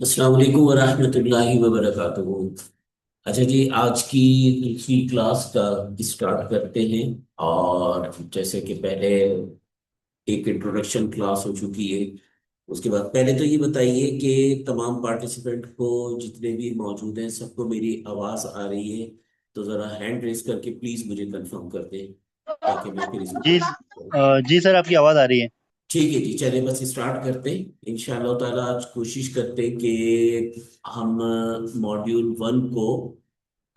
अस्सलाम वालेकुम वरहमतुल्लाहि वबरकातुहू। अच्छा जी, आज की दूसरी क्लास का स्टार्ट करते हैं। और जैसे कि पहले एक इंट्रोडक्शन क्लास हो चुकी है, उसके बाद पहले तो ये बताइए कि तमाम पार्टिसिपेंट को, जितने भी मौजूद हैं, सबको मेरी आवाज़ आ रही है? तो ज़रा हैंड रेस करके प्लीज़ मुझे कंफर्म कर दें ताकि मैं फिर इसको जी जी सर, आपकी आवाज़ आ रही है। ठीक है जी, चलिए बस स्टार्ट करते हैं इंशाल्लाह ताला। आज कोशिश करते हैं कि हम मॉड्यूल 1 को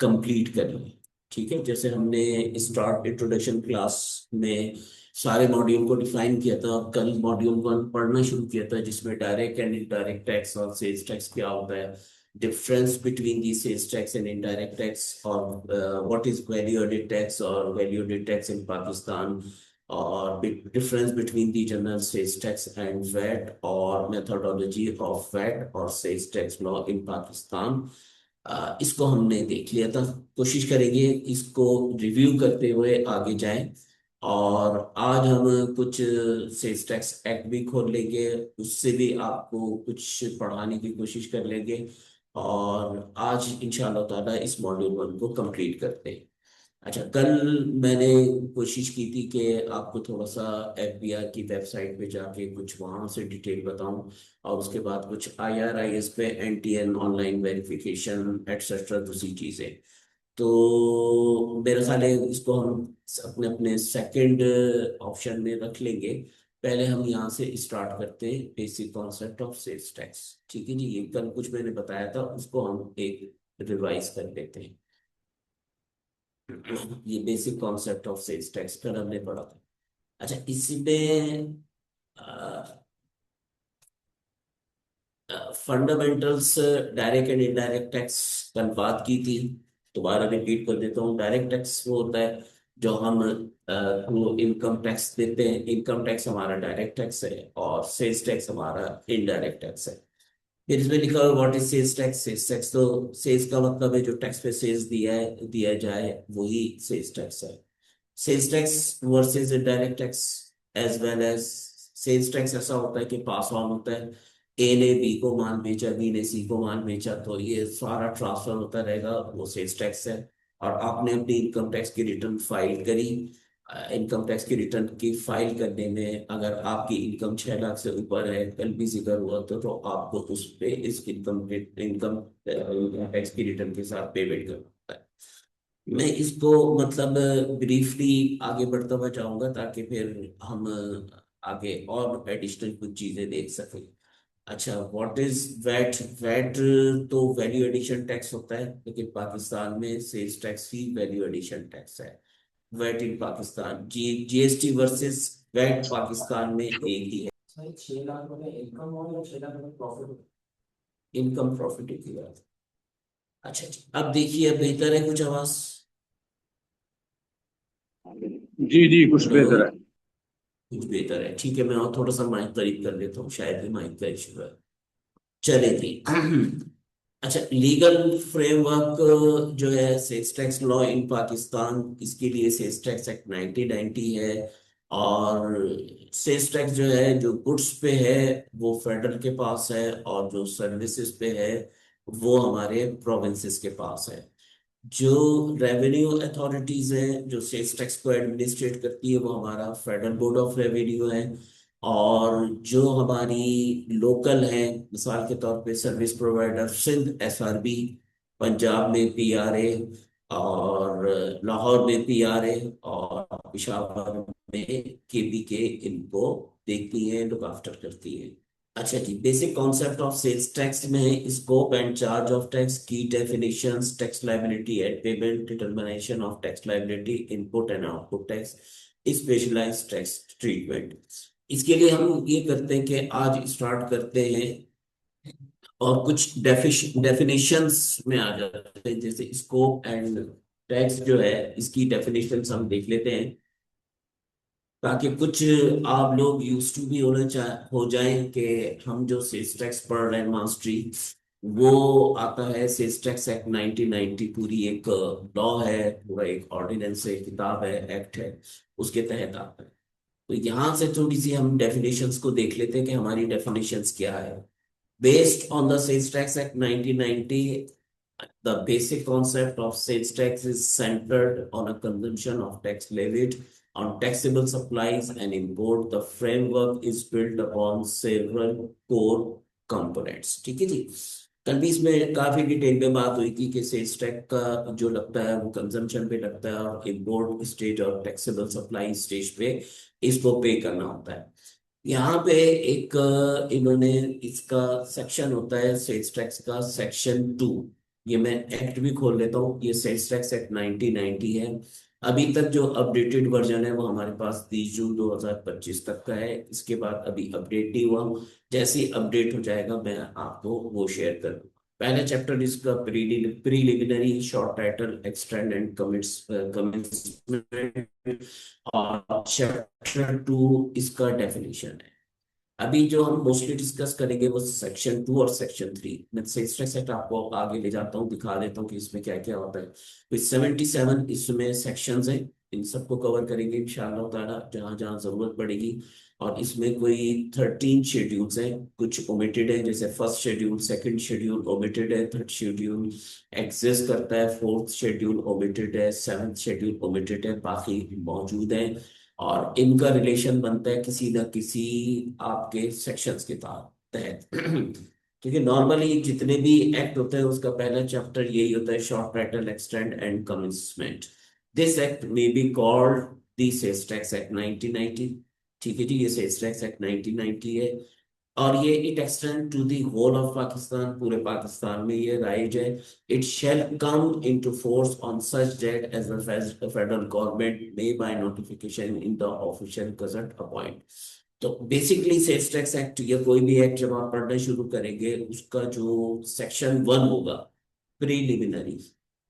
कंप्लीट कर लें। ठीक है, जैसे हमने स्टार्ट इंट्रोडक्शन क्लास में सारे मॉड्यूल को डिफाइन किया था, और कल मॉड्यूल 1 पढ़ना शुरू किया था, जिसमें डायरेक्ट एंड इनडायरेक्ट टैक्स और सेल्स टैक्स क्या होता है, difference between the sales tax and indirect tax, और what is value added tax और value added tax in Pakistan, और difference between the general sales tax and VAT, और methodology of VAT और sales tax law in Pakistan. इसको हमने देख लिया था। कोशिश करेंगे इसको रिव्यू करते हुए आगे जाएं। और आज हम कुछ सेल्स टैक्स एक्ट भी खोल लेंगे, उससे भी आपको कुछ पढ़ाने की कोशिश कर लेंगे। और आज इंशाल्लाह ताला इस मॉड्यूल 1 को कंप्लीट करते हैं। अच्छा, कल मैंने कोशिश की थी कि आपको थोड़ा सा एफबीआई की वेबसाइट पे जाके कुछ वहाँ से डिटेल बताऊं, और उसके बाद कुछ आईआरआईएस पे एनटीएन ऑनलाइन वेरिफिकेशन एटसेट्रा दूसरी चीज़ें। तो मेरा ख्याल है इसको हम अपने अपने सेकंड ऑप्शन में रख लेंगे। पहले हम यहाँ से स्टार्ट करते हैं, basic concept of sales tax. ठीक है जी, ये कल कुछ मैंने बताया था, उसको हम एक रिवाइज कर लेते हैं। ये basic concept of sales tax कल हमने पढ़ा था। अच्छा, इसमें fundamentals direct and indirect tax कल बात की थी। दोबारा रिपीट कर देता हूँ। डायरेक्ट टैक्स वो होता है जो हम वो इनकम टैक्स देते हैं। इनकम टैक्स हमारा डायरेक्ट टैक्स है, और सेल्स टैक्स हमारा इनडायरेक्ट टैक्स है। फिर इसमें लिखा हुआ what is sales tax. Sales tax तो सेल्स का मतलब है जो टैक्स पे सेल्स दिया जाए, वही सेल्स टैक्स है। Sales tax versus indirect tax as well as. Sales tax ऐसा होता है कि पास ऑन होता है। ए ने बी को माल बेचा, बी ने सी को माल बेचा, तो ये सारा ट्रांसफर होता रहेगा, वो सेल्स टैक्स है। और आपने अपनी इनकम टैक्स की रिटर्न फाइल करी। इनकम टैक्स की रिटर्न की फाइल करने में अगर आपकी इनकम 6 लाख से ऊपर है, कल भी जिक्र हुआ तो आपको उस पे इस इनकम इनकम टैक्स की रिटर्न के साथ पेमेंट करना होता है। मैं इसको मतलब ब्रीफली आगे बढ़ता हुआ जाऊंगा, ताकि फिर हम आगे और एडिशनल कुछ चीजें देख सकें। अच्छा, व्हाट इज वैट। वैट तो वैल्यू एडिशन टैक्स होता है, लेकिन पाकिस्तान में सेल्स टैक्स ही वैल्यू एडिशन टैक्स है। VAT in Pakistan, GST versus VAT Pakistan में एक ही है। सही, 6 लाख रुपए इनकम हो या 6 लाख रुपए प्रॉफिट? इनकम प्रॉफिट की बात। अच्छा जी, अब देखिए, अब बेहतर है कुछ आवाज? जी जी, कुछ हेलो, बेहतर है। कुछ बेहतर है, ठीक है। मैं और थोड़ा सा माइक करीब कर लेता हूँ, शायद ही माइक का इशू है। चले थी। अच्छा, लीगल फ्रेमवर्क जो है sales tax law in Pakistan, इसके लिए सेल्स टैक्स एक्ट 1990 है। और सेल्स टैक्स जो है, जो गुड्स पे है वो फेडरल के पास है, और जो सर्विसेज पे है वो हमारे प्रोविंसेस के पास है। जो रेवेन्यू अथॉरिटीज हैं जो सेल्स टैक्स को एडमिनिस्ट्रेट करती है, वो हमारा फेडरल बोर्ड ऑफ रेवेन्यू है। और जो हमारी लोकल है, मिसाल के तौर पे service provider Sindh SRB, Punjab में पीआरए, और लाहौर में पीआरए, और पेशावर में केपीके, इनको देखती है, लुक आफ्टर करती है। अच्छा जी, basic concept of sales tax में है scope and charge of tax, की definitions, tax liability and payment, determination of tax liability, input and output tax, specialised tax treatment. इसके लिए हम ये करते हैं कि आज स्टार्ट करते हैं और कुछ डेफिनेशंस में आ जाते हैं। जैसे स्कोप एंड टैक्स जो है, इसकी डेफिनेशंस हम देख लेते हैं, ताकि कुछ आप लोग यूज टू भी हो जाएं कि हम जो सेल्स टैक्स पढ़ रहे हैं मास्टरी, वो आता है सेल्स टैक्स एक्ट 1990, पूरी एक लॉ है, पूरा एक ऑर्डिनेंस है, किताब है, एक्ट है, उसके तहत आता है। तो यहाँ से थोड़ी सी हम डेफिनेशंस को देख लेते हैं कि हमारी डेफिनेशंस क्या है। Based on the sales tax act 1990, the basic concept of sales tax is centered on a consumption of tax levied on taxable supplies and import. The framework is built upon several core components. ठीक है जी। कल भी इसमें काफी detail में बात हुई थी कि सेल्स टैक्स का जो लगता है वो कंजम्पशन पे लगता है, और इम्पोर्ट स्टेज और टैक्सेबल सप्लाई स्टेज पे इसको पे करना होता है। यहाँ पे एक इन्होंने इसका सेक्शन होता है सेल्स टैक्स का, सेक्शन 2। ये मैं एक्ट भी खोल लेता हूँ, ये सेल्स टैक्स एक्ट 1990 है। अभी तक जो अपडेटेड वर्जन है वो हमारे पास 30 जून 2025 तक का है। इसके बाद अभी अपडेट नहीं हुआ, जैसे ही अपडेट हो जाएगा मैं आपको वो शेयर कर दूँ। पहला चैप्टर इसका preliminary short title extend and commitment, और चैप्टर 2 इसका डेफिनेशन है। अभी जो हम मोस्टली डिस्कस करेंगे वो सेक्शन 2 और सेक्शन 3। मैं सेक्शन आपको आगे ले जाता हूँ, दिखा देता हूँ कि इसमें क्या क्या होता है। तो 77 इसमें सेक्शंस हैं, इन सबको कवर करेंगे इंशाअल्लाह ताला जहाँ जहाँ जरूरत पड़ेगी। और इसमें कोई 13 शेड्यूल्स हैं, कुछ ओमिटेड है, जैसे first schedule, second schedule omitted है, थर्ड शेड्यूल एग्जिस्ट करता है, फोर्थ शेड्यूल ओमिटेड है, सेवन्थ शेड्यूल ओमिटेड है, बाकी मौजूद है। और इनका रिलेशन बनता है किसी ना किसी आपके सेक्शंस के तहत। क्योंकि नॉर्मली जितने भी एक्ट होते हैं उसका पहला चैप्टर यही होता है, short title extend and commitment. This act may be called the sales tax act 1990। ठीक है जी, ये सेल्स टैक्स एक्ट 1990 है। और ये it extend to the whole of Pakistan, पूरे पाकिस्तान में ये राइज है। It shall come into force on such date as the federal government may by notification in the official gazette appoint. तो बेसिकली सेल्स टैक्स एक्ट या कोई भी एक्ट जब आप पढ़ना शुरू करेंगे, उसका जो सेक्शन 1 होगा प्रीलिमिनरी,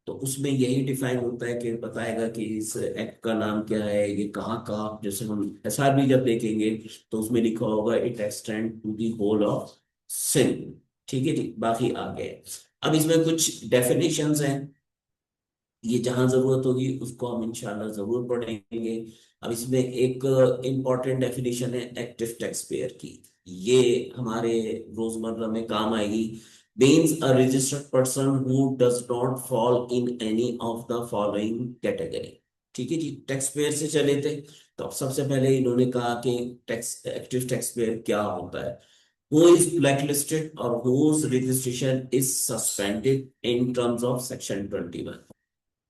तो उसमें यही डिफाइन होता है कि बताएगा कि इस एक्ट का नाम क्या है, ये कहाँ का, जैसे हम एसआरबी जब देखेंगे तो उसमें लिखा होगा it extend to the whole of Sindh. ठीक है जी, बाकी आगे अब इसमें कुछ डेफिनेशंस हैं, ये जहां जरूरत होगी उसको हम इंशाल्लाह जरूर पढ़ेंगे। अब इसमें एक इम्पॉर्टेंट डेफिनेशन है एक्टिव टैक्स पेयर की, ये हमारे रोजमर्रा में काम आएगी। means a registered person who does not fall in any of the following category। ठीक है जी, टैक्स पेयर से चले थे। तो अब सबसे पहले इन्होंने कहा कि टैक्स एक्टिव टैक्स पेयर क्या होता है। who is blacklisted or whose registration is suspended in terms of section 21।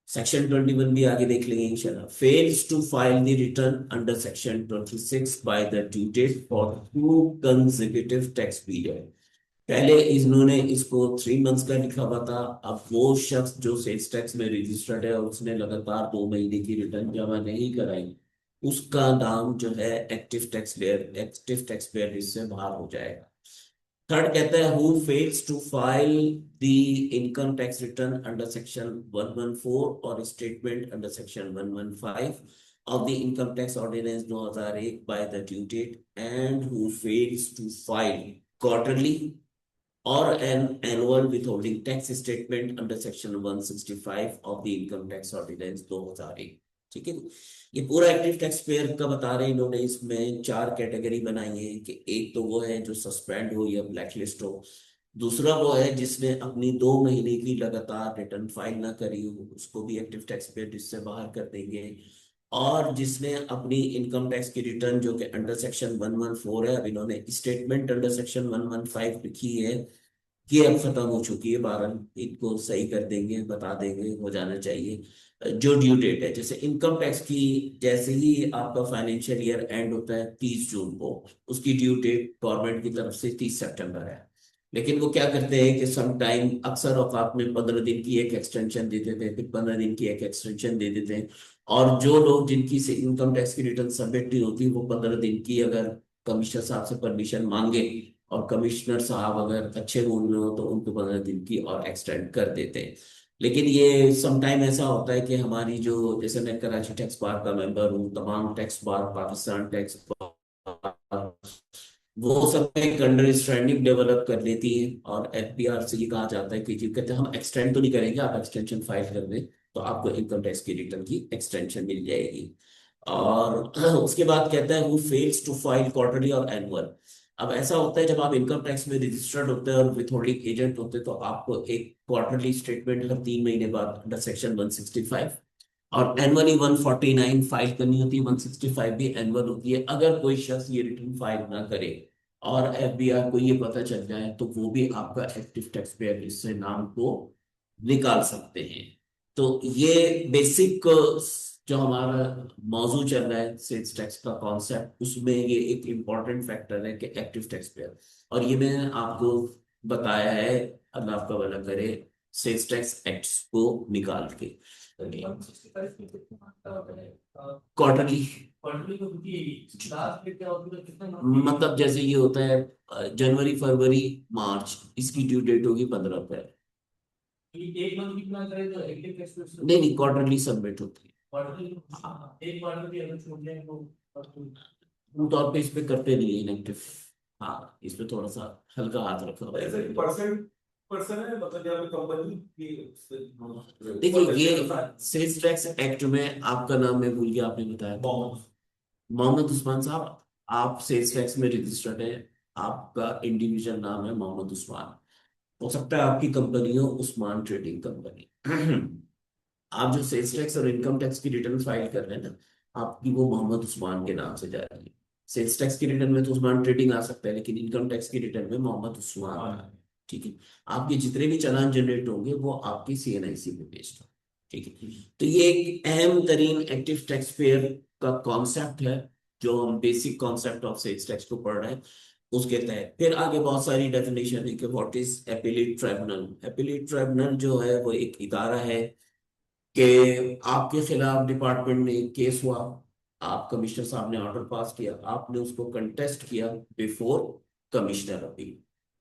Section 21 भी आगे देख लेंगे इंशाल्लाह। Fails to file the return under section 26 by the due date for 2 consecutive tax period. पहले इन्होंने इसको 3 मंथ्स का लिखा हुआ था। अब वो शख्स जो सेल्स टैक्स में रजिस्टर्ड है और उसने लगातार 2 महीने की रिटर्न जमा नहीं कराई, उसका नाम जो है एक्टिव टैक्स पेयर इससे बाहर हो जाएगा। थर्ड कहता है who fails to file the income tax return under section 114 और statement under section 115 of the income tax ordinance 2001 by the due date, and who fails to file quarterly or an annual withholding tax statement under section 165 of the income tax ordinance 2001। ठीक है, ये पूरा active tax payer का बता रहे हैं इन्होंने। इसमें 4 कैटेगरी बनाई है कि एक तो वो है जो सस्पेंड हो या ब्लैकलिस्ट हो, दूसरा वो है जिसने अपनी 2 महीने की लगातार रिटर्न फाइल ना करी हो, उसको भी एक्टिव टैक्स पेयर इससे बाहर कर देंगे। और जिसने अपनी इनकम टैक्स की रिटर्न जो कि अंडर सेक्शन 114 है, अब इन्होंने स्टेटमेंट अंडर सेक्शन 115 लिखी है, ये अब खत्म हो चुकी है, 12 इनको सही कर देंगे, बता देंगे, हो जाना चाहिए। जो ड्यू डेट है जैसे इनकम टैक्स की, जैसे ही आपका फाइनेंशियल ईयर एंड होता है 30 जून को, उसकी ड्यू डेट गवर्नमेंट की तरफ से 30 सितंबर है। लेकिन वो क्या करते हैं कि सम टाइम अक्सर औकात में 15 दिन की एक एक्सटेंशन दे देते हैं, फिर 15 दिन की एक एक्सटेंशन दे देते हैं। और जो लोग जिनकी से इनकम टैक्स की रिटर्न सबमिट नहीं होती, वो 15 दिन की अगर कमिश्नर साहब से परमिशन मांगे और कमिश्नर साहब अगर अच्छे मूड में हो तो उनको 15 दिन की और एक्सटेंड कर देते हैं। लेकिन ये सम टाइम ऐसा होता है कि हमारी जो, जैसे मैं कराची टैक्स बार का मेंबर हूँ, तमाम tax bar, Pakistan tax bar, वो सब एक अंडरस्टैंडिंग डेवलप कर लेती है, और एफबीआर से ये कहा जाता है कि जी कहते हैं हम एक्सटेंड तो नहीं करेंगे, आप एक्सटेंशन फाइल कर दें तो आपको इनकम टैक्स की रिटर्न की एक्सटेंशन मिल जाएगी। और उसके बाद कहता है who fails to file quarterly और एनुअल। अब ऐसा होता है जब आप इनकम टैक्स में रजिस्टर्ड होते हैं और विथहोल्डिंग एजेंट होते हैं तो आपको एक क्वार्टरली स्टेटमेंट हर 3 महीने बाद अंडर सेक्शन 165, और एनुअली 149 फाइल करनी होती है। 165 भी एनुअल होती है। अगर कोई शख्स ये रिटर्न फाइल ना करे और एफबीआर को ये पता चल जाए तो वो भी आपका एक्टिव टैक्स पेयर लिस्ट से नाम को निकाल सकते हैं। तो ये बेसिक जो हमारा मौजू चल रहा है सेल्स टैक्स का कॉन्सेप्ट, उसमें ये एक इम्पॉर्टेंट फैक्टर है कि एक्टिव टैक्स पेयर। और ये मैंने आपको बताया है, अल्लाह आपका भला करे, सेल्स टैक्स एक्ट को निकाल के क्वार्टरली। मतलब जैसे ये होता है जनवरी फरवरी मार्च, इसकी ड्यू डेट होगी 15 अप्रैल। एक मंथ कितना करे तो एक्टिव टैक्स नहीं नहीं, क्वार्टरली सबमिट होती है। हाँ, एक क्वार्टर की अगर छूट जाए तो तौर पे इस पे करते नहीं है इनएक्टिव। हाँ, इस पे थोड़ा सा हल्का हाथ रखा हुआ है। परसेंट पर्सन है, मतलब यहाँ पे कंपनी की। देखिए ये सेल्स टैक्स एक्ट में आपका नाम मैं भूल गया, आपने बताया मोहम्मद उस्मान साहब। आप सेल्स टैक्स में रजिस्टर्ड है, आपका इंडिविजुअल नाम है मोहम्मद उस्मान। हो सकता है आपकी कंपनी हो उस्मान ट्रेडिंग कंपनी। आप जो सेल्स टैक्स और इनकम टैक्स की रिटर्न फाइल कर रहे हैं ना, आपकी वो मोहम्मद उस्मान के नाम से जा रही है। सेल्स टैक्स की रिटर्न में तो उस्मान ट्रेडिंग आ सकता है, लेकिन इनकम टैक्स की रिटर्न में मोहम्मद उस्मान आ रहा है। ठीक है। आपके जितने भी चालान जनरेट होंगे वो आपकी सीएनआईसी पे बेस्ड हो। ठीक है। तो ये एक अहम तरीन एक्टिव टैक्स पेयर का कॉन्सेप्ट है, जो हम basic concept of sales tax को पढ़ रहे हैं उसके तहत। फिर आगे बहुत सारी डेफिनेशन है कि what is appellate tribunal. Appellate tribunal जो है वो एक इदारा है कि आपके खिलाफ डिपार्टमेंट में एक केस हुआ, आप कमिश्नर साहब ने ऑर्डर पास किया, आपने उसको कंटेस्ट किया बिफोर कमिश्नर अपील।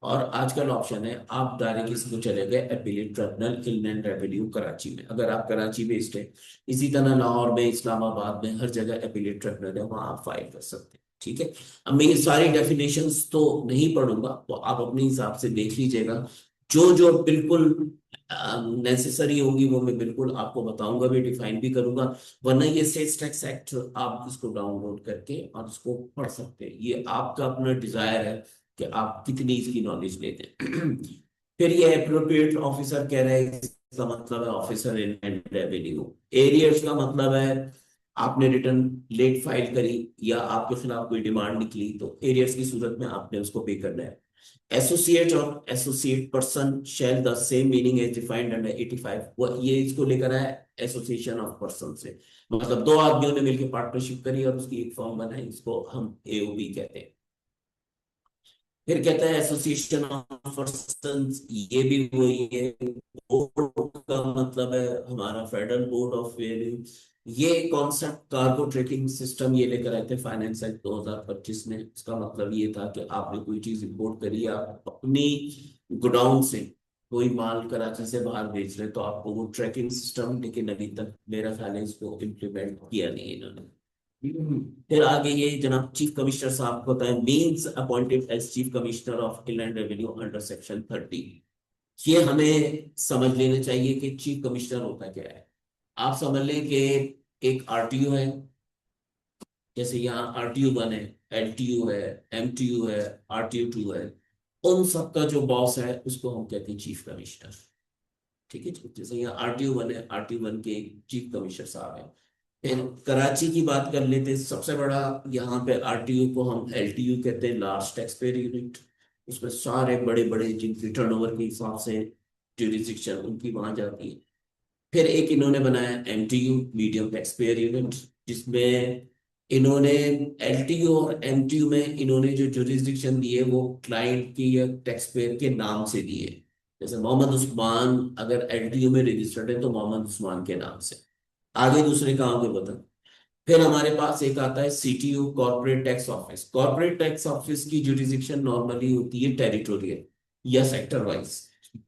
और आजकल ऑप्शन है आप डायरेक्ट किसी को चले गए appellate tribunal inland revenue Karachi में, अगर आप कराची बेस्ड है। इसी तरह लाहौर में, इस्लामाबाद में, हर जगह अपीलेट ट्रिब्यूनल है, वहां आप फाइल कर सकते हैं। ठीक है। अब मैं ये सारी डेफिनेशंस तो नहीं पढ़ूंगा, तो आप अपने हिसाब से देख लीजिएगा। जो जो बिल्कुल नेसेसरी होगी वो मैं बिल्कुल आपको बताऊंगा भी, डिफाइन भी करूंगा। वरना ये सेल्स टैक्स एक्ट आप इसको डाउनलोड करके और इसको पढ़ सकते हैं, ये आपका अपना डिजायर है कि आप कितनी इसकी नॉलेज लेते हैं। फिर ये एप्रोप्रिएट ऑफिसर कह रहे हैं, इसका मतलब है ऑफिसर इन रेवेन्यू। एरियर्स का मतलब है आपने रिटर्न लेट फाइल करी या आपके खिलाफ कोई डिमांड निकली तो एरियर्स की सूरत में आपने उसको पे करना है। एसोसिएट और associate person share the same meaning as defined under 85। वो ये इसको लेकर आया एसोसिएशन ऑफ पर्सन से, मतलब दो आदमियों ने मिलकर पार्टनरशिप करी और उसकी एक फॉर्म बनाई, इसको हम एओबी कहते हैं। फिर कहता है एसोसिएशन ऑफ पर्सन, ये भी वही है। बोर्ड का मतलब है हमारा फेडरल बोर्ड ऑफ वेन्यू। ये कॉन्सेप्ट कार्गो ट्रैकिंग सिस्टम ये लेकर आए थे फाइनेंस एक्ट 2025 में। इसका मतलब ये था कि आपने कोई चीज इंपोर्ट करी, आप अपनी गोडाउन से कोई माल कराची से बाहर बेच रहे तो आपको वो ट्रैकिंग सिस्टम, लेकिन अभी तक मेरा ख्याल है इसको इम्प्लीमेंट किया नहीं इन्होंने। फिर आगे ये जनाब चीफ कमिश्नर साहब को होता है means appointed as chief commissioner of inland revenue under section 30। ये हमें समझ लेना चाहिए कि चीफ कमिश्नर होता क्या है। आप समझ लें कि एक आरटीओ है, जैसे यहाँ आरटीओ 1 है, एलटीयू है, एमटीयू है, आरटीओ 2 है। उन सबका जो बॉस है उसको हम कहते हैं चीफ कमिश्नर। ठीक है जी? जैसे यहाँ आरटीओ 1 है, आरटीओ 1 के चीफ कमिश्नर साहब है। फिर कराची की बात कर लेते हैं, सबसे बड़ा यहाँ पे आरटीयू को हम एलटीयू कहते हैं, लार्ज टैक्स पेयर यूनिट। उसमें सारे बड़े बड़े जिनकी टर्नओवर के हिसाब से जुरिस्डिक्शन उनकी वहां जाती है। फिर एक इन्होंने बनाया MTU, medium tax payer unit, जिसमें इन्होंने एलटीयू और एमटीयू में इन्होंने जो जुरिस्डिक्शन दिए वो क्लाइंट की या टैक्स पेयर के नाम से दिए। जैसे मोहम्मद उस्मान अगर एलटीयू में रजिस्टर्ड है तो मोहम्मद उस्मान के नाम से। आगे दूसरे काम के बता। फिर हमारे पास एक आता है CTU, corporate tax office. Corporate tax office की जुरिस्डिक्शन नॉर्मली होती है टेरिटोरियल या सेक्टर वाइज।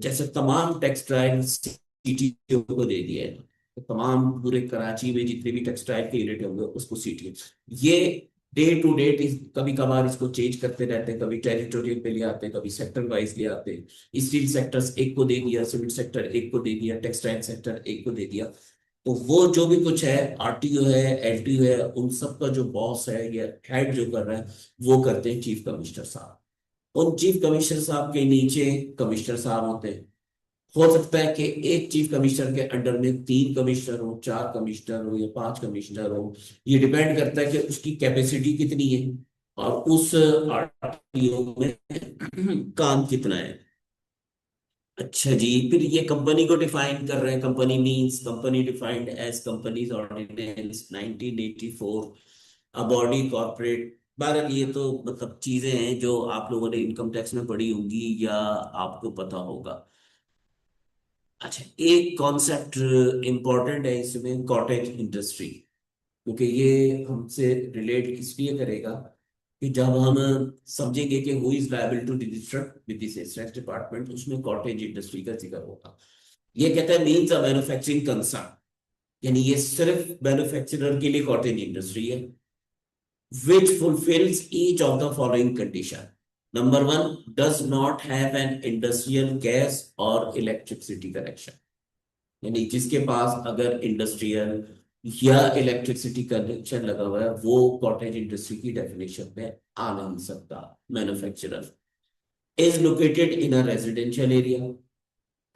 जैसे तमाम टेक्सटाइल सीटीयू को दे दिया है, तो तमाम पूरे कराची में जितने भी टेक्सटाइल के यूनिट होंगे उसको सीटीयू। ये डे टू डेट कभी कभार इसको चेंज करते रहते हैं, कभी टेरिटोरियल पे ले आते हैं, कभी सेक्टर वाइज ले आते हैं। स्टील सेक्टर्स एक को दे दिया, सीमेंट सेक्टर एक को दे दिया, टेक्सटाइल सेक्टर एक को दे दिया। तो वो जो भी कुछ है, आरटीओ है, एलटीओ है, उन सब का जो बॉस है या हेड जो कर रहा है, वो करते हैं चीफ कमिश्नर साहब। उन चीफ कमिश्नर साहब के नीचे कमिश्नर साहब होते हैं। हो सकता है कि एक चीफ कमिश्नर के अंडर में 3 कमिश्नर हो, 4 कमिश्नर हो या 5 कमिश्नर हो। ये डिपेंड करता है कि उसकी कैपेसिटी कितनी है और उस आरटीओ में काम कितना है। अच्छा जी, फिर ये कंपनी को डिफाइन कर रहे हैं। Company means company defined as companies ordinance 1984, a body corporate. बहरहाल ये तो मतलब चीजें हैं जो आप लोगों ने इनकम टैक्स में पढ़ी होंगी या आपको पता होगा। अच्छा, एक कॉन्सेप्ट इंपॉर्टेंट है इसमें, कॉटेज इंडस्ट्री। क्योंकि ये हमसे रिलेट इसलिए करेगा कि जब हम समझेंगे कि who is liable to register with this sales department, उसमें कॉटेज इंडस्ट्री का जिक्र होगा। ये कहता है मीन्स अ मैन्युफैक्चरिंग कंसर्न, यानी ये सिर्फ मैन्युफैक्चरर के लिए कॉटेज इंडस्ट्री है, which fulfills each of the following condition. Number one, does not have an industrial gas or electricity connection. यानी जिसके पास अगर इंडस्ट्रियल या इलेक्ट्रिसिटी कनेक्शन लगा हुआ है, वो कॉटेज इंडस्ट्री की डेफिनेशन में आ नहीं सकता। Manufacturer is located in a residential area.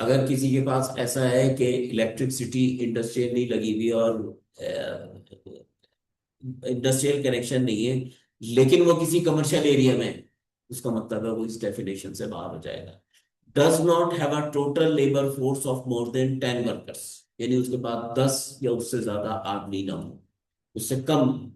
अगर किसी के पास ऐसा है कि इलेक्ट्रिसिटी इंडस्ट्रियल नहीं लगी हुई और इंडस्ट्रियल कनेक्शन नहीं है, लेकिन वो किसी कमर्शियल एरिया में है, उसका मतलब है वो इस डेफिनेशन से बाहर हो जाएगा। Does not have a total labour force of more than 10 workers, यानी उसके पास 10 या उससे ज्यादा आदमी ना हो, उससे कम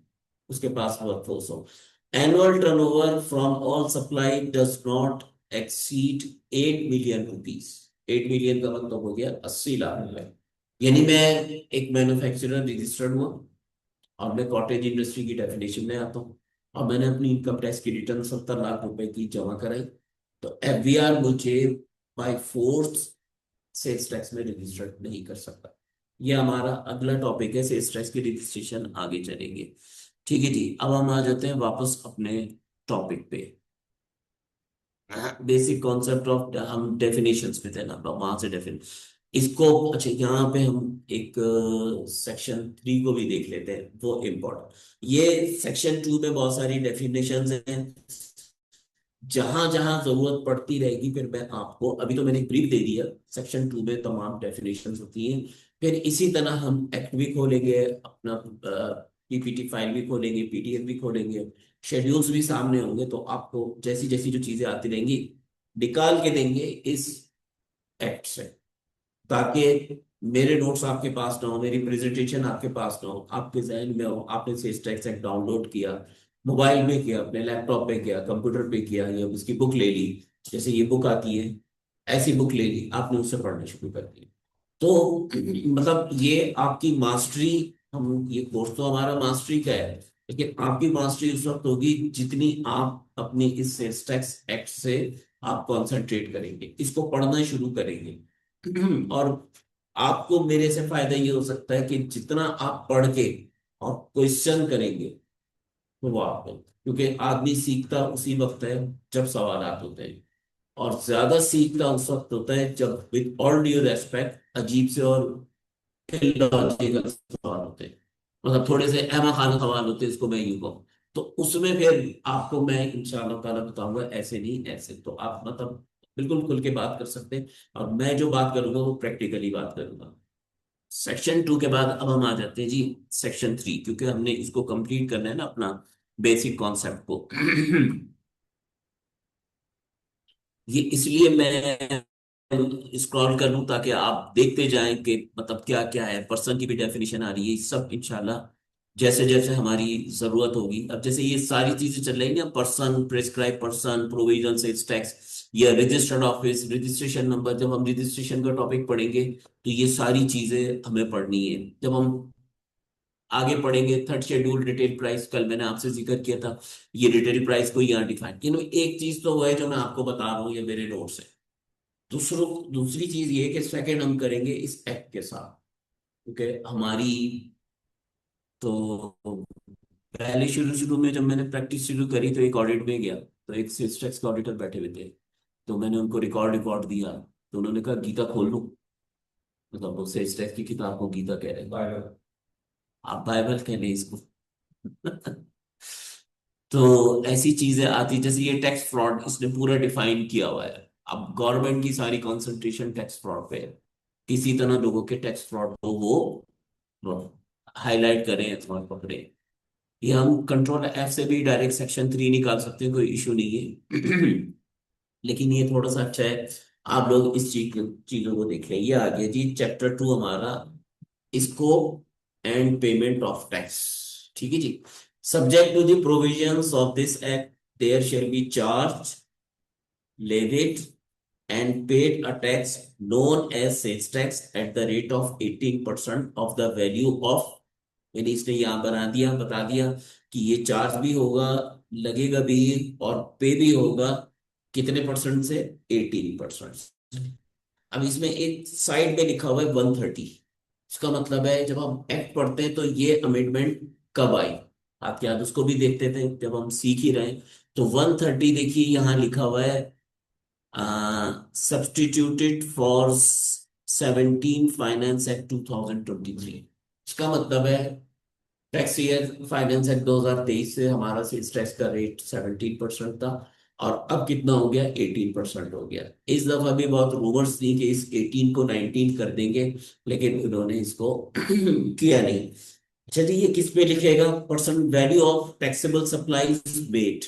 उसके पास वर्कफोर्स हो। Annual turnover from all supply does not exceed 8 million rupees. 8 million का मतलब हो गया 80 लाख रुपए। यानी मैं एक मैन्युफैक्चरर रजिस्टर्ड हुआ और मैं कॉटेज इंडस्ट्री की डेफिनेशन में आता हूँ, और मैंने अपनी इनकम टैक्स की रिटर्न 70 लाख रुपए की जमा कराई, तो एफबीआर मुझे बाय फोर्स सेल्स टैक्स में रजिस्टर्ड नहीं कर सकता। ये हमारा अगला टॉपिक है, सेल्स टैक्स की रजिस्ट्रेशन आगे चलेंगे। ठीक है जी, अब हम आ जाते हैं वापस अपने टॉपिक पे। बेसिक कॉन्सेप्ट ऑफ, हम डेफिनेशंस पे थे ना, वहां से डेफिन इसको। अच्छा, यहाँ पे हम एक सेक्शन 3 को भी देख लेते हैं, वो इम्पोर्टेंट। ये सेक्शन 2 में बहुत सारी डेफिनेशंस हैं, जहां जहां जरूरत पड़ती रहेगी फिर मैं आपको, अभी तो मैंने एक ब्रीफ दे दिया। सेक्शन 2 में तमाम डेफिनेशंस होती हैं। फिर इसी तरह हम एक्ट भी खोलेंगे, अपना पीपीटी फाइल भी खोलेंगे, पीडीएफ भी खोलेंगे, शेड्यूल्स भी सामने होंगे, तो आपको जैसी जैसी जो चीजें आती रहेंगी निकाल के देंगे इस एक्ट से, ताकि मेरे नोट्स आपके पास ना हो, मेरी प्रेजेंटेशन आपके पास ना हो, आपके जहन में हो। आपने से टेक्स्ट एक्ट डाउनलोड किया, मोबाइल में किया, अपने लैपटॉप पे किया, कंप्यूटर पे किया, या उसकी बुक ले ली, जैसे ये बुक आती है, ऐसी बुक ले ली आपने, उससे पढ़ना शुरू कर दिया। तो मतलब ये आपकी मास्टरी, हम ये कोर्स तो हमारा मास्टरी का है, लेकिन आपकी मास्टरी उस वक्त होगी जितनी आप अपनी इस सेल्स टैक्स एक्ट से आप कंसंट्रेट करेंगे, इसको पढ़ना शुरू करेंगे। और आपको मेरे से फायदा ये हो सकता है कि जितना आप पढ़ के और क्वेश्चन करेंगे, तो वो आपको, क्योंकि आदमी सीखता उसी वक्त है जब सवालात होते हैं, और ज्यादा सीखता उस वक्त होता है जब, विद ऑल ड्यू रेस्पेक्ट, अजीब से और इलॉजिकल सवाल होते हैं, मतलब थोड़े से अहमा खाना सवाल होते हैं, इसको मैं यूं कहूँ। तो उसमें फिर आपको मैं इंशाल्लाह ताला बताऊंगा, ऐसे नहीं ऐसे, तो आप मतलब बिल्कुल खुल के बात कर सकते हैं, और मैं जो बात करूंगा वो प्रैक्टिकली बात करूंगा। सेक्शन 2 के बाद अब हम आ जाते हैं जी सेक्शन 3, क्योंकि हमने इसको कंप्लीट करना है ना अपना बेसिक कॉन्सेप्ट को। ये इसलिए मैं स्क्रॉल कर लूं ताकि आप देखते जाएं कि मतलब क्या क्या है। पर्सन की भी डेफिनेशन आ रही है, सब इंशाल्लाह जैसे जैसे हमारी जरूरत होगी। अब जैसे ये सारी चीजें चल रही है ना, person, prescribe person, provision sales tax, या रजिस्टर्ड ऑफिस, रजिस्ट्रेशन नंबर, जब हम रजिस्ट्रेशन का टॉपिक पढ़ेंगे तो ये सारी चीजें हमें पढ़नी है। जब हम आगे पढ़ेंगे थर्ड शेड्यूल रिटेल प्राइस, कल मैंने आपसे जिक्र किया था, ये रिटेल प्राइस को यहाँ डिफाइन किया। एक चीज तो वो है जो मैं आपको बता रहा हूँ, ये मेरे नोट्स है। दूसरी चीज ये कि सेकंड हम करेंगे इस एक्ट के साथ, क्योंकि हमारी तो पहले शुरू शुरू में जब मैंने प्रैक्टिस शुरू करी तो एक ऑडिट में गया, तो एक सेल्स टैक्स के ऑडिटर बैठे हुए थे। तो मैंने उनको रिकॉर्ड रिकॉर्ड दिया, तो उन्होंने कहा गीता खोल लूं। मतलब वो सेल्स टैक्स की किताब को गीता कह रहे हैं, बाइबल। आप बाइबल कह लें इसको। तो ऐसी चीजें आती, जैसे ये टैक्स फ्रॉड इसने पूरा डिफाइन किया हुआ है। अब गवर्नमेंट की सारी कंसंट्रेशन टैक्स फ्रॉड पे है। किसी तरह लोगों के टैक्स फ्रॉड को वो हाईलाइट करें और पकड़े। ये हम कंट्रोल एफ से भी डायरेक्ट सेक्शन 3 निकाल सकते हैं, कोई इशू नहीं है। लेकिन ये थोड़ा सा अच्छा है, आप लोग इस चीजों को देख लें। ये आ गया जी चैप्टर 2 हमारा, scope and payment of tax. ठीक है जी। Subject to the provisions of this act, there shall be charged, levied and paid a tax known as sales tax at the rate of 18% of the value of। यानी इसने यहां बता दिया कि ये चार्ज भी होगा, लगेगा भी, और पे भी होगा। कितने परसेंट से? 18%। अब इसमें एक साइड में लिखा हुआ है 130। इसका मतलब है जब हम एक्ट पढ़ते हैं तो ये अमेंडमेंट कब आई, आप याद उसको भी देखते थे जब हम सीख ही रहे हैं। तो 130 देखिए यहाँ लिखा हुआ है, सब्स्टिट्यूटेड फॉर 17 फाइनेंस एक्ट 2023। इसका मतलब है टैक्स ईयर फाइनेंस एक्ट 2023 से हमारा सेल्स टैक्स का रेट 17% था, और अब कितना हो गया? 18% हो गया। इस दफा भी बहुत रूमर्स थी कि इस 18 को 19 कर देंगे, लेकिन उन्होंने इसको किया नहीं। चलिए ये किस पे लिखेगा? Percent value of taxable supplies made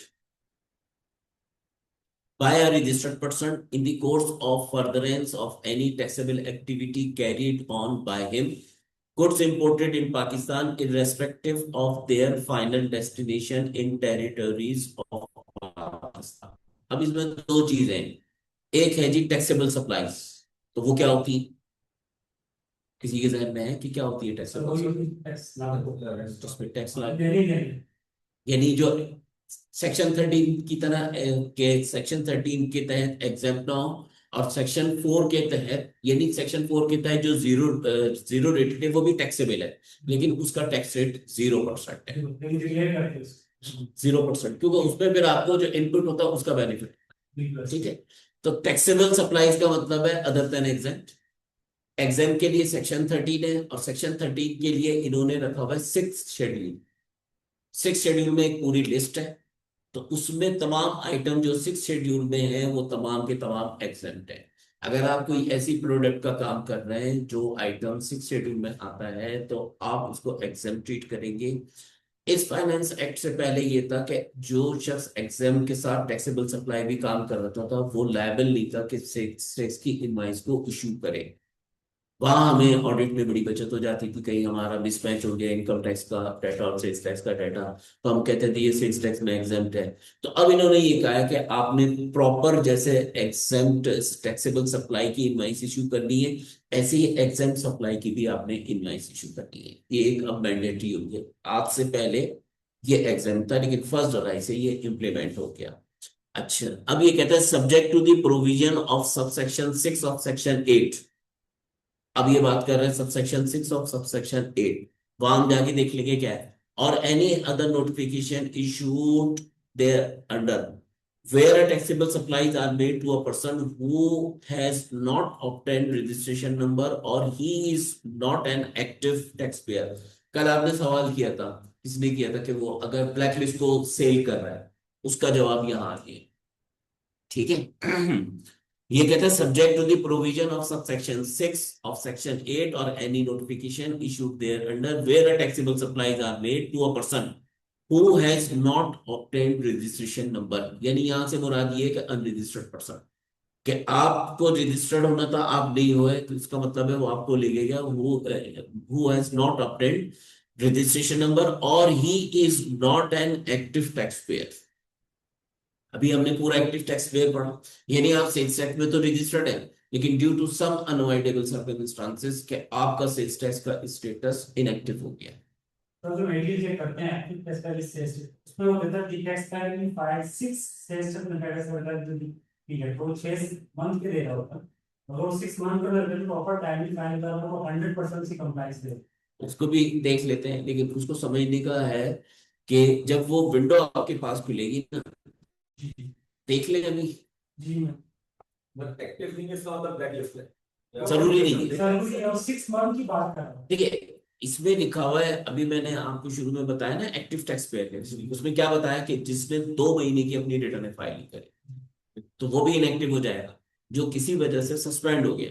by a registered person in the course of furtherance of any taxable activity carried on by him, goods imported in Pakistan irrespective of their final destination in territories of Pakistan। अब इसमें दो चीजें हैं। एक है जी taxable supplies, तो वो क्या होती है? किसी के जहन में है कि क्या होती है टैक्सेबल? जिसमें टैक्स यानी जो सेक्शन 13 की तरह के सेक्शन 13 के तहत एग्जाम्प्ट ना हो, और सेक्शन 4 के तहत, यानी सेक्शन 4 के तहत जो जीरो जीरो रेटेड है वो भी टैक्सेबल है, लेकिन उसका टैक्स रेट 0% है। 0%, क्योंकि उसमें फिर आपको जो इनपुट होता है उसका बेनिफिट। ठीक है। तो टैक्सेबल सप्लाईज का मतलब है अदर देन एग्जेम्प्ट। एग्जाम के लिए सेक्शन 13 है, और सेक्शन 13 के लिए इन्होंने रखा हुआ है 6th शेड्यूल। 6th शेड्यूल में एक पूरी लिस्ट है, तो उसमें तमाम आइटम जो 6th शेड्यूल में है वो तमाम के तमाम एग्जेम्प्ट है। अगर आप कोई ऐसी प्रोडक्ट का काम कर रहे हैं जो आइटम 6th शेड्यूल में आता है, तो आप उसको एग्जेम्प्ट ट्रीट करेंगे। इस फाइनेंस एक्ट से पहले ये था कि जो शख्स एग्जाम के साथ टैक्सेबल सप्लाई भी काम कर रहा था वो लायबल नहीं था कि सेक्स की इनवाइस को इशू करे। वहां हमें ऑडिट में बड़ी बचत हो जाती थी, कहीं हमारा मिसमैच हो गया इनकम टैक्स का डाटा और सेल्स टैक्स का डाटा, तो हम कहते थे ये सेल्स टैक्स में एग्जेम्प्ट है। तो अब इन्होंने ये कहा है कि आपने प्रॉपर जैसे एग्जेम्प्ट टैक्सेबल सप्लाई की इनवाइस इशू करनी है, ऐसे ही एग्जेम्प्ट सप्लाई की भी आपने इनवाइस इशू करनी है। ये एक अब मैंडेटरी हो गया। आज से पहले ये एग्जेम्प्ट था, लेकिन 1 जुलाई से ये इम्प्लीमेंट हो गया। अच्छा, अब ये कहता है subject to the provision of subsection 6 of section 8। अब ये बात कर रहे हैं सबसेक्शन 6 और सबसेक्शन 8। वहां हम जाके देख लेंगे क्या है। और any other notification issued there under where a taxable supplies are made to a person who has not obtained registration number or he is not an active taxpayer। कल आपने सवाल किया था, किसने किया था, कि वो अगर ब्लैक लिस्ट को सेल कर रहा है, उसका जवाब यहाँ आ गया। ठीक है। ये कहते हैं subject to the provision of subsection 6 of section 8 और any notification issued there under where a taxable supplies are made to a person who has not obtained registration number. यानी यहां से मुराद ये है कि अनरजिस्टर्ड पर्सन, कि आपको रजिस्टर्ड होना था, आप नहीं हुए, तो इसका मतलब है वो आपको लगेगा who has not obtained registration number और he is not an active tax payer. अभी हमने पूरा एक्टिव टैक्स पेयर पढ़ा, यानी आप सेल्स टैक्स में तो रजिस्टर्ड है, लेकिन due to some unavoidable circumstances के आपका सेल्स टैक्स का स्टेटस इनएक्टिव हो गया। तो जो मेनली चेक करते हैं एक्टिव टैक्स का सेल्स उसमें वो देता है टैक्स का इन 5-6 सेल्स में टैक्स का ठीक है, तो 6 मंथ के दे रहा होता है, और वो 6 मंथ का अगर प्रॉपर टाइमली फाइल कर रहा हो तो 100% सी कंप्लायंस दे। उसको भी देख लेते हैं, लेकिन उसको समझने का है कि जब वो विंडो आपके पास खुलेगी ना, जी देख ले अभी। जी मैं बट एक्टिव नहीं है इसका मतलब ब्लैक लिस्ट है। जरूरी नहीं है। जरूरी है, 6 मंथ की बात कर रहा हूँ। देखिए इसमें लिखा हुआ है, अभी मैंने आपको शुरू में बताया ना एक्टिव टैक्स पेयर है, उसमें क्या बताया कि जिसने 2 महीने की अपनी रिटर्न फाइल नहीं करी तो वो भी इनएक्टिव हो जाएगा, जो किसी वजह से सस्पेंड हो गया।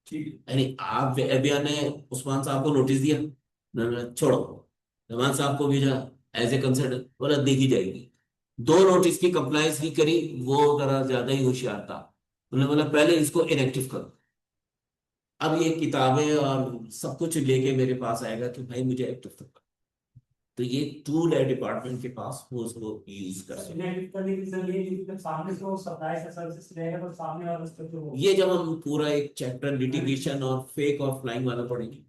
ठीक यानी आप अभिया ने उस्मान साहब को नोटिस दिया, छोड़ो, रहमान साहब को भेजा एज ए कंसल्टेंट, बोला देखी जाएगी। 2 नोटिस की कंप्लायंस नहीं करी, वो जरा ज्यादा ही होशियार था, उन्होंने बोला पहले इसको इनएक्टिव करो। अब ये किताबें और सब कुछ लेके मेरे पास आएगा कि भाई मुझे एक्टिव करो, तो ये टूल है डिपार्टमेंट के पास, वो उसको यूज कर सकते हैं। इनएक्टिव करने की जरूरत है, जब सामने से वो सप्लाई से सर्विसेज रहेगा तो सामने वाला स्ट्रक्चर हो। ये जब हम पूरा एक चैप्टर लिटिगेशन और फेक और फ्लाइंग वाला पढ़ेंगे,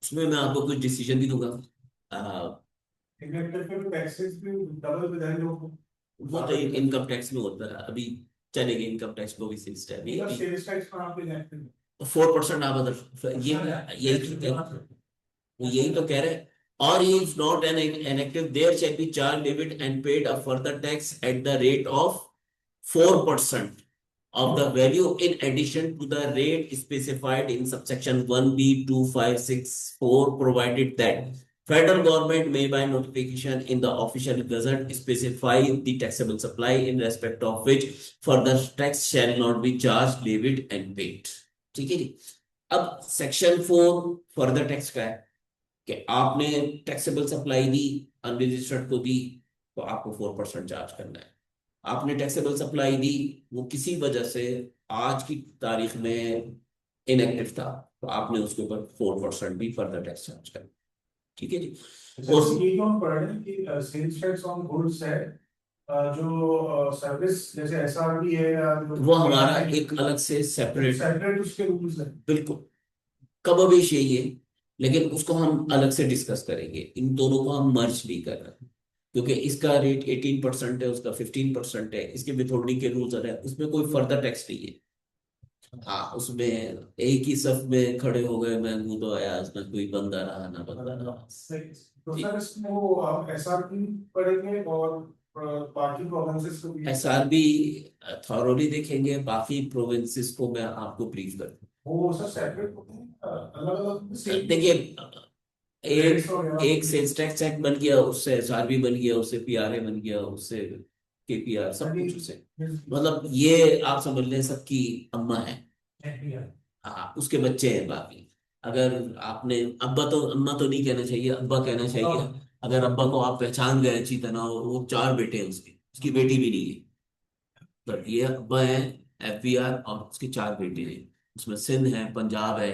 उसमें मैं आपको कुछ डिसीजन भी दूंगा। इनएक्टिव पे टैक्सेस भी डबल विधान हो। वो तो इनकम टैक्स में होता है अभी, चलेगी इनकम टैक्स को भी सिस्टम है मतलब अभी। सेल्स टैक्स पर आप इनएक्टिव 4% आप अदर ये यही तो वो यही तो कह रहे हैं। और if not an inactive there shall be charged debit and paid a further tax at the rate of 4% of the value in addition to the rate specified in subsection 1B2564, provided that federal government may by notification in the official gazette specify the taxable supply in respect of which further tax shall not be charged, levied and paid। ठीक है जी। अब section 4 further tax का है कि आपने taxable supply दी, unregistered को दी, तो आपको 4% चार्ज करना है। आपने टैक्सेबल सप्लाई दी, वो किसी वजह से आज की तारीख में इनएक्टिव था, तो आपने उसके ऊपर 4% भी फर्दर टैक्स चार्ज करना। ठीक है जी। उस ये तो हम पढ़ रहे हैं कि सेल्स टैक्स ऑन गुड्स है, जो सर्विस जैसे एसआरबी है या वो हमारा एक अलग से सेपरेट सेपरेट उसके रूल्स है। बिल्कुल कमोबेश यही है, लेकिन उसको हम अलग से डिस्कस करेंगे। इन दोनों को हम मर्ज नहीं कर रहे, क्योंकि इसका रेट 18% है, उसका 15% है, इसके विथहोल्डिंग के रूल्स है, उसमें कोई फर्दर टैक्स नहीं है। हाँ उसमें एक ही सफ में खड़े हो गए, मैं तो आया, उसमें कोई बंदा रहा ना बंदा रहा। तो सर इसमें वो एसआरबी पढ़ेंगे और बाकी प्रोविंसेस को भी एसआरबी थॉरोली देखेंगे, बाकी प्रोविंसेस को मैं आपको ब्रीफ कर दूं। वो सर सेपरेट होते हैं अलग अलग देखिए एक सेल्स टैक्स एक्ट बन गया, उससे एसआरबी बन गया, उससे पीआरए बन गया, उससे केपीआर, सब कुछ उससे, मतलब ये आप समझ लें सबकी अम्मा है। हाँ उसके बच्चे हैं बाकी। अगर आपने अब्बा तो अम्मा तो नहीं कहना चाहिए, अब्बा कहना चाहिए। अगर अब्बा को आप पहचान गए अच्छी तरह, वो 4 बेटे हैं उसके, उसकी बेटी भी नहीं है, तो ये अब्बा है, एफबीआर, और उसके 4 बेटे हैं, उसमें सिंध है, पंजाब है,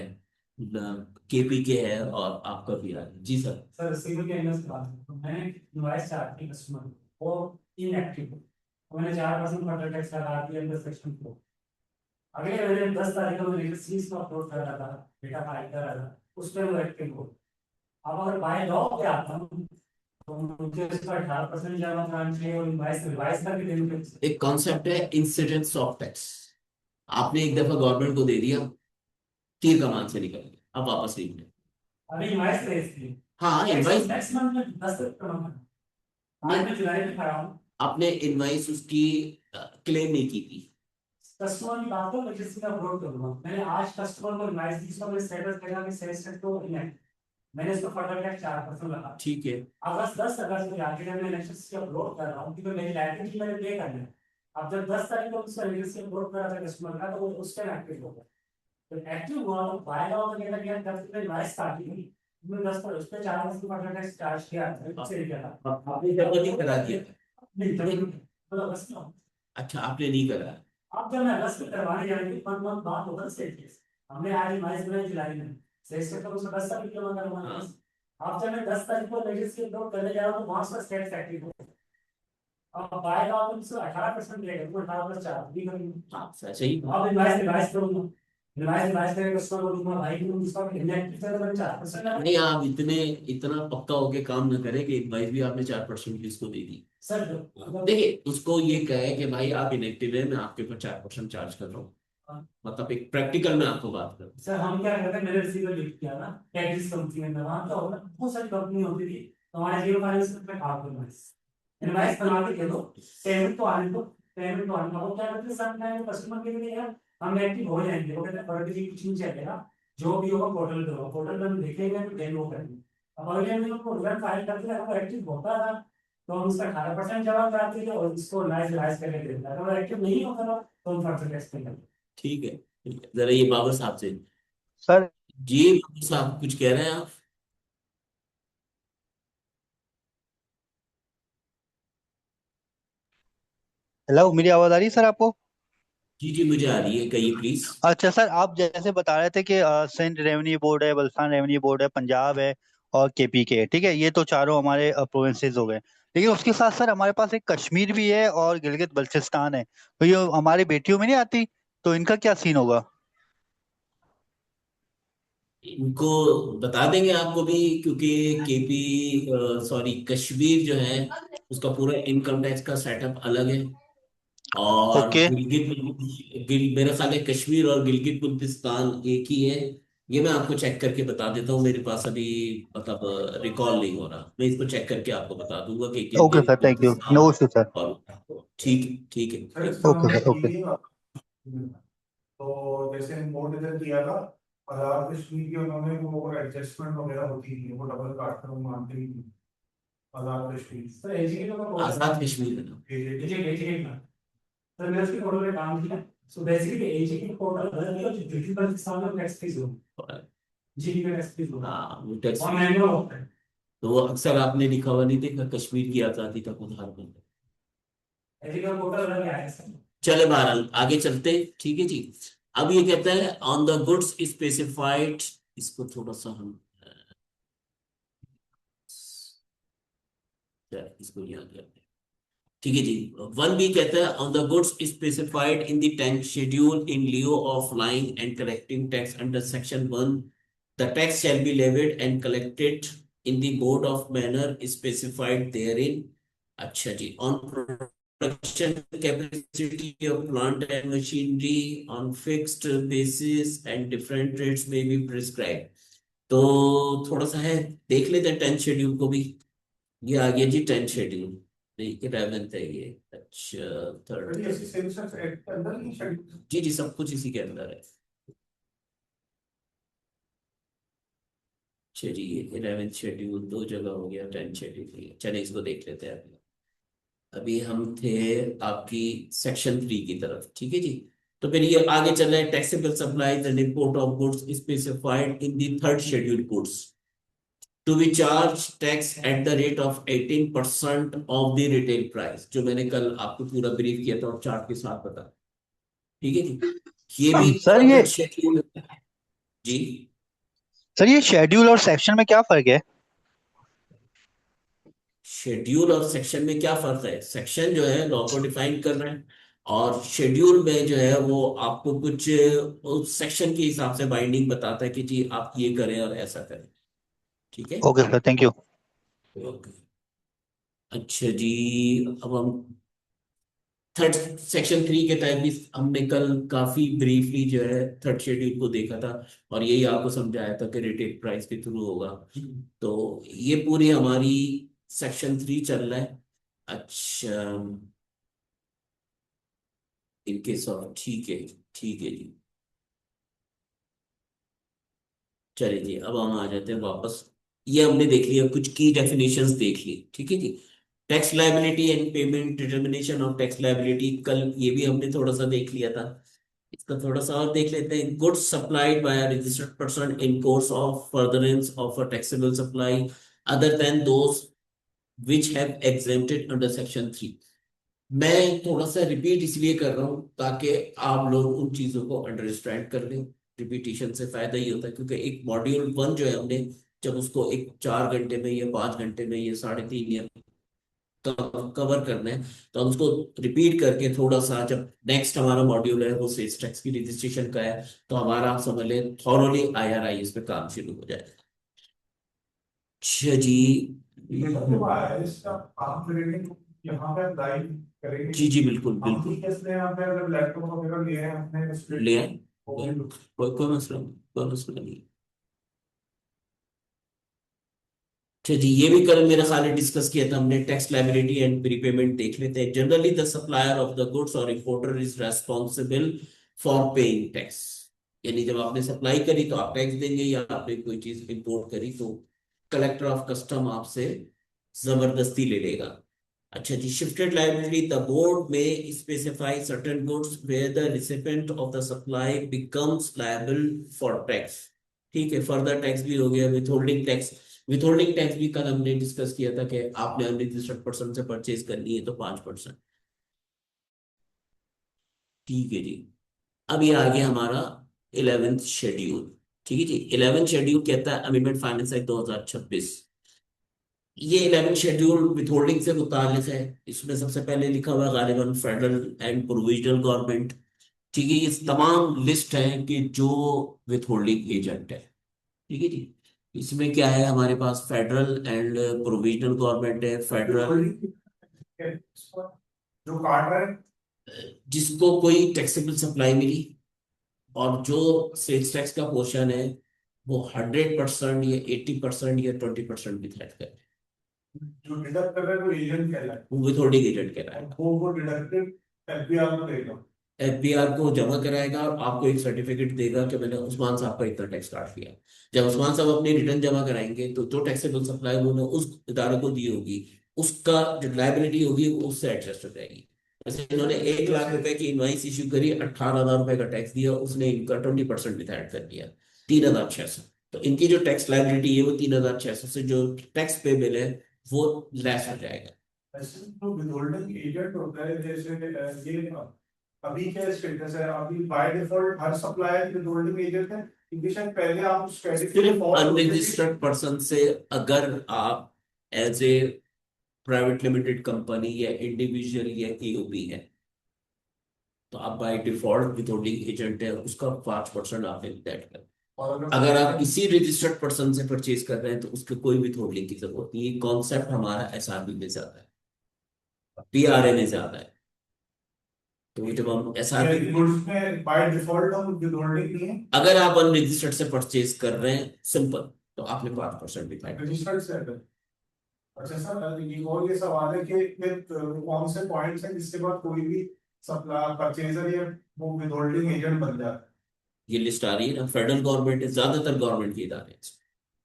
केपी के है, और आपका बिहार है। जी सर। सर सिविल के एंगल से बात करें तो मैंने इनवॉइस चार्ट की कस्टमर वो इनएक्टिव, तो मैंने 4% फर्दर टैक्स लगा दिया अंडर सेक्शन 4। अगले महीने 10 तारीख को मैंने सीज को अपलोड कर रहा था, डेटा फाइल कर रहा था, उस पर वो एक्टिव हो। अब अगर बाय लॉ क्या आता हूँ तो मुझे उसका 18% जमा कराना चाहिए और इनवॉइस रिवाइज करके देनी चाहिए। एक कॉन्सेप्ट है इंसिडेंस ऑफ टैक्स, आपने एक दफा गवर्नमेंट को दे दिया, तीर कमान से निकल गया, अब वापस नहीं मिले। अभी इनवॉइस रेज की हाँ इनवाइस नेक्स्ट मंथ में 10 तारीख आज मैं जुलाई में खड़ा हूँ, आपने इनवाइस उसकी क्लेम नहीं की थी। कस्टमर की बात को रजिस्ट्री का अपलोड करूंगा। मैंने आज कस्टमर को इनवॉइस दी, इसका मैंने स्टेटस देखा कि सेल्स टैक्स तो इनएक्टिव, मैंने इसको फर्दर टैक्स 4% लगा। ठीक है। अगस्त 10 अगस्त में आके जब मैं इलेक्शन से अपलोड कर रहा हूँ क्योंकि मेरी लाइबिलिटी मैंने पे करना है। अब जब 10 तारीख को उसका रजिस्ट्री अपलोड कर रहा था कस्टमर का, तो वो उस टाइम एक्टिव हो गया। तो एक्टिव हुआ तो बाय लॉ में कहता गया जब तक इनवॉइस स्टार्ट हुई मैं 10 पर उस पे 4% फर्दर टैक्स चार्ज किया, उससे किया था। आपने जमा नहीं करा दिया था? नहीं मतलब अगस्त में। अच्छा आपने नहीं करा। अब जब मैं अगस्त में करवाने जाएंगे 5 मंथ बाद होगा सेल टैक्स, हमने आज इनवॉइस बनाई जुलाई में, सेल्स टैक्स तो उसको 10 तारीख को जमा करवाना है। अब जब मैं 10 तारीख को रजिस्ट्री अपलोड करने जा रहा हूँ तो वहां से टैक्स एक्टिव हो। अब बाय लॉ तुमसे 18% लेगा, तो 18+4 भी करूंगा। हाँ सही। अब इनवॉइस करूंगा, इनवॉइस करके कस्टमर को दूंगा, भाई तुम इसका इनएक्टिव है तो मैं 4% लगा। नहीं आप इतना पक्का होके काम न करें कि इनवाइस भी आपने 4% की इसको दे दी। सर देखिए उसको ये कहे कि भाई आप इनएक्टिव है, मैं आपके ऊपर 4% चार्ज कर रहा हूँ, मतलब एक प्रैक्टिकल में आपको बात करूँ। सर हम क्या करते हैं, मैंने रिसीवर लिख किया ना टैक्स कंपनी में, वहां क्या होगा, बहुत सारी कंपनी होती थी, तो हमारे जीरो बैलेंस में काम करना है, इनवॉइस बना के दे दो, पेमेंट तो आने दो, पेमेंट तो आने दो। वो क्या करते हैं सर, मैं कस्टमर के लिए यार हम एक्टिव हो जाएंगे, वो कहते हैं फर्क जी कुछ नहीं चलेगा, जो भी होगा पोर्टल पे होगा, पोर्टल पे हम देखेंगे तो देन वो करेंगे। अब अगले दिन हमको रिजल्ट फाइल करते हैं, वो एक्टिव होता था तो हम उसका 18% जमा कराते थे और इसको लाइव लाइव करके देता था, अगर एक्टिव नहीं होता था तो हम फर्क टैक्स पे करते। ठीक है, जरा ये बाबर साहब से। सर जी बाबर साहब कुछ कह रहे हैं आप? हेलो, मेरी आवाज आ रही है सर आपको? जी जी मुझे आ रही है, कहिए प्लीज। अच्छा सर, आप जैसे बता रहे थे कि सिंध रेवेन्यू बोर्ड है, बलुस्तान रेवेन्यू बोर्ड है, पंजाब है और केपीके है, ठीक है, ये तो चारों हमारे प्रोविंसेस हो गए। लेकिन उसके साथ सर हमारे पास एक कश्मीर भी है और गिलगित बल्चिस्तान है, तो ये हमारी बेटियों में नहीं आती, तो इनका क्या सीन होगा? इनको बता देंगे आपको भी, क्योंकि केपी सॉरी कश्मीर जो है उसका पूरा इनकम टैक्स का सेटअप अलग है। और ओके। मेरा ख्याल है कश्मीर और गिलगित बुल्तिस्तान एक ही है। ये मैं आपको चेक करके बता देता हूँ, मेरे पास अभी मतलब रिकॉल नहीं हो रहा, मैं इसको चेक करके आपको बता दूंगा कि okay Gilgit sir, thank you, no Baltistan. Issue sir. और ठीक ठीक है सर ठीक। इसका ओके हमने सर, ओके। टीवी तो जैसे मोड इधर किया था, आधार कश्मीर के उन्होंने वो एडजस्टमेंट वगैरह होती थी, वो डबल काट कर वो मानते ही नहीं। आधार कश्मीर सर एजुकेट का कोर्स आजाद कश्मीर है ना? एजुकेट एजुकेट का, सर मैं उसके पोर्टल पे काम किया। सो बेसिकली एजुकेट पोर्टल अलग है, जो डिजिटल किसान का टैक्स फीस हो, जीडी का टैक्स फीस हो हाँ वो टैक्स और मैनुअल होता है। तो वो अक्सर आपने लिखा हुआ नहीं देखा, कश्मीर की आजादी का उदाहरण बन। एजुकेट पोर्टल अलग है सर। चले बहरहाल आगे चलते, ठीक है जी। अब ये कहता है ऑन द गुड्स स्पेसिफाइड, इसको थोड़ा सा हम इसको याद करते हैं। ठीक है जी। वन बी कहता है on the goods specified in the tax schedule in lieu of levying and collecting tax under section 1, the tax shall be levied and collected in the mode of manner specified therein. अच्छा जी। On production capacity of plant and machinery on fixed basis and different rates may be prescribed. तो थोड़ा सा है, देख लेते हैं tenth schedule को भी। ये आ गया जी टेंथ शेड्यूल, नहीं 11th है ये। अच्छा सर थर्ड। ये सेंसस एक्ट के अंदर ही शेड्यूल। जी जी सब कुछ इसी के अंदर है। चलिए 11th शेड्यूल दो जगह हो गया, 10th शेड्यूल, चलिए इसको देख लेते हैं अभी। अभी हम थे आपकी सेक्शन 3 की तरफ, ठीक है जी। तो फिर ये आगे चल रहा है, taxable supplies and import of goods specified in the third schedule goods to be charge tax at the rate of 18% of the retail price, जो मैंने कल आपको पूरा ब्रीफ किया था और चार्ट के साथ बता। ठीक है जी, ये भी सर ये थर्ड शेड्यूल जी। सर ये शेड्यूल और सेक्शन में क्या फर्क है? शेड्यूल और सेक्शन में क्या फर्क है? सेक्शन जो है लॉ को डिफाइन कर रहे हैं, और शेड्यूल में जो है वो आपको कुछ उस सेक्शन के हिसाब से बाइंडिंग बताता है कि जी आप ये करें और ऐसा करें। ठीक है। Okay sir, thank you. Okay. अच्छा जी। अब हम थर्ड सेक्शन 3 के तहत भी हमने कल काफी ब्रीफली जो है थर्ड शेड्यूल को देखा था, और यही आपको समझाया था कि रिटेल प्राइस के थ्रू होगा। तो ये पूरी हमारी सेक्शन 3 चल रहा है। अच्छा इनके सब ठीक है, ठीक है जी। चलिए जी अब हम आ जाते हैं वापस। ये हमने देख लिया, कुछ की डेफिनेशंस देख ली, ठीक है जी। Tax liability and payment determination of tax liability, कल ये भी हमने थोड़ा सा देख लिया था। इसका थोड़ा सा और देख लेते हैं। Goods supplied by a registered person in course of furtherance of a taxable supply other than those which have exempted under section 3। मैं थोड़ा सा रिपीट इसलिए कर रहा हूँ ताकि आप लोग उन चीजों को अंडरस्टैंड कर लें। रिपीटिशन से फायदा ही होता है, क्योंकि एक मॉड्यूल 1 जो है हमने जब उसको एक 4 घंटे में या 5 घंटे में या 3.5 या कवर करना है, तो हम उसको रिपीट करके थोड़ा सा, जब नेक्स्ट हमारा मॉड्यूल है वो सेल्स टैक्स की रजिस्ट्रेशन का है, तो हमारा आप समझ लें थॉरोली IRI इस पे काम शुरू हो जाएगा। अच्छा जी। इसका काम करेंगे यहाँ पे लाइव करेंगे। जी जी बिल्कुल हम बिल्कुल। ठीक है, इसलिए यहाँ पे अगर लैपटॉप वगैरह लिए हैं अपने स्प्लिट ले आए, हो गए। कोई कोई मसला नहीं, कोई मसला नहीं। अच्छा जी, ये भी कल मेरे ख्याल डिस्कस किया था हमने, टैक्स लायबिलिटी एंड प्रीपेमेंट देख लेते हैं। Generally the supplier of the goods और importer is responsible for paying tax. यानी जब आपने सप्लाई करी तो आप टैक्स देंगे, या आपने कोई चीज इंपोर्ट करी तो कलेक्टर ऑफ कस्टम आपसे जबरदस्ती ले लेगा। अच्छा जी, शिफ्टेड लायबिलिटी, द बोर्ड में specify certain goods where the recipient of the supply becomes liable for tax. ठीक है, फर्दर टैक्स भी हो गया, विथहोल्डिंग टैक्स। विथहोल्डिंग टैक्स भी कल हमने डिस्कस किया था कि आपने अनरजिस्टर्ड पर्सन से परचेज करनी है तो 5%। ठीक है जी। अब ये आ गया हमारा 11th शेड्यूल। ठीक है जी, 11th शेड्यूल कहता है अमेंडमेंट फाइनेंस एक्ट 2026। ये 11th शेड्यूल विथहोल्डिंग से मुतालिक है। इसमें सबसे पहले लिखा हुआ है गालिबन फेडरल एंड प्रोविजनल गवर्नमेंट। ठीक है, ये तमाम लिस्ट है कि जो विथहोल्डिंग एजेंट है। ठीक है जी, इसमें क्या है हमारे पास, फेडरल एंड प्रोविजनल गवर्नमेंट है। फेडरल जो काट रहा है, जिसको कोई टैक्सेबल सप्लाई मिली, और जो सेल्स टैक्स का पोर्शन है वो 100% या 80% या 20% डिसाइड करे, जो डिडक्ट कर रहा है वो एजेंट कहलाता है। वो विथहोल्डिंग एजेंट कहलाएगा। वो डिडक्टेड एफबीआर में देगा। एफबीआर को जमा कराएगा और आपको एक सर्टिफिकेट देगा कि मैंने उस्मान साहब का इतना टैक्स काट लिया। जब उस्मान साहब अपनी रिटर्न जमा कराएंगे तो जो टैक्सेबल सप्लाई उन्होंने उस इदारे को दी होगी, उसका जो लायबिलिटी होगी वो उससे एडजस्ट हो जाएगी। जैसे इन्होंने 1 लाख रुपए की इनवाइस इशू करी, 18,000 रुपए का टैक्स दिया, उसने इनका 20% डिसाइड कर दिया, 3,600। तो इनकी जो टैक्स लायबिलिटी है वो 3,600 से जो टैक्स पेबल है वो लेस हो जाएगा। ऐसे तो विथहोल्डिंग एजेंट होता है, जैसे ये अभी क्या स्टेटस है, अभी बाय डिफॉल्ट हर सप्लायर विथहोल्डिंग एजेंट है, क्योंकि शायद पहले आप स्ट्रेटजी सिर्फ अनरजिस्टर्ड पर्सन से, अगर आप as a private limited company या इंडिविजुअल या ईओबी है तो आप बाय डिफॉल्ट विथहोल्डिंग एजेंट है, उसका 5% आपने तय कर। और अगर आप किसी रजिस्टर्ड पर्सन से परचेज कर रहे हैं तो उसके कोई विथहोल्डिंग की जरूरत नहीं। ये कॉन्सेप्ट हमारा एसआरबी में ज्यादा है, पीआरए में ज्यादा है। तो जब हम एसआरबी, गुड्स में बाय डिफॉल्ट हम विथहोल्डिंग नहीं है, अगर आप अनरजिस्टर्ड से परचेज कर रहे हैं सिंपल, तो आपने 5% डिफाइन। रजिस्टर्ड से है। अच्छा सर, ये और ये सवाल है कि फिर कौन से पॉइंट्स हैं जिसके बाद कोई भी सप्लाई परचेजर या वो विथहोल्डिंग एजेंट बन जाता है? ये लिस्ट आ रही है ना, फेडरल गवर्नमेंट है, ज्यादातर गवर्नमेंट के इदारे हैं।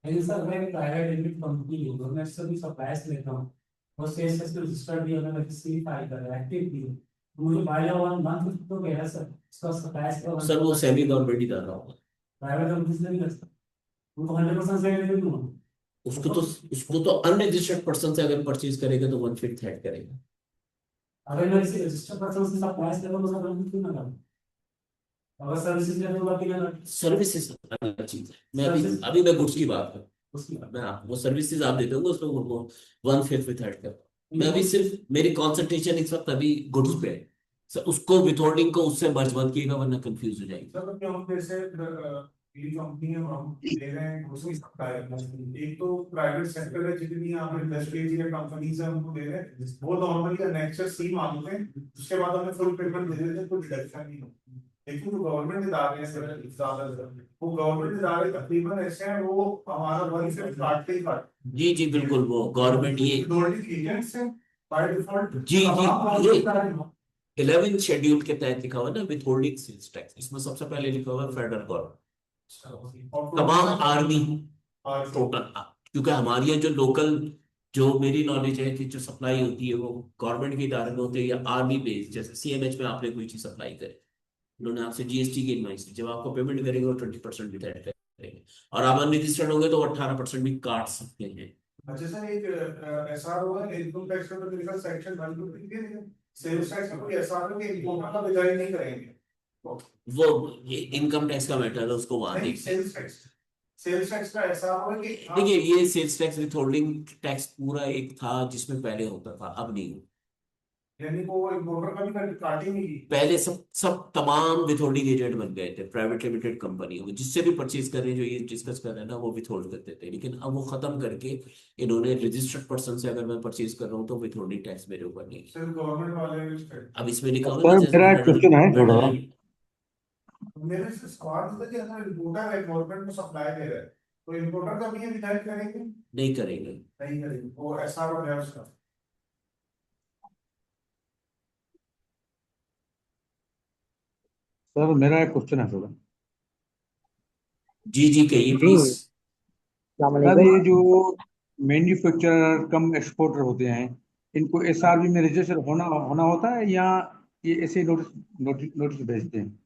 लेकिन सर मैं प्राइवेट लिमिटेड कंपनी हूँ, तो मैं सभी सप्लायर्स लेता हूँ और सेल्स टैक्स रजिस्टर्ड भी अगर रजिस्ट्री फाइल कर रहा है, एक्टिव भी है, तो मुझे बाय लॉ 1 मंथ तो कह रहा है सर, इसका सप्लायर्स का सर वो सेमी गवर्नमेंट इदारा होगा, प्राइवेट कंपनी से नहीं कर सकता, वो तो 100% से ले लूंगा। उसको तो अनरजिस्टर्ड पर्सन से अगर परचेज करेगा तो 1/5 ऐड करेगा। अगर मैं किसी रजिस्टर्ड पर्सन से सप्लायर्स लेता हूँ तो सर क्यों ना करूँ? अगर सर्विसेज लेते हो बाकी ना सर्विसेज अलग चीज है। मैं अभी सर्विस अभी मैं गुड्स की बात कर, उसकी बात मैं आप वो सर्विसेज आप देते होंगे उसमें उनको 1/5 विथ ऐड कर। मैं अभी सिर्फ मेरी कंसंट्रेशन इस वक्त अभी गुड्स पे है सर, उसको विथहोल्डिंग को उससे मर्ज मत कीजिएगा वरना कंफ्यूज हो जाएगी। सर क्यों जैसे ये कंपनी है हम ले रहे हैं उसमें सप्लाई, एक तो प्राइवेट सेक्टर है, जितनी आप इंडस्ट्रीज या कंपनीज है उनको दे रहे हैं, वो नॉर्मली नेक्सस सी मांगते हैं, उसके बाद हमें फुल पेमेंट दे देते हैं, कोई डिडक्शन नहीं होती। लेकिन जो गवर्नमेंट इदारे हैं सर, ज्यादातर वो गवर्नमेंट इदारे तकरीबन ऐसे हैं, वो हमारा वन से काटते ही काटते जी जी बिल्कुल, वो गवर्नमेंट ये विथहोल्डिंग एजेंट्स हैं बाय डिफॉल्ट। जी जी, 11 शेड्यूल के तहत लिखा हुआ है ना विथहोल्डिंग सेल्स टैक्स, इसमें सबसे पहले लिखा हुआ है फेडरल गवर्नमेंट, तमाम आर्मी टोटल। क्योंकि हमारी यहाँ जो लोकल, जो मेरी नॉलेज है कि जो सप्लाई होती है वो गवर्नमेंट के इदारे में होते हैं या आर्मी बेस्ड, जैसे सीएमएच में आपने कोई चीज सप्लाई करे, उन्होंने आपसे जीएसटी की इनवाइस दी, जब आपको पेमेंट करेंगे वो 20% भी तय करेंगे, और आप अनरजिस्टर्ड होंगे तो 18% भी काट सकते हैं। अच्छा सर, एक ऐसा होगा इनकम टैक्स का, तो मेरे ख्याल सेक्शन 1 के लिए सेल्स टैक्स का कोई ऐसा होगा कि इनकम का बिजाई नहीं करेंगे, वो इनकम टैक्स का मैटर है, उसको वहां नहीं देखते हैं। सेल्स टैक्स का ऐसा होगा कि देखिए ये सेल्स टैक्स विथहोल्डिंग टैक्स पूरा एक था जिसमें पहले होता था, अब नहीं। यानी वो इम्पोर्टर का भी काटेंगे ही। पहले सब सब तमाम विथहोल्डिंग एजेंट बन गए थे प्राइवेट लिमिटेड कंपनियों में, जिससे भी परचेज कर रहे हैं, जो ये डिस्कस कर रहे हैं ना, वो विथहोल्ड करते थे। लेकिन अब वो खत्म करके इन्होंने रजिस्टर्ड पर्सन से अगर मैं परचेज कर रहा हूँ तो विथहोल्डिंग टैक्स मेरे ऊपर नहीं है। सिर्फ गवर्नमेंट वाले अब इसमें लिखा सर हुआ ना, जैसे मेरा एक क्वेश्चन है थोड़ा सा। मेरे से सवाल था कि अगर इम्पोर्टर है गवर्नमेंट को सप्लाई दे रहा है तो इम्पोर्टर का भी ये विधायक करेंगे? नहीं करेंगे। नहीं करेंगे, वो ऐसा हो गया उसका। सर मेरा एक क्वेश्चन है थोड़ा। जी जी कहिए जी प्लीज। अस्सलाम सर वालेकुम। ये जो मैन्युफैक्चरर कम एक्सपोर्टर होते हैं, इनको एसआरबी में रजिस्टर होना होना होता है, या ये ऐसे नोटिस नोटिस नोटिस भेजते हैं?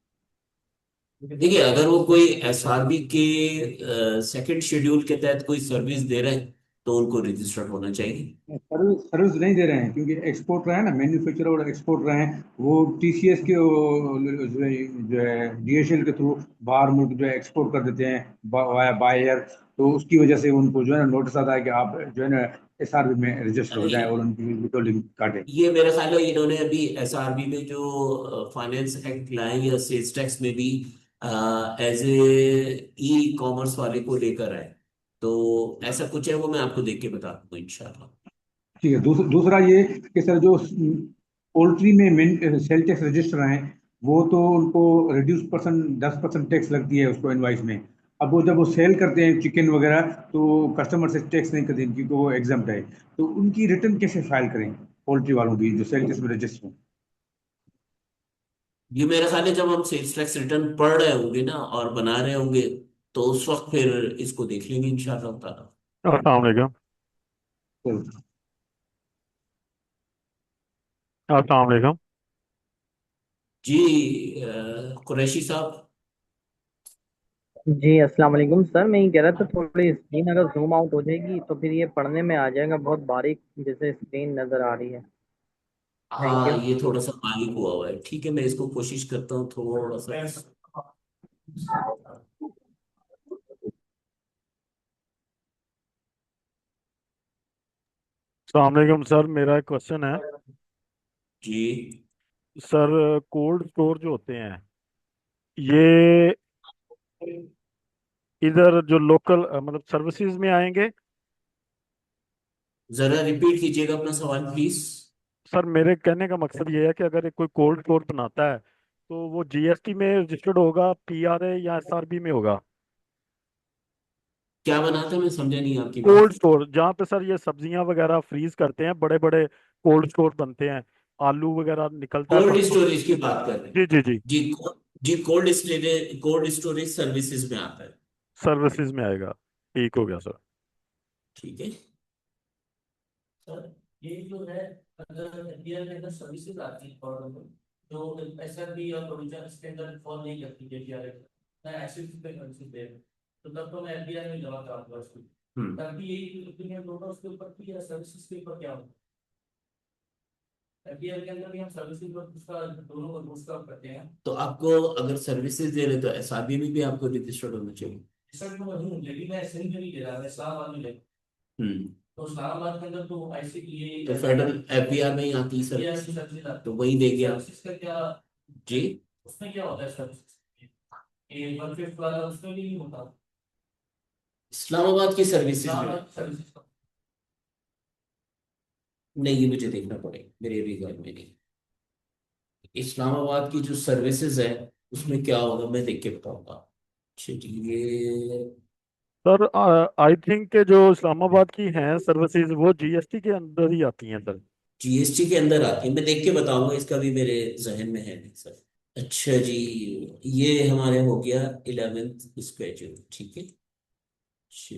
देखिए, अगर वो कोई एसआरबी के सेकंड शेड्यूल के तहत कोई सर्विस दे रहे हैं तो उनको रजिस्टर्ड होना चाहिए। सर्विस सर्विस नहीं दे रहे हैं, क्योंकि एक्सपोर्टर है ना, मैन्युफैक्चरर और एक्सपोर्टर हैं, वो टीसीएस के जो है डीएचएल के थ्रू बाहर मुल्क जो है एक्सपोर्ट कर देते हैं वाया बाय एयर। तो उसकी वजह से उनको जो है ना नोटिस आता है कि आप जो है ना एसआरबी में रजिस्टर हो अरे जाए और उनकी विथहोल्डिंग काटे। ये मेरे ख्याल है इन्होंने अभी एसआरबी में जो फाइनेंस एक्ट लाए या सेल्स टैक्स में भी एज ए ई कॉमर्स वाले को लेकर आए, तो ऐसा कुछ है, वो मैं आपको देख के बता दूंगा इंशाल्लाह। ठीक है। दूसरा ये कि सर जो पोल्ट्री में सेल टैक्स रजिस्टर हैं, वो तो उनको रिड्यूस परसेंट 10% टैक्स लगती है उसको इनवाइस में। अब वो जब वो सेल करते हैं चिकन वगैरह, तो कस्टमर से टैक्स नहीं करते क्योंकि वो एग्जाम्प्ट है। तो उनकी रिटर्न कैसे फाइल करें पोल्ट्री वालों की जो सेल टैक्स में रजिस्टर हैं? ये मेरे ख्याल है जब हम सेल्स टैक्स रिटर्न पढ़ रहे होंगे ना और बना रहे होंगे, तो उस वक्त फिर इसको देख लेंगे इंशाल्लाह ताला। अस्सलाम वालेकुम। तो अस्सलाम वालेकुम। जी कुरैशी साहब। जी अस्सलाम वालेकुम सर, मैं ये कह रहा था थोड़ी स्क्रीन अगर जूम आउट हो जाएगी तो फिर ये पढ़ने में आ जाएगा, बहुत बारीक जैसे स्क्रीन नजर आ रही है। थैंक हाँ यू। ये थोड़ा सा मालिक हुआ हुआ है, ठीक है, मैं इसको कोशिश करता हूँ थोड़ा सा। अस्सलाम वालेकुम सर, मेरा एक क्वेश्चन है। जी सर कोल्ड स्टोर जो होते हैं, ये इधर जो लोकल मतलब सर्विसेज में आएंगे? जरा रिपीट कीजिएगा अपना सवाल प्लीज। सर मेरे कहने का मकसद ये है कि अगर एक कोई कोल्ड स्टोर बनाता है तो वो जीएसटी में रजिस्टर्ड होगा, पीआरए या एसआरबी में होगा? क्या बना था, मैं समझा नहीं आपकी बात। कोल्ड स्टोर जहाँ पे सर ये सब्जियां वगैरह फ्रीज करते हैं, बड़े बड़े कोल्ड स्टोर बनते हैं, आलू वगैरह निकलता है कोल्ड परसों। स्टोरेज की बात कर रहे हैं। जी जी जी। जी जी कोल्ड स्टोरेज सर्विसेज में आता है। सर्विसेज में आएगा, ठीक हो गया सर। ठीक है सर। ये जो है, अगर इंडिया के अंदर सर्विसेज आती है और जो ऐसा भी और प्रोविजन इसके अंदर फॉल नहीं करती जेपीआर मैं ऐसे पे कंसिडर दे तो तब तो मैं एफडीआर में जमा कराऊंगा उसको। ताकि यही ओपिनियन दोनों उसके ऊपर की या सर्विसेज के ऊपर क्या हो। एफडीआर के अंदर भी हम सर्विसेज पर उसका दोनों को उसका करते हैं, तो आपको अगर सर्विसेज दे रहे तो एसआरबी में भी आपको रजिस्टर्ड होना चाहिए। सर मैं नहीं, लेकिन मैं ऐसे नहीं ले रहा, मैं इस्लामाबाद में ले। तो इस्लामाबाद के अंदर तो ऐसे ये तो फेडरल एफबीआर में ही आती है सर, ये ऐसी सर्विस आती है। तो वही दे गया इसका क्या। जी उसमें क्या होता है सर, ये 1/5 वाला उसमें भी नहीं होता। इस्लामाबाद की सर्विसेज में नहीं, ये मुझे देखना पड़ेगा, मेरे रिजल्ट में नहीं। इस्लामाबाद की जो सर्विसेज है उसमें क्या होगा मैं देख के बताऊंगा। चलिए। सर आई थिंक के जो इस्लामाबाद की हैं सर्विसेज वो जीएसटी के अंदर ही आती हैं सर। जीएसटी के अंदर आती है, मैं देख के बताऊंगा, इसका भी मेरे जहन में है नहीं सर। अच्छा जी, ये हमारे हो गया 11th स्केड्यूल, ठीक है। जी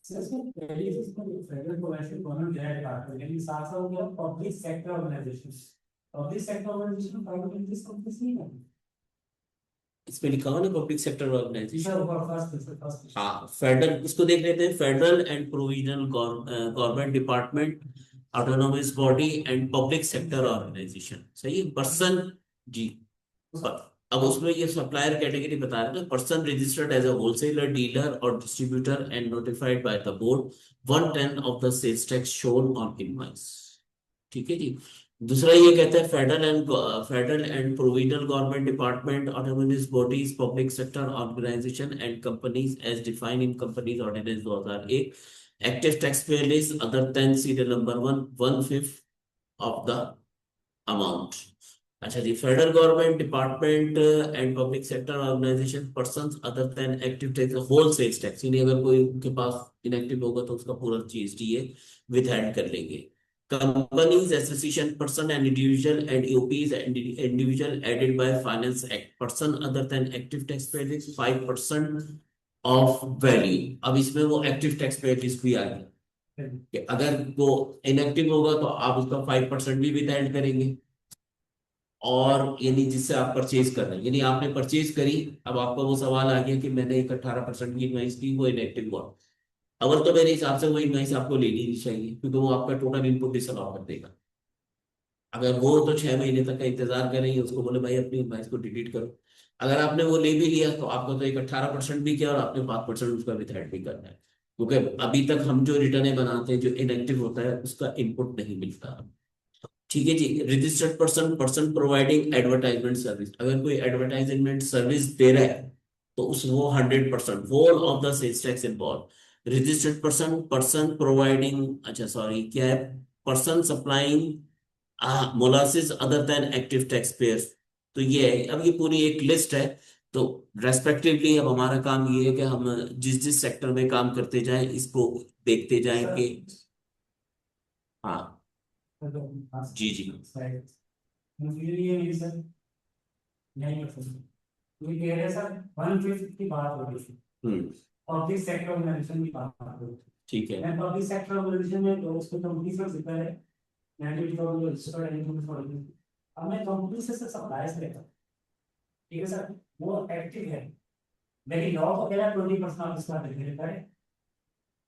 फेडरल को वैसे गवर्नमेंट डायरेक्ट आते हैं, लेकिन साथ साथ हो गया public sector organisation. Public sector organisation private entities companies नहीं है। इसमें लिखा हुआ ना public sector organisation. Sir first हाँ फेडरल, इसको देख लेते हैं, federal and provisional government department, autonomous body and public sector organisation, सही है पर्सन। जी अब उसमें ये सप्लायर कैटेगरी बता रहे थे, person registered as a wholesaler dealer और distributor and notified by the board 1/10 of the sales tax shown on invoice. ठीक है जी। दूसरा ये कहते हैं federal and provisional government department, autonomous bodies, public sector organisation and companies as defined in companies ordinance 2001, active tax payer list other than serial number 1/5 of the amount. अच्छा जी, federal government department and public sector organisation persons other than active tax होल sales tax, यानी अगर कोई उनके पास inactive होगा तो उसका पूरा जीएसटी ये विद हैंड कर लेंगे। Companies association person and individual and यूपीज and individual added by finance act person other than active tax payer 5% of value. अब इसमें वो एक्टिव टैक्स पेयर भी आ गया कि अगर वो इनएक्टिव होगा तो आप उसका 5% भी विद हैंड करेंगे। और यानी जिससे आप परचेज कर रहे हैं, यानी आपने परचेज करी, अब आपका वो सवाल आ गया कि मैंने एक 18% की इनवाइस की, वो इनएक्टिव हुआ, अवर तो मेरे हिसाब से वो इनवाइस आपको लेनी नहीं चाहिए, क्योंकि वो आपका टोटल इनपुट डिसअलाउ कर देगा। अगर वो तो 6 महीने तक का इंतजार करेंगे, उसको बोले भाई अपनी इनवाइस को डिलीट करो। अगर आपने वो ले भी लिया तो आपको तो एक 18% भी किया और आपने 5% उसका विथहेल्ड भी करना है, क्योंकि अभी तक हम जो रिटर्न बनाते हैं जो इनएक्टिव होता है उसका इनपुट नहीं मिलता। ठीक है जी। Registered person, person providing advertisement service, अगर कोई एडवर्टाइजमेंट सर्विस दे रहा है तो उस वो 100% whole of the sales tax involve. Registered person, person providing, अच्छा सॉरी क्या है, person supplying molasses other than active tax payers. तो ये है, अब ये पूरी एक लिस्ट है। तो रेस्पेक्टिवली अब हमारा काम ये है कि हम जिस जिस सेक्टर में काम करते जाएं इसको देखते जाएं कि हाँ जी जी नहीं कर सकते, ये कह रहे हैं सर 1/5 की बात हो रही है, पब्लिक सेक्टर ऑर्गेनाइजेशन की बात हो रही है। ठीक है। मैं पब्लिक सेक्टर ऑर्गेनाइजेशन में तो उसको कंपनी से जिक्र है, मैंने तो रजिस्टर्ड एंटिटी फॉर, अब मैं कंपनी से सप्लाईज लेता हूं, ठीक है सर, वो एक्टिव है, लेकिन लॉ को कह रहा है 20% आप इसका देता है,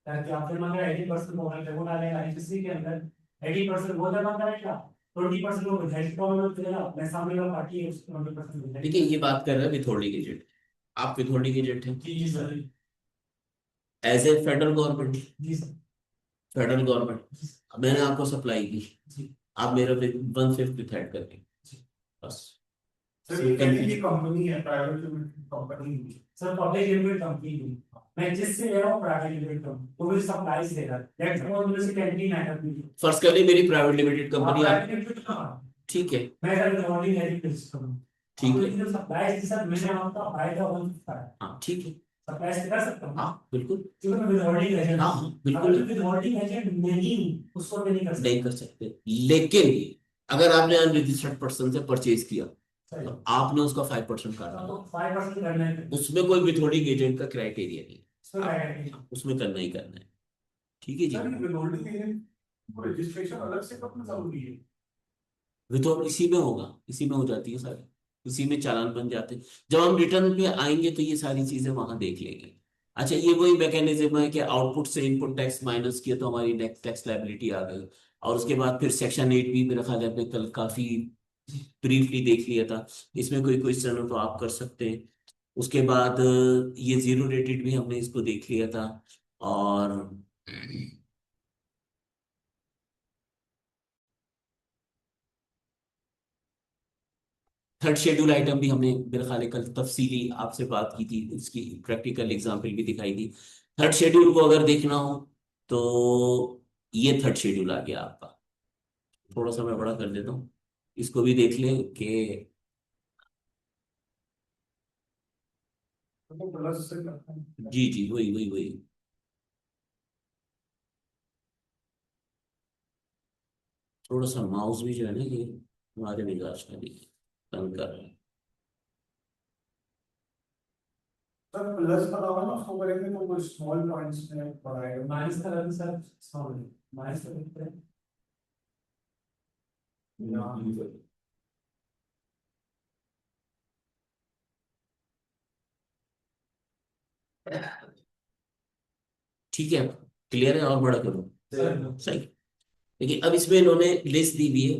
ताकि आपने मांगा 80% मोबाइल पे वो डालेगा आईटीसी के अंदर, 80% वो जमा करेगा, 20% वो विधायक को करेगा, मैं सामने वाला पार्टी है उसको 20% देखिए ये बात कर रहे हैं विथहोल्डिंग एजेंट, आप विथहोल्डिंग एजेंट हैं जी sir, as a federal government. जी सर, फेडरल गवर्नमेंट, मैंने आपको सप्लाई की, जी आप मेरा 1/5 विथहेल्ड कर देंगे बस। सर ये कहते हैं कि कंपनी है, प्राइवेट लिमिटेड कंपनी है। सर पब्लिक लिमिटेड कंपनी है, मैं जिससे ले रहा हूँ प्राइवेट लिमिटेड कंपनी, तो मुझे सप्लाई से देगा, दैट्स व्हाई मुझे से कैंटीन मैटर नहीं है। फर्स्ट कर ली मेरी प्राइवेट लिमिटेड कंपनी आप, प्राइवेट लिमिटेड का ठीक है मैं सर रिकॉर्डिंग है रिक्वेस्ट करूँ, ठीक है, तो सप्लाई से सर मैंने आपका फायदा हो सकता है, हाँ ठीक है, सप्लाई से कर सकता हूँ, हाँ बिल्कुल, क्योंकि मैं विथहोल्डिंग एजेंट हाँ हूँ, बिल्कुल अगर विथहोल्डिंग एजेंट नहीं हूँ उसको मैं नहीं कर सकता, नहीं कर सकते। लेकिन अगर आपने अनरजिस्टर्ड पर्सन से परचेज किया सही, तो आपने उसका 5% काटा, तो 5% करना है, उसमें कोई विथहोल्डिंग एजेंट का क्राइटेरिया नहीं, उसमें क्या उसमें करना ही करना है। ठीक है जी। सर ये विथहोल्डिंग एजेंट को रजिस्ट्रेशन अलग से करना जरूरी है? विथहोल्ड इसी में होगा, इसी में हो जाती है सारी, इसी में चालान बन जाते हैं। जब हम रिटर्न पे आएंगे तो ये सारी चीजें वहां देख लेंगे। अच्छा ये वही मैकेनिज्म है कि आउटपुट से इनपुट टैक्स माइनस किया तो हमारी नेट टैक्स लायबिलिटी आ गई, और उसके बाद फिर सेक्शन 8 भी मेरा ख्याल है आपने कल काफी ब्रीफली देख लिया था, इसमें कोई क्वेश्चन हो तो आप कर सकते हैं। उसके बाद ये जीरो रेटेड भी हमने इसको देख लिया था। और थर्ड शेड्यूल आइटम भी हमने मेरे ख्याल है कल तफसीली आपसे बात की थी, इसकी प्रैक्टिकल एग्जाम्पल भी दिखाई दी। थर्ड शेड्यूल को अगर देखना हो तो ये थर्ड शेड्यूल आ गया आपका, थोड़ा सा मैं बड़ा कर देता हूँ, इसको भी देख लें कि तो प्लस से करते हैं। जी जी वही वही वही, थोड़ा सा माउस भी जो है ना ये हमारे मिजाज का भी तंग कर रहा है। सर प्लस पता होगा ना, उसको करेंगे तो कुछ स्मॉल पॉइंट्स में बढ़ाएगा। माइनस का लगता सर सॉरी माइनस का लगता है, ठीक है, क्लियर है और बड़ा करो सर सही। देखिए अब इसमें इन्होंने लिस्ट दी हुई है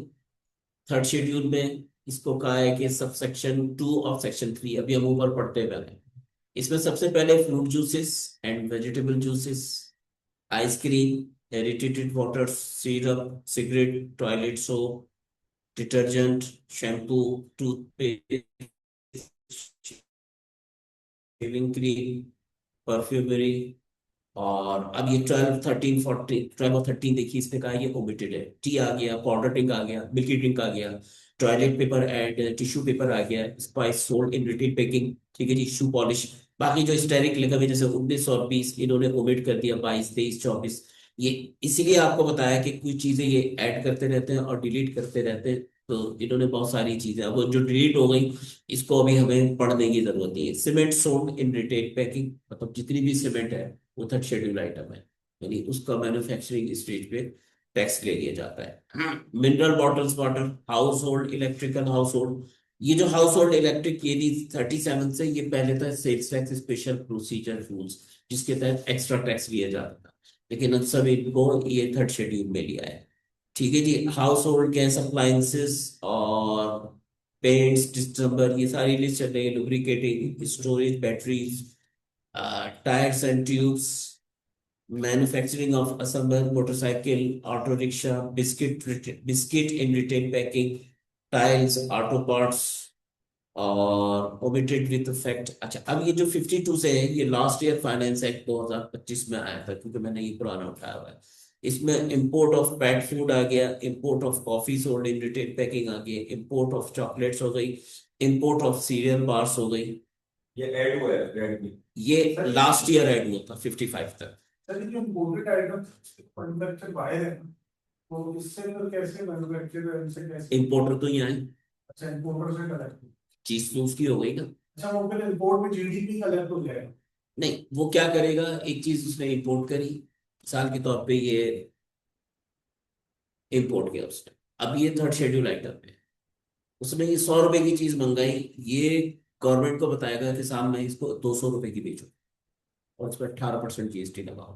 थर्ड शेड्यूल में, इसको कहा है कि सब सेक्शन 2 ऑफ सेक्शन 3, अभी हम ऊपर पढ़ते हैं पहले। इसमें सबसे पहले fruit juices and vegetable juices, ice cream, एरिटेटेड water, syrup, cigarette, toilet soap, detergent, shampoo, toothpaste, shaving cream, perfumery. और अब ये 12, 13, 14, 12 और 13 देखिए, इसमें कहा ये ओमिटेड है। टी आ गया, पाउडर ड्रिंक आ गया, मिल्की ड्रिंक आ गया, toilet paper and tissue paper आ गया, spice sold in retail packing, ठीक है जी, शू पॉलिश। बाकी जो स्टेरिक लिखा हुआ है, जैसे 19 और 20 इन्होंने ओमिट कर दिया, 22, 23, 24। ये इसीलिए आपको बताया कि कुछ चीजें ये ऐड करते रहते हैं और डिलीट करते रहते हैं। तो इन्होंने बहुत सारी चीजें, अब वो जो डिलीट हो गई इसको अभी हमें पढ़ने की जरूरत नहीं है। Cement sold in retail packing, मतलब जितनी भी सीमेंट है वो थर्ड शेड्यूल आइटम है, यानी उसका मैन्युफैक्चरिंग स्टेज पे टैक्स ले लिया जाता है। Mineral bottles water, house hold electrical, house hold, ये जो हाउस होल्ड इलेक्ट्रिक, ये 37 से ये पहले था sales tax special procedure rules, जिसके तहत एक्स्ट्रा टैक्स लिया जाता था, लेकिन अब सब इनको ये थर्ड शेड्यूल में लिया है। ठीक है जी। हाउस होल्ड गैस अप्लायंसेस और पेंट्स, डिस्टेंबर, ये सारी लिस्ट चल रही है। Lubricating, storage, batteries, tyres and tubes, manufacturing of असम्बल, motorcycle, auto rickshaw, biscuit in retail packing, tiles, auto parts, और ओमिटेड विद इफेक्ट। अच्छा, अब ये जो 52 से है, ये लास्ट ईयर फाइनेंस एक्ट 2025 में आया था, क्योंकि मैंने ये पुराना उठाया हुआ है। इसमें इंपोर्ट ऑफ पेट फूड आ गया, import of coffee sold in retail packing आ गया, इंपोर्ट ऑफ चॉकलेट्स हो गई, इंपोर्ट ऑफ सीरियल बार्स हो गई। ये ऐड हुआ है रेड में। ये लास्ट ईयर ऐड हुआ था 55 तक। सर ये जो इम्पोर्टेड आइटम्स मैन्युफैक्चर बाहर है, तो इससे तो कैसे मैन्युफैक्चर इनसे कैसे? इंपोर्टर तो यहाँ है, अच्छा, इम्पोर्टर से कलेक्ट। चीज तो उसकी हो गई ना। अच्छा, वो पहले इम्पोर्ट में जीडीपी कलेक्ट हो जाएगा। नहीं, वो क्या करेगा, एक चीज उसने इंपोर्ट करी, मिसाल के तौर पे ये इंपोर्ट किया उसने, अब ये थर्ड शेड्यूल आइटम है, उसने ये 100 रुपए की चीज मंगाई, ये गवर्नमेंट को बताएगा कि साहब मैं इसको 200 रुपए की बेचूं, और उस पर 18% जीएसटी लगाओ।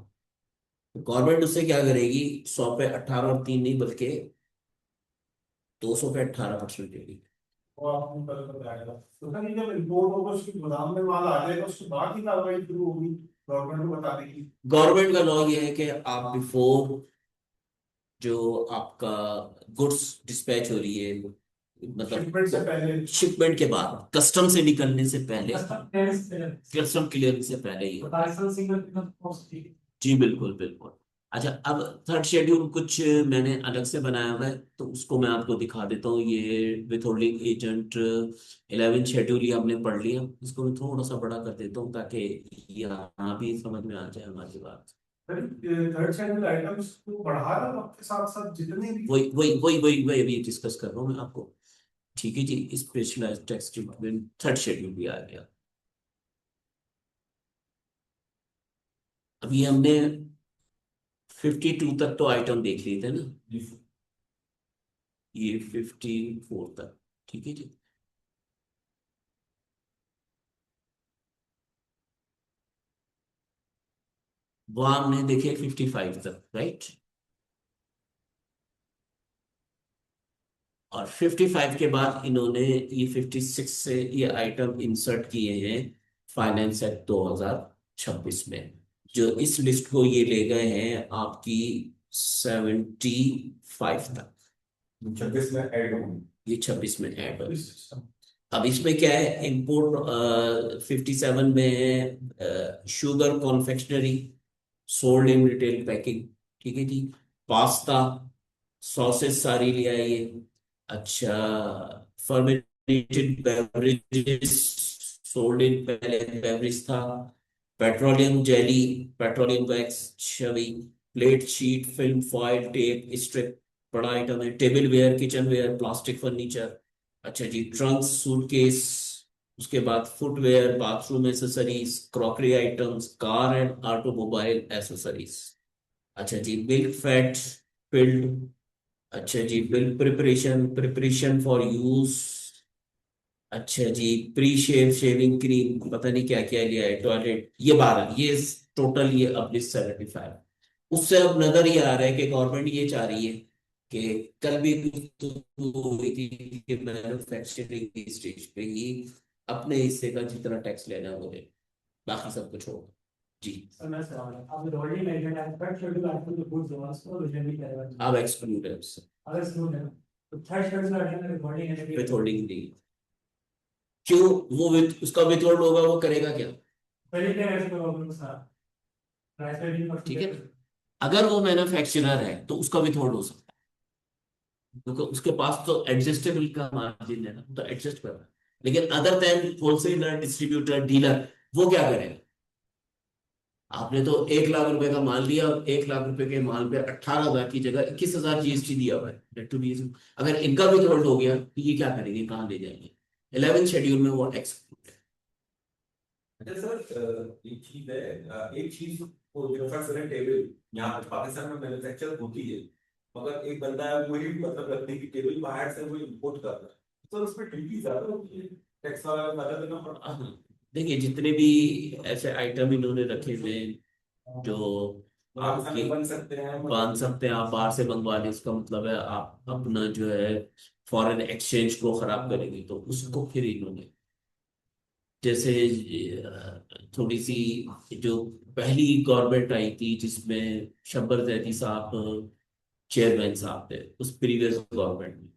तो गवर्नमेंट उससे क्या करेगी, 100 पे 18 और 3 नहीं, बल्कि 200 पे 18% देगी। वो आपको कल बताएगा। तो सर ये जब इम्पोर्ट होगा, उसके गोदाम में माल आ जाएगा, उसके बाद ही कार्रवाई शुरू होगी गवर्नमेंट को बताने की। गवर्नमेंट का लॉ ये है कि आप बिफोर जो आपका गुड्स डिस्पैच हो रही है, शिपमेंट से मतलब पहले, शिपमेंट के बाद, कस्टम से निकलने से पहले, कस्टम क्लियरेंस से पहले ही होता है। जी बिल्कुल बिल्कुल। अच्छा, अब थर्ड शेड्यूल कुछ मैंने अलग से बनाया हुआ है, तो उसको मैं आपको दिखा देता हूँ। ये विथहोल्डिंग एजेंट 11 शेड्यूल ये हमने पढ़ लिया, इसको मैं थोड़ा सा बड़ा कर देता हूँ ताकि यहाँ भी समझ में आ जाए हमारी बात। थर्ड शेड्यूल आइटम्स को बढ़ा रहा है वक्त के साथ साथ, जितने भी वही अभी डिस्कस कर रहा हूँ मैं आपको। ठीक है जी, specialised tax treatment third schedule भी आ गया। अभी हमने 52 तक तो आइटम देख लिए थे ना, ये 54 तक, ठीक है जी। वहां हमने देखे 55 तक, राइट। और 55 के बाद इन्होंने ये 56 से ये आइटम इंसर्ट किए हैं फाइनेंस एक्ट 2026 में, जो इस लिस्ट को ये ले गए हैं आपकी 75 तक। 26 में ऐड होंगे। ये 26 में ऐड हो। अब इसमें क्या है, इंपोर्ट 57 में है sugar confectionery sold in retail packing, ठीक है जी। पास्ता, सॉसेस सारी ले आइए। अच्छा, फर्मेंटेड बेवरेजेस सोल्ड इन, पहले बेवरेज था। पेट्रोलियम जेली, पेट्रोलियम वैक्स, छवि, plate, sheet, film, foil, tape, strip, बड़ा आइटम है। Table ware, kitchen ware, plastic furniture. अच्छा जी, ट्रंक, सूटकेस, उसके बाद footwear, bathroom accessories, crockery items, car and automobile accessories. अच्छा जी, मिल्क फैट फिल्ड। अच्छा जी, मिल्क प्रिपरेशन फॉर यूज। अच्छा जी, प्री शेव शेविंग क्रीम, पता नहीं क्या क्या लिया है, टॉयलेट, ये 12, ये टोटल ये अब लिस्ट 75। उससे अब नजर ये आ रहा है कि गवर्नमेंट ये चाह रही है कि कल भी हुई थी कि मैन्युफैक्चरिंग की स्टेज पे ही अपने हिस्से का जितना टैक्स लेना हो ले, बाकी सब कुछ होगा जी। अब एक्सक्लूड है उससे। तो थर्ड शेड्यूल का आइटम रिकॉर्डिंग है विथ होल्डिंग नहीं है। क्यों? वो उसका विथ होल्ड होगा, वो करेगा क्या? पहले क्या ऐसे प्रॉब्लम था प्राइस रेटिंग का ठीक है, अगर वो मैन्युफैक्चरर है तो उसका विथ होल्ड हो सकता है, क्योंकि उसके पास तो एडजस्टेबल का मार्जिन है ना, तो एडजस्ट कर रहा है। लेकिन other than wholesaler, distributor, dealer, वो क्या करेगा? आपने तो 1 लाख रुपए का माल लिया, और 1 लाख रुपए के माल पे 18,000 की जगह 21,000 जीएसटी दिया हुआ है, नेट टू जीएसटी। अगर इनका भी होल्ड हो गया तो ये क्या करेंगे, कहाँ ले जाएंगे? 11 शेड्यूल में वो टैक्स। अच्छा सर, एक चीज है, एक चीज वो जो रेफरेंस टेबल यहाँ पे पाकिस्तान में मैन्युफैक्चर होती है, मगर एक बंदा है वही मतलब रखने की टेबल बाहर से वो इंपोर्ट कर रहा है, सर उसमें ड्यूटी ज्यादा होती है, टैक्स वाला ज्यादा देना पड़ता है। देखिए, जितने भी ऐसे आइटम इन्होंने रखे हुए हैं जो पाकिस्तान में आपकी बन सकते हैं, बांध सकते हैं, आप बाहर से मंगवा लें, इसका मतलब है आप अपना जो है फॉरेन एक्सचेंज को खराब करेंगे, तो उसको फिर इन्होंने जैसे थोड़ी सी जो पहली गवर्नमेंट आई थी जिसमें शब्बर जैदी साहब चेयरमैन साहब थे उस प्रीवियस गवर्नमेंट में,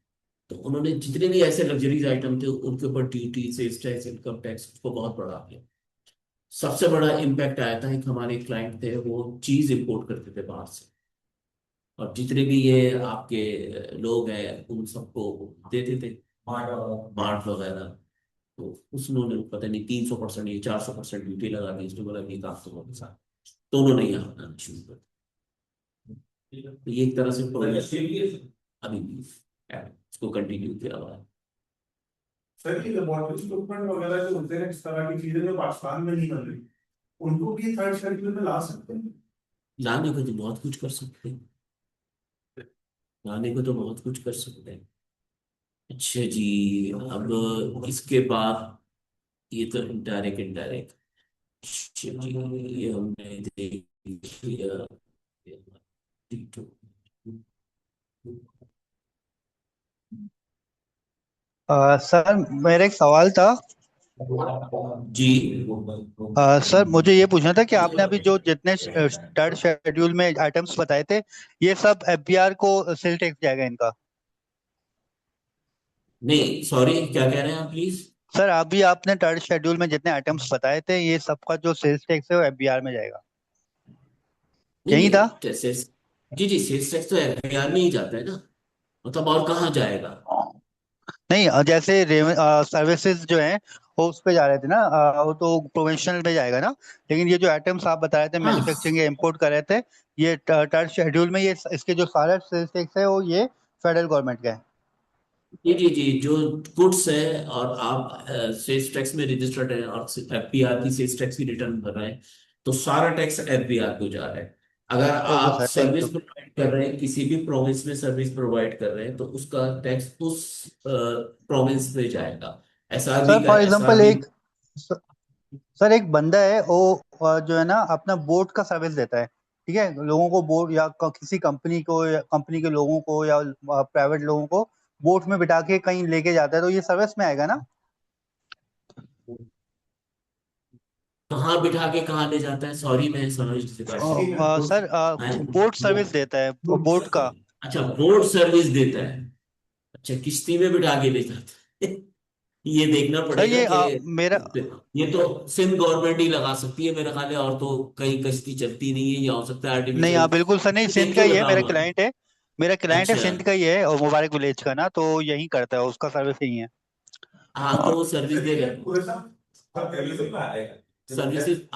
तो उन्होंने जितने भी ऐसे लग्जरीज आइटम थे उनके ऊपर duty, sales tax, income tax को बहुत बढ़ा दिया। सबसे बड़ा इम्पैक्ट आया था, एक हमारे क्लाइंट थे, वो चीज इंपोर्ट करते थे बाहर से, और जितने भी ये आपके लोग हैं उन सबको देते थे मार्ट वगैरह, तो उसने पता नहीं 300% या 400% ड्यूटी लगा दी, इसने बोला कि काम तो बहुत साथ, तो उन्होंने यहाँ बनाना शुरू कर दिया। तो ये एक तरह से अभी भी है, उसको कंटिन्यू किया हुआ है। सर ये लेबोरेटरी इक्विपमेंट वगैरह जो होते हैं इस तरह की चीजें जो पाकिस्तान में नहीं बन रही, उनको भी थर्ड शेड्यूल में ला सकते हैं। लाने को तो बहुत कुछ कर सकते हैं, लाने को तो बहुत कुछ कर सकते हैं। अच्छा जी, अब इसके बाद ये तो इनडायरेक्ट इनडायरेक्ट, अच्छा जी, ये हमने देख लिया। सर मेरा एक सवाल था। जी सर मुझे ये पूछना था कि आपने अभी जो जितने थर्ड शेड्यूल में आइटम्स बताए थे, ये सब एफबीआर को सेल टैक्स जाएगा इनका? नहीं, सॉरी, क्या कह रहे हैं आप प्लीज? सर अभी आपने थर्ड शेड्यूल में जितने आइटम्स बताए थे, ये सबका जो सेल्स टैक्स है वो एफबीआर में जाएगा, नहीं यही था? नहीं, जैसे जी जी, सेल्स टैक्स तो एफआईआर में ही जाता है ना, मतलब और कहाँ जाएगा? नहीं, जैसे सर्विसेज जो है वो उस पे जा रहे थे ना, वो तो प्रोविंशियल में जाएगा ना। लेकिन ये जो आइटम्स आप बता रहे थे हाँ मैन्युफैक्चरिंग या इम्पोर्ट कर रहे थे, ये थर्ड शेड्यूल में ये इसके जो सारे सेल्स टैक्स है वो ये फेडरल गवर्नमेंट का है। जी जी जी, जो गुड्स है और आप सेल्स टैक्स में रजिस्टर्ड है और एफबीआर की सेल्स टैक्स की रिटर्न भर रहे हैं, तो सारा टैक्स एफबीआर को जा रहा है। अगर ओके आप sir, thank service you. Provide कर रहे हैं, किसी भी प्रोविंस में सर्विस प्रोवाइड कर रहे हैं, तो उसका टैक्स उस प्रोविंस पे जाएगा। सर एसआरबी का फॉर एग्जांपल एसआरबी। एक सर एक बंदा है वो जो है ना अपना बोट का सर्विस देता है, ठीक है, लोगों को बोट या किसी कंपनी को या कंपनी के लोगों को या प्राइवेट लोगों को बोट में बिठा के कहीं लेके जाता है, तो ये सर्विस में आएगा ना? कहाँ बिठा के कहाँ ले जाता है? सॉरी, मैं समझ नहीं सका इसको। सर बोट सर्विस देता है बोट का। अच्छा, बोट सर्विस देता है। अच्छा, किश्ती में बिठा के ले जाता है। ये देखना सर पड़ेगा ये कि मेरा ये तो सिंध गवर्नमेंट ही लगा सकती है मेरा ख्याल है, और तो कहीं कश्ती चलती नहीं है, या हो सकता है नहीं, हाँ आर्टिफिशियल। बिल्कुल सर, नहीं सिंध देख का के ही है, मेरा बताऊंगा। क्लाइंट है। मेरा क्लाइंट है अच्छा, सिंध का ही है और मुबारक विलेज का ना, तो यही करता है, उसका सर्विस यही है। हाँ, तो वो सर्विस देगा। पूरे साथ सर्विस में आएगा, सर्विसेज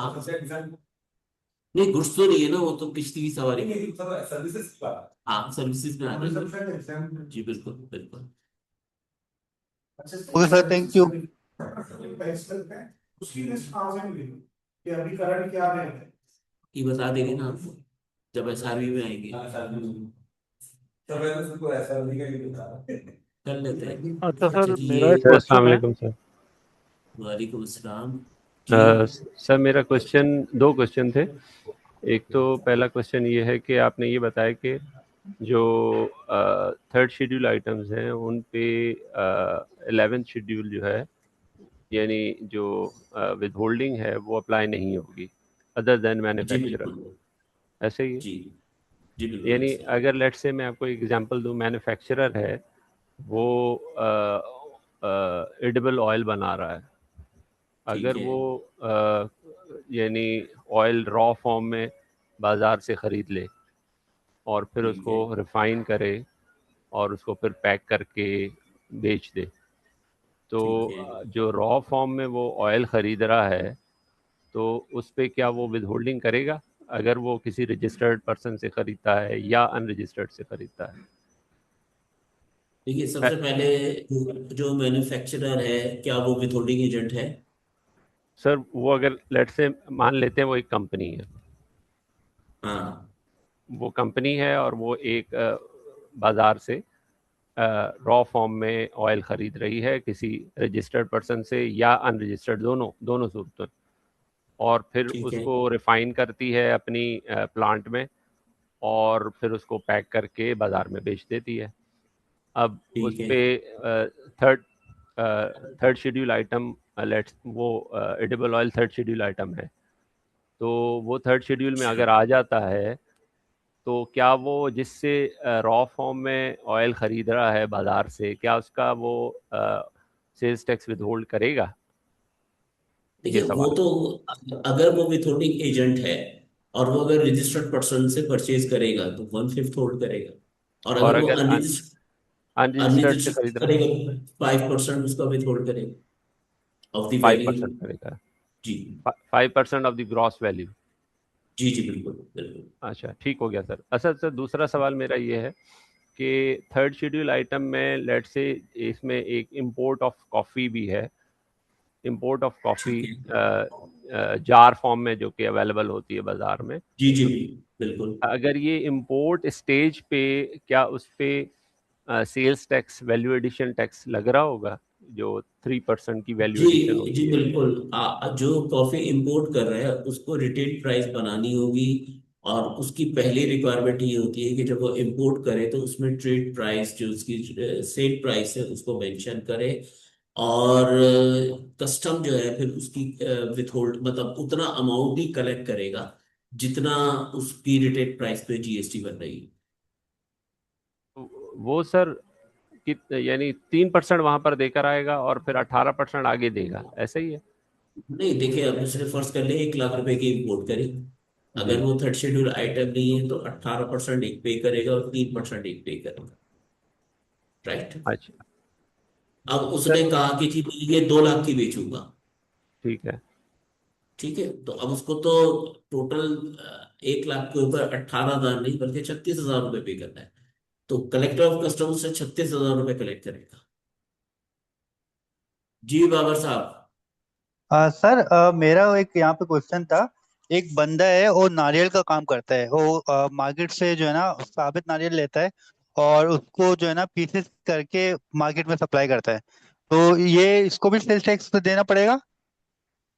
नहीं, गुड्स तो नहीं है ना, वो तो किश्ती की सवारी। सर्विसेज की बात। हाँ, सर्विसेज में आ पूरे जाएगा। सब एग्जाम। जी बिल्कुल बिल्कुल। अच्छा okay sir, thank you. Tax करते हैं उसकी लिस्ट कहाँ से मिलेगी कि अभी करंट क्या है? ये बता देंगे ना आपको जब एसआरबी में आएंगे, सर्विसेज को ऐसा नहीं करेंगे बता। कर लेते हैं। अच्छा अच्छा सर, जी, मेरा एक ये सर अस्सलाम क्वेश्चन है। वालेकुम सर। वालेकुम अस्सलाम जी। सर मेरा क्वेश्चन, दो क्वेश्चन थे। एक तो पहला क्वेश्चन ये है कि आपने ये बताया कि जो थर्ड शेड्यूल आइटम्स हैं उन पे 11th शेड्यूल जो है, यानी जो विद होल्डिंग है वो अप्लाई नहीं होगी अदर देन जी मैन्युफैक्चरर, बिल्कुल। ऐसे ही है? जी जी बिल्कुल यानी ऐसे ही। अगर लेट्स से मैं आपको एग्जांपल दूं, मैन्युफैक्चरर है वो एडिबल ऑयल बना रहा है, ठीक अगर है। वो यानी ऑयल रॉ फॉर्म में बाज़ार से ख़रीद ले और फिर ठीक उसको है। रिफ़ाइन करे और उसको फिर पैक करके बेच दे, तो ठीक है। जो रॉ फॉर्म में वो ऑयल ख़रीद रहा है तो उस पे क्या वो विद होल्डिंग करेगा अगर वो किसी रजिस्टर्ड पर्सन से ख़रीदता है या अनरजिस्टर्ड से ख़रीदता है? देखिए, सबसे पहले जो मैन्युफैक्चरर है, क्या वो विथहोल्डिंग एजेंट है? सर वो अगर लेट से मान लेते हैं वो एक कंपनी है, हाँ। वो कंपनी है और वो एक बाज़ार से रॉ फॉर्म में ऑयल ख़रीद रही है किसी रजिस्टर्ड पर्सन से या अनरजिस्टर्ड, दोनों दोनों सूरतों, और फिर ठीक है। उसको रिफ़ाइन करती है अपनी प्लांट में और फिर उसको पैक करके बाज़ार में बेच देती है। अब उस ठीक है। पे third third schedule item, let's वो edible oil third schedule item है, तो वो थर्ड शेड्यूल में अच्छा। अगर आ जाता है तो क्या वो जिससे रॉ फॉर्म में ऑयल ख़रीद रहा है बाज़ार से, क्या उसका वो सेल्स टैक्स विदहोल्ड करेगा? ये देखिए, वो सवाल। तो अगर वो विथहोल्डिंग एजेंट है और वो अगर रजिस्टर्ड पर्सन से परचेज करेगा तो 1/5 होल्ड करेगा। और और अगर वो अगर अनरजिस्टर्ड अनरजिस्टर्ड से अनरजिस्टर्ड खरीद रहा है करेगा, 5% उसका विथहोल्ड करेगा ऑफ द वैल्यू। 5% करेगा? जी। 5% ऑफ द ग्रॉस वैल्यू? जी। जी, बिल्कुल बिल्कुल। अच्छा, ठीक हो गया सर। अच्छा सर, दूसरा सवाल मेरा ये है कि थर्ड शेड्यूल आइटम में लेट से इसमें एक इंपोर्ट ऑफ कॉफ़ी भी है, इंपोर्ट ऑफ कॉफ़ी ठीक है। जार फॉर्म में जो कि अवेलेबल होती है बाज़ार में, जी। जी, तो बिल्कुल। अगर ये इंपोर्ट स्टेज पे क्या उस पे sales tax, value addition tax लग रहा होगा, जो 3% की वैल्यू जी। एडिशन जी, होती है? बिल्कुल। जो कॉफी इंपोर्ट कर रहे हैं उसको रिटेल प्राइस बनानी होगी। और उसकी पहली रिक्वायरमेंट ये होती है कि जब वो इंपोर्ट करे तो उसमें ट्रेड प्राइस, जो उसकी सेल प्राइस है, उसको मेंशन करे। और कस्टम जो है फिर उसकी विथहोल्ड, मतलब उतना अमाउंट ही कलेक्ट करेगा जितना उसकी रिटेल प्राइस पे जीएसटी बन रही है। वो सर यानी 3% वहां पर देकर आएगा और फिर 18% आगे देगा, ऐसा ही है? नहीं, देखिए, अब दूसरे फर्ज कर ले 1 लाख रुपए की इंपोर्ट करी। जी। अगर वो थर्ड शेड्यूल आइटम नहीं है तो 18% एक पे करेगा और 3% एक पे करेगा। राइट। अच्छा। अब उसने चलिए, कहा कि जी मैं ये 2 लाख की बेचूंगा। ठीक है। ठीक है, तो अब उसको तो टोटल 1 लाख के ऊपर 18,000 नहीं बल्कि 36,000 रुपये पे करना है। तो कलेक्टर ऑफ कस्टम्स से 36,000 रुपये कलेक्ट करेगा। जी बाबर साहब। सर, मेरा एक यहाँ पे क्वेश्चन था। एक बंदा है, वो नारियल का काम करता है। वो मार्केट से जो है ना साबित नारियल लेता है और उसको जो है ना पीसेस करके मार्केट में सप्लाई करता है। तो ये इसको भी सेल्स टैक्स देना पड़ेगा?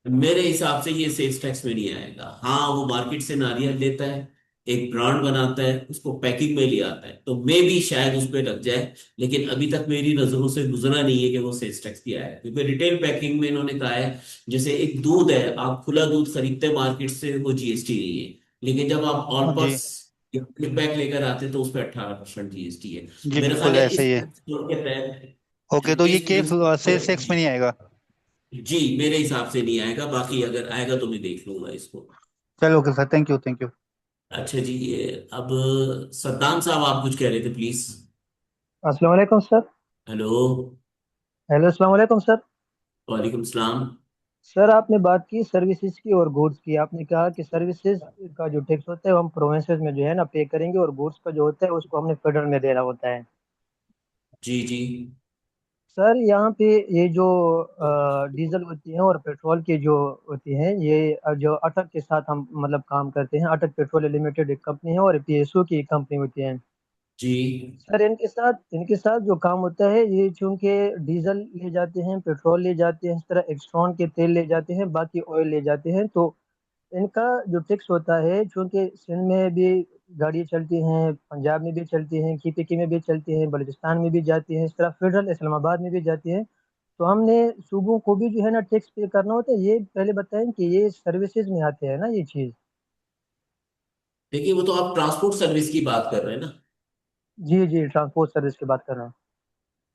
मेरे हिसाब से ये सेल्स टैक्स में नहीं आएगा। हाँ, वो मार्केट से नारियल लेता है, एक ब्रांड बनाता है, उसको पैकिंग में ले आता है, तो मे भी शायद उस पे लग जाए। लेकिन अभी तक मेरी नजरों से गुजरा नहीं है कि वो सेल्स टैक्स किया है, क्योंकि रिटेल पैकिंग में इन्होंने कहा है जैसे एक दूध है, आप खुला दूध खरीदते मार्केट से, वो जीएसटी नहीं है। लेकिन जब आप ऑल हाँ जी। पर्स पैक लेकर आते तो उस पर 18% जीएसटी है। जी मेरा ख्याल बिल्कुल है ऐसे इस ही है। के तहत, ओके, तो ये इस केस सेल्स टैक्स में जी। नहीं आएगा? जी, मेरे हिसाब से नहीं आएगा, बाकी अगर आएगा तो मैं देख लूंगा इसको। चलो, okay sir, thank you thank you. अच्छा जी, ये अब सद्दाम साहब, आप कुछ कह रहे थे, प्लीज। अस्सलाम वालेकुम सर। हेलो। हेलो, अस्सलाम वालेकुम सर। वालेकुम सलाम। सर, आपने बात की सर्विसेज की और गुड्स की। आपने कहा कि सर्विसेज का जो टैक्स होता है वो हम प्रोविंसेस में जो है ना पे करेंगे, और गुड्स का जो होता है उसको हमने फेडरल में देना होता है। जी। जी। सर, यहाँ पे ये जो डीजल होती है और पेट्रोल की जो होती है, ये जो अटक के साथ हम मतलब काम करते हैं। अटक पेट्रोल लिमिटेड एक कंपनी है और पीएसओ की एक कंपनी होती है। जी। सर, इनके साथ जो काम होता है, ये चूंकि डीजल ले जाते हैं, पेट्रोल ले जाते हैं, इस तरह एक्सट्रॉन के तेल ले जाते हैं, बाकी ऑयल ले जाते हैं, तो इनका जो टैक्स होता है, चूंकि सिंध में भी गाड़ी चलती हैं, पंजाब में भी चलती हैं, KPK में भी चलती हैं, बलूचिस्तान में भी जाती हैं, इस तरह फेडरल इस्लामाबाद में भी जाती हैं। तो हमने सूबों को भी जो है ना टैक्स पे करना होता है। ये पहले बताएं कि ये सर्विसेज में आते हैं ना ये चीज़। देखिए, वो तो आप ट्रांसपोर्ट सर्विस की बात कर रहे हैं ना। जी जी, ट्रांसपोर्ट सर्विस की बात कर रहा हूँ।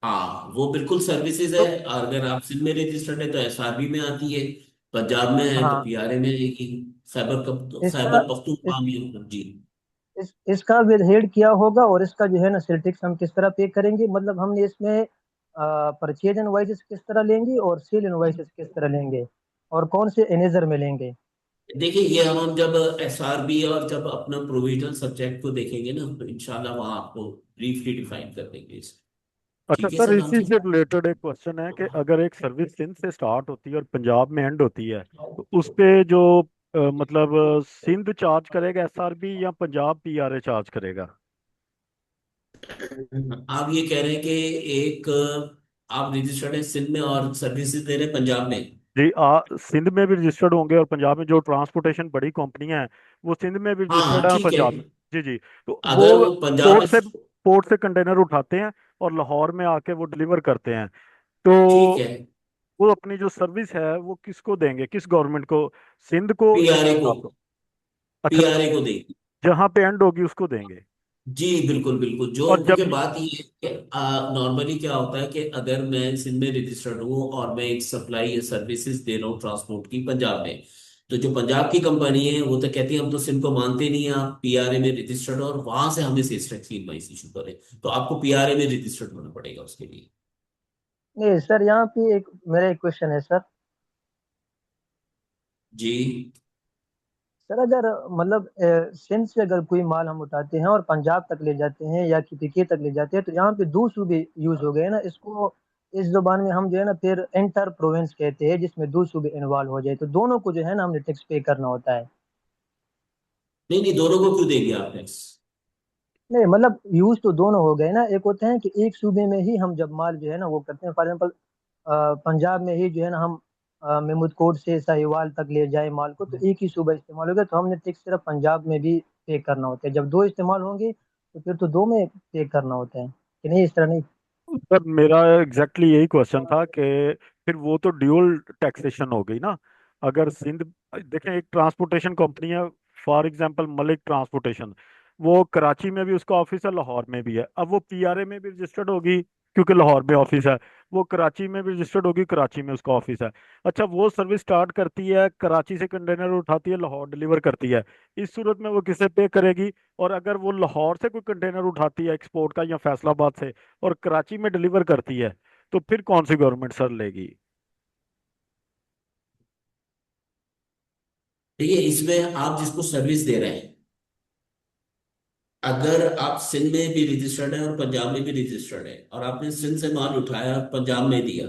हाँ वो बिल्कुल सर्विसेज है। तो अगर आप सिंध में रजिस्टर्ड है तो एसआरबी में आती है, पंजाब में है तो हाँ, पीआरए में आएगी, इसका खैबर इस, पख्तूनख्वा में जी। इसका विद हेड क्या होगा, और इसका जो है ना सेल टैक्स हम किस तरह पे करेंगे? मतलब हमने इसमें परचेज इनवॉइसेस किस तरह लेंगे और सेल इनवॉइसेस किस तरह लेंगे, और कौन से एनेजर में लेंगे? देखिए ये हम जब एसआरबी और जब अपना प्रोविजनल सब्जेक्ट को देखेंगे ना तो इंशाल्लाह वहां आपको ब्रीफली डिफाइन कर देंगे इसे। अच्छा ठीक है सर, सलमान इसी से साहब। रिलेटेड एक क्वेश्चन है कि अगर एक सर्विस सिंध से स्टार्ट होती है और पंजाब में एंड होती है, तो उस पे जो मतलब सिंध चार्ज करेगा एसआरबी या पंजाब पीआरए चार्ज करेगा? आप ये कह रहे हैं कि एक आप रजिस्टर्ड है सिंध में और सर्विसेज दे रहे हैं पंजाब में। जी, सिंध में भी रजिस्टर्ड होंगे और पंजाब में जो ट्रांसपोर्टेशन बड़ी कंपनियां हैं वो सिंध में भी हाँ रजिस्टर्ड हाँ है और ठीक है। पंजाब में। जी जी। तो अगर वो वो पंजाब में, पोर्ट से पोर्ट से कंटेनर उठाते हैं और लाहौर में आके वो डिलीवर करते हैं, तो ठीक है, वो अपनी जो सर्विस है वो किसको देंगे, किस गवर्नमेंट को, सिंध को या पीआरए को, पंजाब को? अच्छा, पीआरए को देगी। जहां पे एंड होगी उसको देंगे। जी बिल्कुल बिल्कुल। जो और क्योंकि जब बात ये है कि नॉर्मली क्या होता है कि अगर मैं सिंध में रजिस्टर्ड हूँ और मैं एक सप्लाई या सर्विसेज दे रहा हूँ ट्रांसपोर्ट की पंजाब में, तो जो पंजाब की कंपनी है वो तो कहती है हम तो सिंध को मानते नहीं है, आप पीआरए में रजिस्टर्ड हो और वहां से हमें सेल्स टैक्स की इनवॉइस इशू करें, तो आपको पीआरए में रजिस्टर्ड होना पड़ेगा उसके लिए। नहीं सर, यहाँ पे एक मेरा एक क्वेश्चन है सर। जी सर अगर मतलब सिंध से अगर कोई माल हम उठाते हैं और पंजाब तक ले जाते हैं या के तक ले जाते हैं, तो यहाँ पे दो सूबे यूज हो गए ना इसको। इस जुबान में हम जो है ना फिर इंटर प्रोविंस कहते हैं, जिसमें दो सूबे इन्वॉल्व हो जाए, तो दोनों को जो है ना हमने टैक्स पे करना होता है। नहीं नहीं, दोनों को क्यों देंगे आप टैक्स? नहीं मतलब यूज तो दोनों हो गए ना। एक होते हैं कि एक सूबे में ही हम जब माल जो है ना वो करते हैं, फॉर एग्जाम्पल पंजाब में ही जो है ना हम महमूद कोट से साहिवाल तक ले जाए माल को, तो एक ही सूबा इस्तेमाल होगा, तो हमने टैक्स सिर्फ पंजाब में भी पे करना होता है। जब दो इस्तेमाल होंगे तो फिर तो दो में पे करना होता है, कि नहीं इस तरह नहीं? सर मेरा एग्जैक्टली यही क्वेश्चन था कि फिर वो तो ड्यूअल टैक्सेशन हो गई ना। अगर सिंध, देखें एक ट्रांसपोर्टेशन कंपनी है, फॉर एग्जांपल मलिक ट्रांसपोर्टेशन, वो कराची में भी उसका ऑफिस है, लाहौर में भी है। अब वो पीआरए में भी रजिस्टर्ड होगी क्योंकि लाहौर में ऑफिस है, वो कराची में भी रजिस्टर्ड होगी, कराची में उसका ऑफिस है। अच्छा, वो सर्विस स्टार्ट करती है, कराची से कंटेनर उठाती है, लाहौर डिलीवर करती है, इस सूरत में वो किसे पे करेगी? और अगर वो लाहौर से कोई कंटेनर उठाती है एक्सपोर्ट का या फैसलाबाद से और कराची में डिलीवर करती है, तो फिर कौन सी गवर्नमेंट सर लेगी? देखिए इसमें आप जिसको सर्विस दे रहे हैं, अगर आप सिंध में भी रजिस्टर्ड है और पंजाब में भी रजिस्टर्ड है और आपने सिंध से माल उठाया और पंजाब में दिया,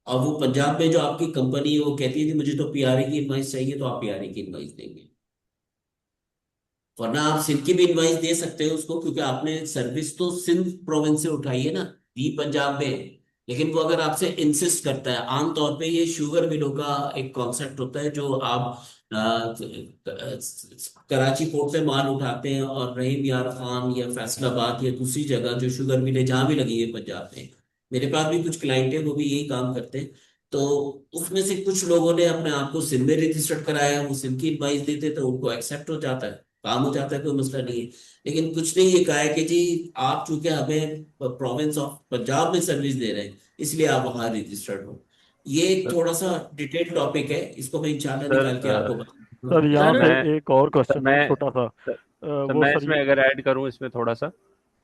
और वो पंजाब में जो आपकी कंपनी है वो कहती है कि मुझे तो पीआरए की इनवाइस चाहिए, तो आप पीआरए की इनवाइस देंगे। वरना आप सिंध की भी इनवाइस दे सकते हो उसको, क्योंकि आपने सर्विस तो सिंध प्रोविंस से उठाई है ना, दी पंजाब में। लेकिन वो अगर आपसे इंसिस्ट करता है, आमतौर पे ये शुगर मिलों का एक कॉन्सेप्ट होता है, जो आप कराची पोर्ट से माल उठाते हैं और रहीम यार खान या फैसलाबाद या दूसरी जगह जो शुगर मिले जहां भी लगी है पंजाब में, मेरे पास भी कुछ क्लाइंट है वो भी यही काम करते हैं। तो उसमें से कुछ लोगों ने अपने आप को सिंध में रजिस्टर्ड कराया, वो सिंध की इनवाइस देते तो उनको एक्सेप्ट हो जाता है, काम हो जाता है, कोई मसला नहीं है। लेकिन कुछ ने ये कहा है कि जी आप चूंकि हमें प्रोविंस ऑफ पंजाब में सर्विस दे रहे हैं इसलिए आप वहां रजिस्टर्ड हो। ये एक थोड़ा सा डिटेल टॉपिक है, इसको मैं इंशाल्लाह सर निकाल के आपको बताऊंगा। सर यहाँ सर पे मैं एक और सर क्वेश्चन है मैं छोटा सा। सर, वो मैं सर इसमें ये, अगर ऐड करूं इसमें थोड़ा सा,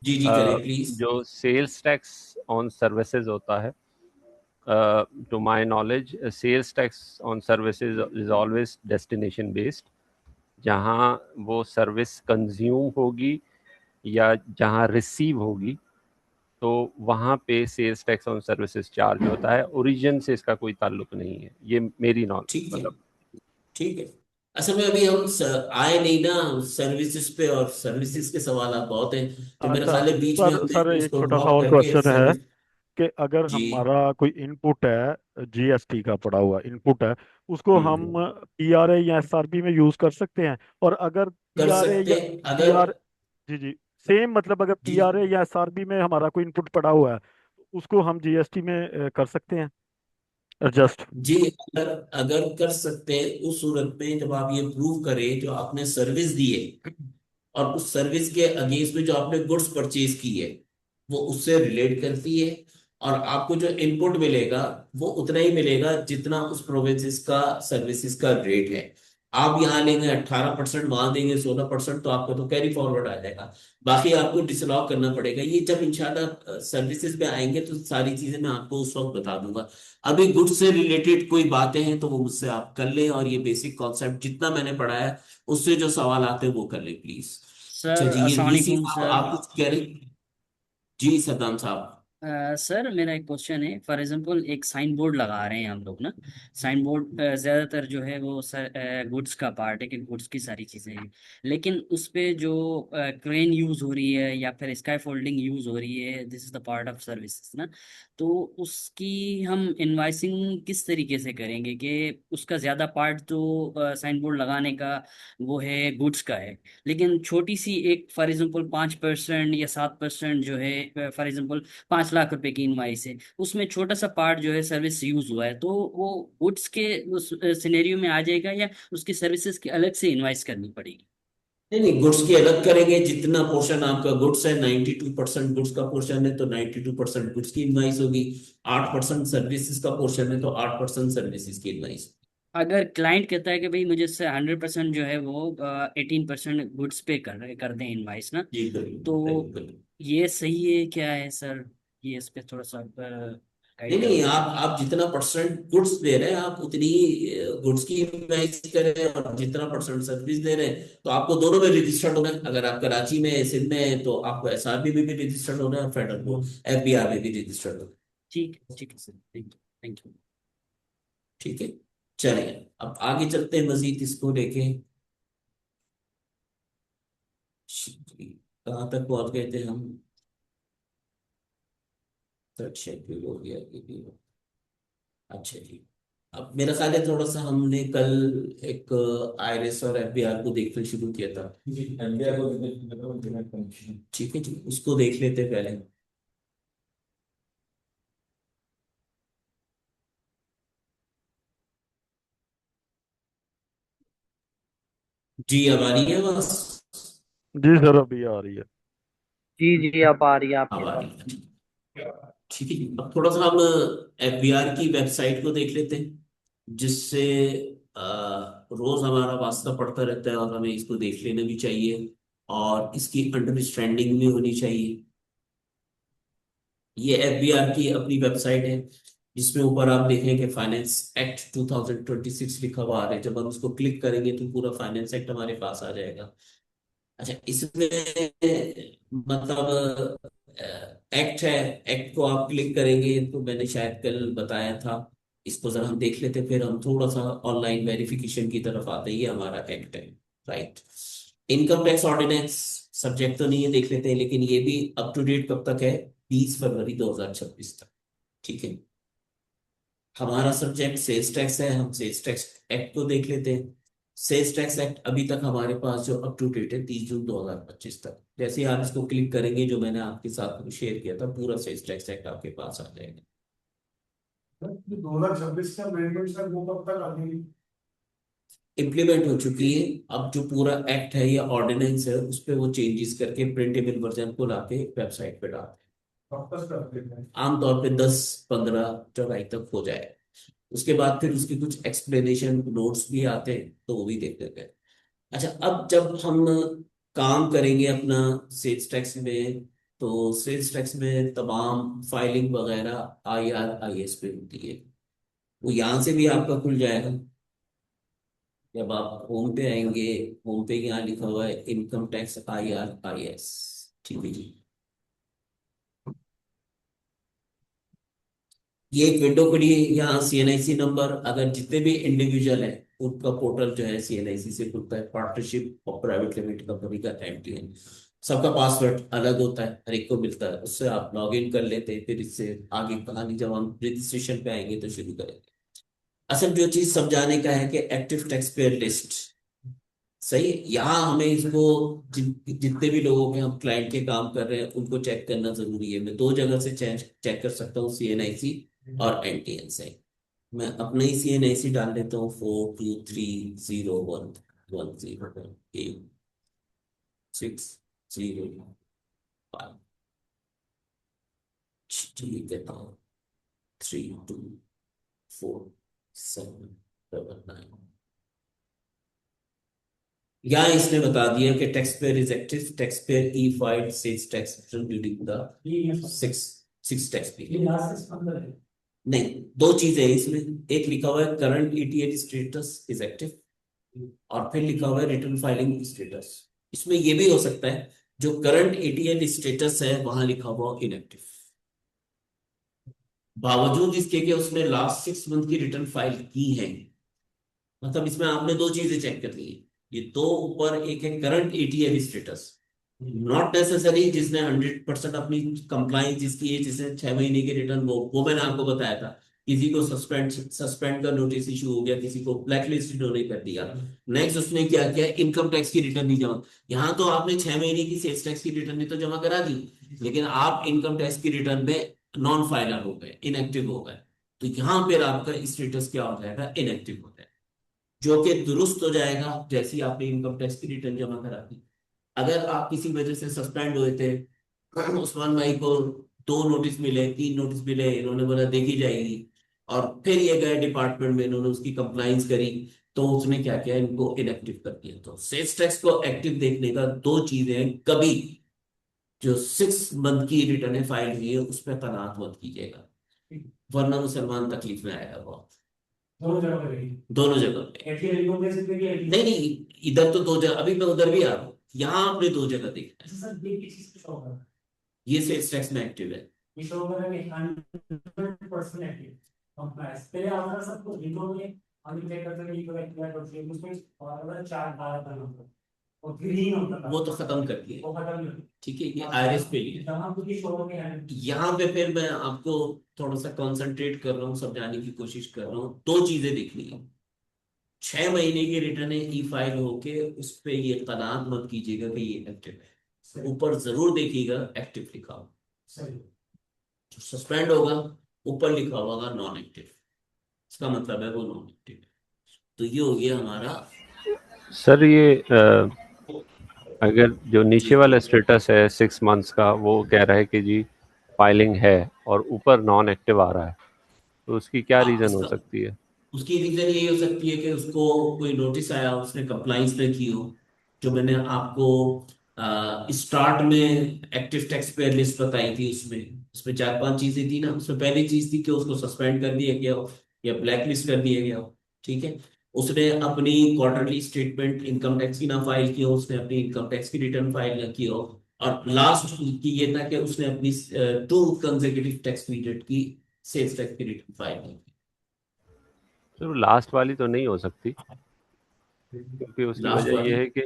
जी जी करें प्लीज। जो सेल्स टैक्स ऑन सर्विसेज होता है, to my knowledge sales tax on services is always destination based. जहां वो सर्विस कंज्यूम होगी या जहां रिसीव होगी, तो वहाँ पे sales tax on services charge होता है। ओरिजिन से इसका कोई ताल्लुक नहीं है, ये मेरी नॉलेज ठीक है मतलब। ठीक है। असल में अभी हम आए नहीं ना सर्विसेज पे, और सर्विसेज के सवाल बहुत हैं, तो मेरा अच्छा ख्याल है बीच में सर, हमने सर एक उसको छोटा सा ड्रॉप और करके क्वेश्चन है सर्विस। कि अगर जी। हमारा कोई इनपुट है, जीएसटी का पड़ा हुआ इनपुट है, उसको हम हम्म। पीआरए या एसआरबी में यूज कर सकते हैं? और अगर कर पीआरए सकते या हैं अगर। पीआर जी जी, सेम मतलब अगर जी पीआरए या एसआरबी में हमारा कोई इनपुट पड़ा हुआ है, तो उसको हम जीएसटी में कर सकते हैं एडजस्ट? जी, अगर अगर कर सकते हैं उस सूरत में जब आप ये प्रूव करें जो आपने सर्विस दी है और उस सर्विस के अगेंस्ट में जो आपने गुड्स परचेज की है वो उससे रिलेट करती है, और आपको जो इनपुट मिलेगा वो उतना ही मिलेगा जितना उस प्रोविंसेस का सर्विसेज का रेट है। आप यहाँ लेंगे 18%, वहां देंगे 16%, तो आपका तो कैरी फॉरवर्ड आ जाएगा। बाकी आपको डिसलॉक करना पड़ेगा। ये जब इंशाल्लाह सर्विसेज पे आएंगे तो सारी चीजें मैं आपको उस वक्त बता दूंगा। अभी गुड्स से रिलेटेड कोई बातें हैं तो वो मुझसे आप कर लें, और ये बेसिक कॉन्सेप्ट जितना मैंने पढ़ा है उससे जो सवाल आते हैं वो कर लें प्लीज। अच्छा सर जी, ये अस्सलाम वीसी वालेकुम साहब सर। आप कुछ कह रहे? जी सद्दाम साहब। सर मेरा एक क्वेश्चन है। फॉर एग्जांपल एक साइन बोर्ड लगा रहे हैं हम लोग ना। साइन बोर्ड ज़्यादातर जो है वो सर गुड्स का पार्ट है कि गुड्स की सारी चीज़ें हैं। लेकिन उस पे जो क्रेन यूज़ हो रही है या फिर स्काई फोल्डिंग यूज़ हो रही है, this is the part of services ना। तो उसकी हम इनवाइसिंग किस तरीके से करेंगे कि उसका ज़्यादा पार्ट जो साइन बोर्ड लगाने का वो है गुड्स का है, लेकिन छोटी सी एक फॉर एग्जांपल 5% या 7% जो है फॉर एग्जांपल 5 लाख रुपए की इनवाइस है, उसमें छोटा सा पार्ट जो है सर्विस यूज हुआ है, तो वो गुड्स के उस सिनेरियो में आ जाएगा या उसकी सर्विसेज की अलग से इनवाइस करनी पड़ेगी? नहीं नहीं, गुड्स की अलग करेंगे। जितना पोर्शन आपका गुड्स है, 92% गुड्स का पोर्शन है तो 92% गुड्स की इनवाइस होगी। 8% सर्विसेज का पोर्शन है तो 8% सर्विसेज की इनवाइस। अगर क्लाइंट कहता है कि भाई मुझे इससे 100% जो है वो 18% गुड्स पे कर दें इनवाइस ना, जी बिल्कुल तो बिल्कुल। ये सही है क्या है सर? ये इस पे थोड़ा सा नहीं गाइड नहीं, करोगे? आप जितना परसेंट गुड्स दे रहे हैं आप उतनी गुड्स की इनवाइस करें, और जितना परसेंट सर्विस दे रहे हैं तो आपको दोनों में रजिस्टर्ड होना है। अगर आप कराची में सिंध में है तो आपको एसआरबी में भी रजिस्टर्ड होना है, और फेडरल को एफबीआर में भी रजिस्टर्ड होना है। ठीक है सर, थैंक यू। ठीक है, चलिए अब आगे चलते हैं मजीद इसको लेके। कहाँ तक पहुंच गए थे हम? थर्ड शेड्यूल हो गया ये भी। अच्छा जी, अब मेरा ख्याल है थोड़ा सा हमने कल एक आईरिस और एफबीआर को देखना शुरू किया था। जी एनबीआर को इंटरनेट कनेक्शन। ठीक है जी, उसको देख लेते पहले। जी अब आ रही है बस। जी सर अभी आ रही है। जी जी, अब आ रही है आपकी अब आ आवाज। रही है, ठीक है जी। अब थोड़ा सा हम एफबीआर की वेबसाइट को देख लेते हैं, जिससे रोज हमारा वास्ता पड़ता रहता है, और हमें इसको देख लेना भी चाहिए और इसकी अंडरस्टैंडिंग भी होनी चाहिए। ये एफबीआर की अपनी वेबसाइट है, जिसमें ऊपर आप देखें कि फाइनेंस एक्ट 2026 लिखा हुआ आ रहा है। जब हम उसको क्लिक करेंगे तो पूरा फाइनेंस एक्ट हमारे पास आ जाएगा। अच्छा, इसमें मतलब एक्ट है, एक्ट को आप क्लिक करेंगे तो मैंने शायद कल बताया था। इसको जरा हम देख लेते, फिर हम थोड़ा सा ऑनलाइन वेरिफिकेशन की तरफ आते हैं। ये हमारा एक्ट है, right. Income tax ordinance subject तो नहीं है, देख लेते हैं, लेकिन ये भी अप टू डेट कब तक है? 20 फरवरी 2026 तक। ठीक है, हमारा सब्जेक्ट सेल्स टैक्स है, हम सेल्स टैक्स एक्ट को देख लेते हैं। सेल्स टैक्स एक्ट अभी तक हमारे पास जो अप टू डेट है 30 जून 2025 तक। जैसे ही आप इसको क्लिक करेंगे, जो मैंने आपके साथ शेयर किया था, पूरा सेल्स टैक्स एक्ट आपके पास आ जाएगा। 2026 का अमेंडमेंट सर वो कब तक आ गई? इम्प्लीमेंट हो चुकी है। अब जो पूरा एक्ट है या ऑर्डिनेंस है, उस पे वो चेंजेस करके प्रिंटेबल वर्जन को लाके वेबसाइट पे डालते कब तक कर देते हैं? हैं। आमतौर पे 10-15 जुलाई तक हो जाए। उसके बाद फिर उसकी कुछ एक्सप्लेनेशन नोट्स भी आते हैं, तो वो भी देख लेते हैं। अच्छा, अब जब हम काम करेंगे अपना सेल्स टैक्स में, तो सेल्स टैक्स में तमाम फाइलिंग वगैरह IRIS पे होती है। वो यहाँ से भी आपका खुल जाएगा। जब आप होम पे आएंगे, होम पे यहाँ लिखा हुआ है इनकम टैक्स IRIS। ठीक है जी, ये एक विंडो खुली है। यहाँ CNIC नंबर, अगर जितने भी इंडिविजुअल हैं उनका पोर्टल जो है CNIC से खुलता है। पार्टनरशिप और प्राइवेट लिमिटेड कंपनी का MTN, सबका पासवर्ड अलग होता है, हर एक को मिलता है। उससे आप लॉग इन कर लेते हैं। फिर इससे आगे कहानी जब हम रजिस्ट्रेशन पे आएंगे तो शुरू करेंगे। असल जो चीज समझाने का है कि एक्टिव टैक्स पेयर लिस्ट सही है। यहाँ हमें इसको जितने भी लोगों के हम क्लाइंट के काम कर रहे हैं उनको चेक करना जरूरी है। मैं 2 जगह से चेक कर सकता हूँ, CNIC और NTN से। मैं अपना ही CNIC डाल देता हूँ, 423011018605। ठीक है, तो 324799। यहाँ इसने बता दिया कि tax payer is active, tax payer e filed sales tax return during the six tax period. नहीं, दो चीजें हैं इसमें, एक लिखा हुआ है current ETL status is active, और फिर लिखा हुआ है रिटर्न फाइलिंग स्टेटस। इसमें यह भी हो सकता है जो करंट एटीएल स्टेटस है वहां लिखा हुआ इनएक्टिव, बावजूद इसके कि उसने लास्ट 6 मंथ की रिटर्न फाइल की है। मतलब इसमें आपने दो चीजें चेक कर ली है, ये दो ऊपर, एक है current ATL status, not necessary जिसने 100% अपनी कंप्लाइंस जिसकी है, जिसने 6 महीने की रिटर्न, वो मैंने आपको बताया था, किसी को सस्पेंड का नोटिस इशू हो गया, किसी को ब्लैक लिस्ट उन्होंने कर दिया। नेक्स्ट उसने क्या किया, इनकम टैक्स की रिटर्न नहीं जमा। यहाँ तो आपने 6 महीने की सेल्स टैक्स की रिटर्न नहीं तो जमा करा दी, लेकिन आप इनकम टैक्स की रिटर्न में नॉन फाइलर हो गए, इनएक्टिव हो गए, तो यहाँ पर आपका स्टेटस क्या हो जाएगा, इनएक्टिव हो जाएगा, जो कि दुरुस्त हो जाएगा जैसे ही आपने इनकम टैक्स की रिटर्न जमा करा दी। अगर आप किसी वजह से सस्पेंड हुए थे, उस्मान भाई को 2 नोटिस मिले, 3 नोटिस मिले, इन्होंने बोला देखी जाएगी, और फिर ये गए डिपार्टमेंट में, इन्होंने उसकी कंप्लाइंस करी, तो उसने क्या किया, इनको इनएक्टिव कर दिया। तो सेल्स टैक्स को एक्टिव देखने का दो चीजें हैं, कभी जो 6 मंथ की रिटर्न फाइल हुई है उस पर कनात मत कीजिएगा, वरना मुसलमान तकलीफ में आएगा बहुत। दोनों जगह पे गई। दोनों जगह पे एटीएल इनको दे सकते हैं कि नहीं, नहीं इधर तो 2 जगह, अभी मैं उधर भी आ रहा हूँ, यहाँ आपने 2 जगह देखना है। अच्छा सर, ये किस चीज पे शो कर रहा है? ये सेल्स टैक्स में एक्टिव है, ये शो कर रहा है कि 100% एक्टिव कंप्लायंस पहले आता था सबको, इनको में हम चेक करते हैं कि करेक्ट है तो फिर उसमें और अगर 4 12 का नंबर और ग्रीन होता था वो तो खत्म कर दिया, वो खत्म नहीं। ठीक है, ये आईआरएस पे लिए। जहां कुछ शो हो गया है यहाँ पे फिर मैं आपको थोड़ा सा कंसंट्रेट कर रहा हूँ, समझाने की कोशिश कर रहा हूँ, दो चीजें देखनी है। 6 महीने की रिटर्न ई फाइल होके उस पे ये कनात मत कीजिएगा कि ये एक्टिव है, ऊपर जरूर देखिएगा एक्टिव लिखा हो, सही जो सस्पेंड होगा ऊपर लिखा होगा नॉन एक्टिव, इसका मतलब है वो नॉन एक्टिव है। तो ये हो गया हमारा। सर ये अगर जो नीचे जी वाला स्टेटस है 6 मंथ्स का, वो कह रहा है कि जी फाइलिंग है और ऊपर नॉन एक्टिव आ रहा है, तो उसकी क्या हाँ, रीजन हो उसका सकती है? उसकी रीजन यही हो सकती है कि उसको कोई नोटिस आया, उसने कंप्लाइंस न की हो, जो मैंने आपको स्टार्ट में एक्टिव टैक्स पेयर लिस्ट बताई थी, उसमें उसमें 4 5 चीजें थी ना। उसमें पहली चीज थी कि उसको सस्पेंड कर दिया गया हो या ब्लैक लिस्ट कर दिया गया हो, ठीक है। उसने अपनी क्वार्टरली स्टेटमेंट इनकम टैक्स की ना फाइल की हो, उसने अपनी इनकम टैक्स की रिटर्न फाइल ना की हो, और लास्ट की ये था कि उसने अपनी 2 कंसेक्यूटिव टैक्स पीरियड की सेल्स टैक्स की रिटर्न फाइल नहीं की। तो लास्ट वाली तो नहीं हो सकती, क्योंकि उसकी लास्ट वजह ये वाली है कि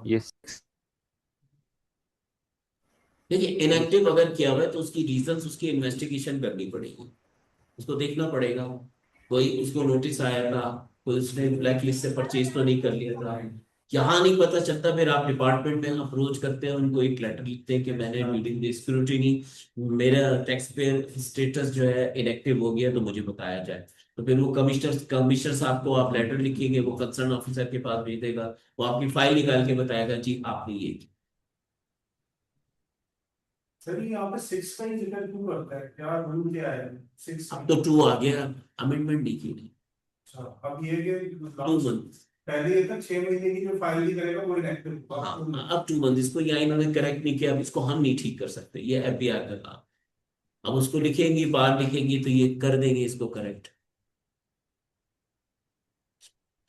ये देखिए, इनएक्टिव अगर किया हुआ है तो उसकी रीजंस, उसकी इन्वेस्टिगेशन करनी पड़ेगी, उसको देखना पड़ेगा। कोई उसको नोटिस आया था, कोई उसने ब्लैक लिस्ट से परचेज तो नहीं कर लिया था, यहाँ नहीं पता चलता, फिर आप डिपार्टमेंट में अप्रोच करते हैं, उनको एक लेटर लिखते हैं कि मैंने ड्यूरिंग द स्क्रूटिनी मेरा टैक्स पेयर स्टेटस जो है इनएक्टिव हो गया, तो मुझे बताया जाए। तो फिर वो कमिश्नर साहब को आप लेटर लिखेंगे, वो कंसर्न ऑफिसर के पास भेज देगा, वो आपकी फाइल निकाल के बताएगा जी आपने ये किया। सर ये यहाँ पे 6 का ही जिक्र क्यों करता है, क्या रूल क्या है 6? अब तो 2 आ गया, अमेंडमेंट नहीं की नहीं। अच्छा, अब ये कि 2 मंथ, पहले ये था 6 महीने की जो फाइल नहीं करेगा वो इनएक्टिव। हाँ अब 2 मंथ, इसको यहाँ इन्होंने करेक्ट नहीं किया, अब इसको हम नहीं ठीक कर सकते, ये एफबीआर का काम। अब उसको लिखेंगे, बाहर लिखेंगे तो ये कर देंगे इसको करेक्ट।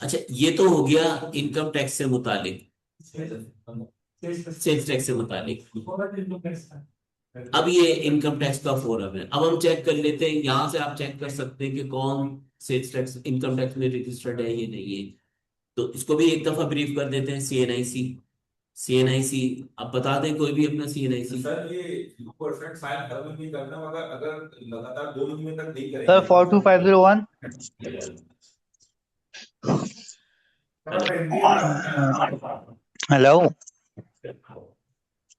अच्छा, ये तो हो गया इनकम टैक्स से मुतालिक, सेल्स टैक्स से मुतालिक। अब ये इनकम टैक्स का फोरम है, अब हम चेक कर लेते हैं, यहां से आप चेक कर सकते हैं कि cone cells tax income tax में रजिस्टर्ड है, ये नहीं है। तो इसको भी एक दफा ब्रीफ कर देते हैं। सीएनआईसी, सीएनआईसी अब बता दें कोई भी अपना सीएनआईसी। सर ये 2% फाइल हर महीने करना, मगर अगर लगातार 2 महीने तक नहीं सर करेंगे 42501 हेलो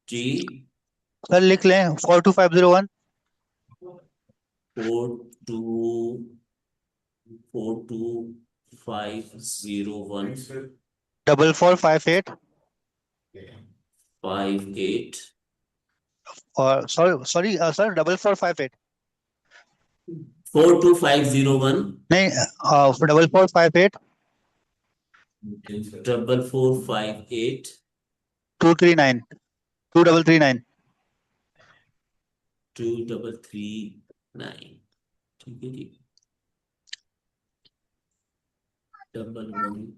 जी, सर लिख लें 42501 42501 4458 58 और सॉरी सर 4458 42501 नहीं 4458 4458 239 2339 2339। ठीक है जी, 113142।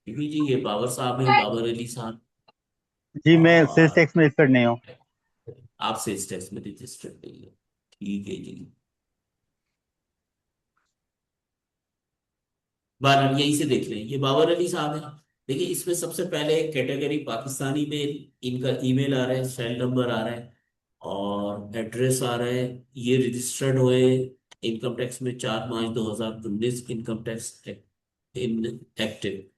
ठीक है जी, ये बाबर साहब हैं, बाबर अली साहब। जी मैं सेल्स और टैक्स में रजिस्टर्ड नहीं हूँ। आप सेल्स टैक्स में रजिस्टर्ड नहीं है। ठीक है जी, बार यहीं से देख लें, ये बाबर अली साहब है। देखिए इसमें सबसे पहले कैटेगरी पाकिस्तानी में इनका ईमेल आ रहा है, सेल नंबर आ रहा है और एड्रेस आ रहा है। ये रजिस्टर्ड हुए इनकम टैक्स में 4 मार्च 2019, इनकम टैक्स इन एक्टिव।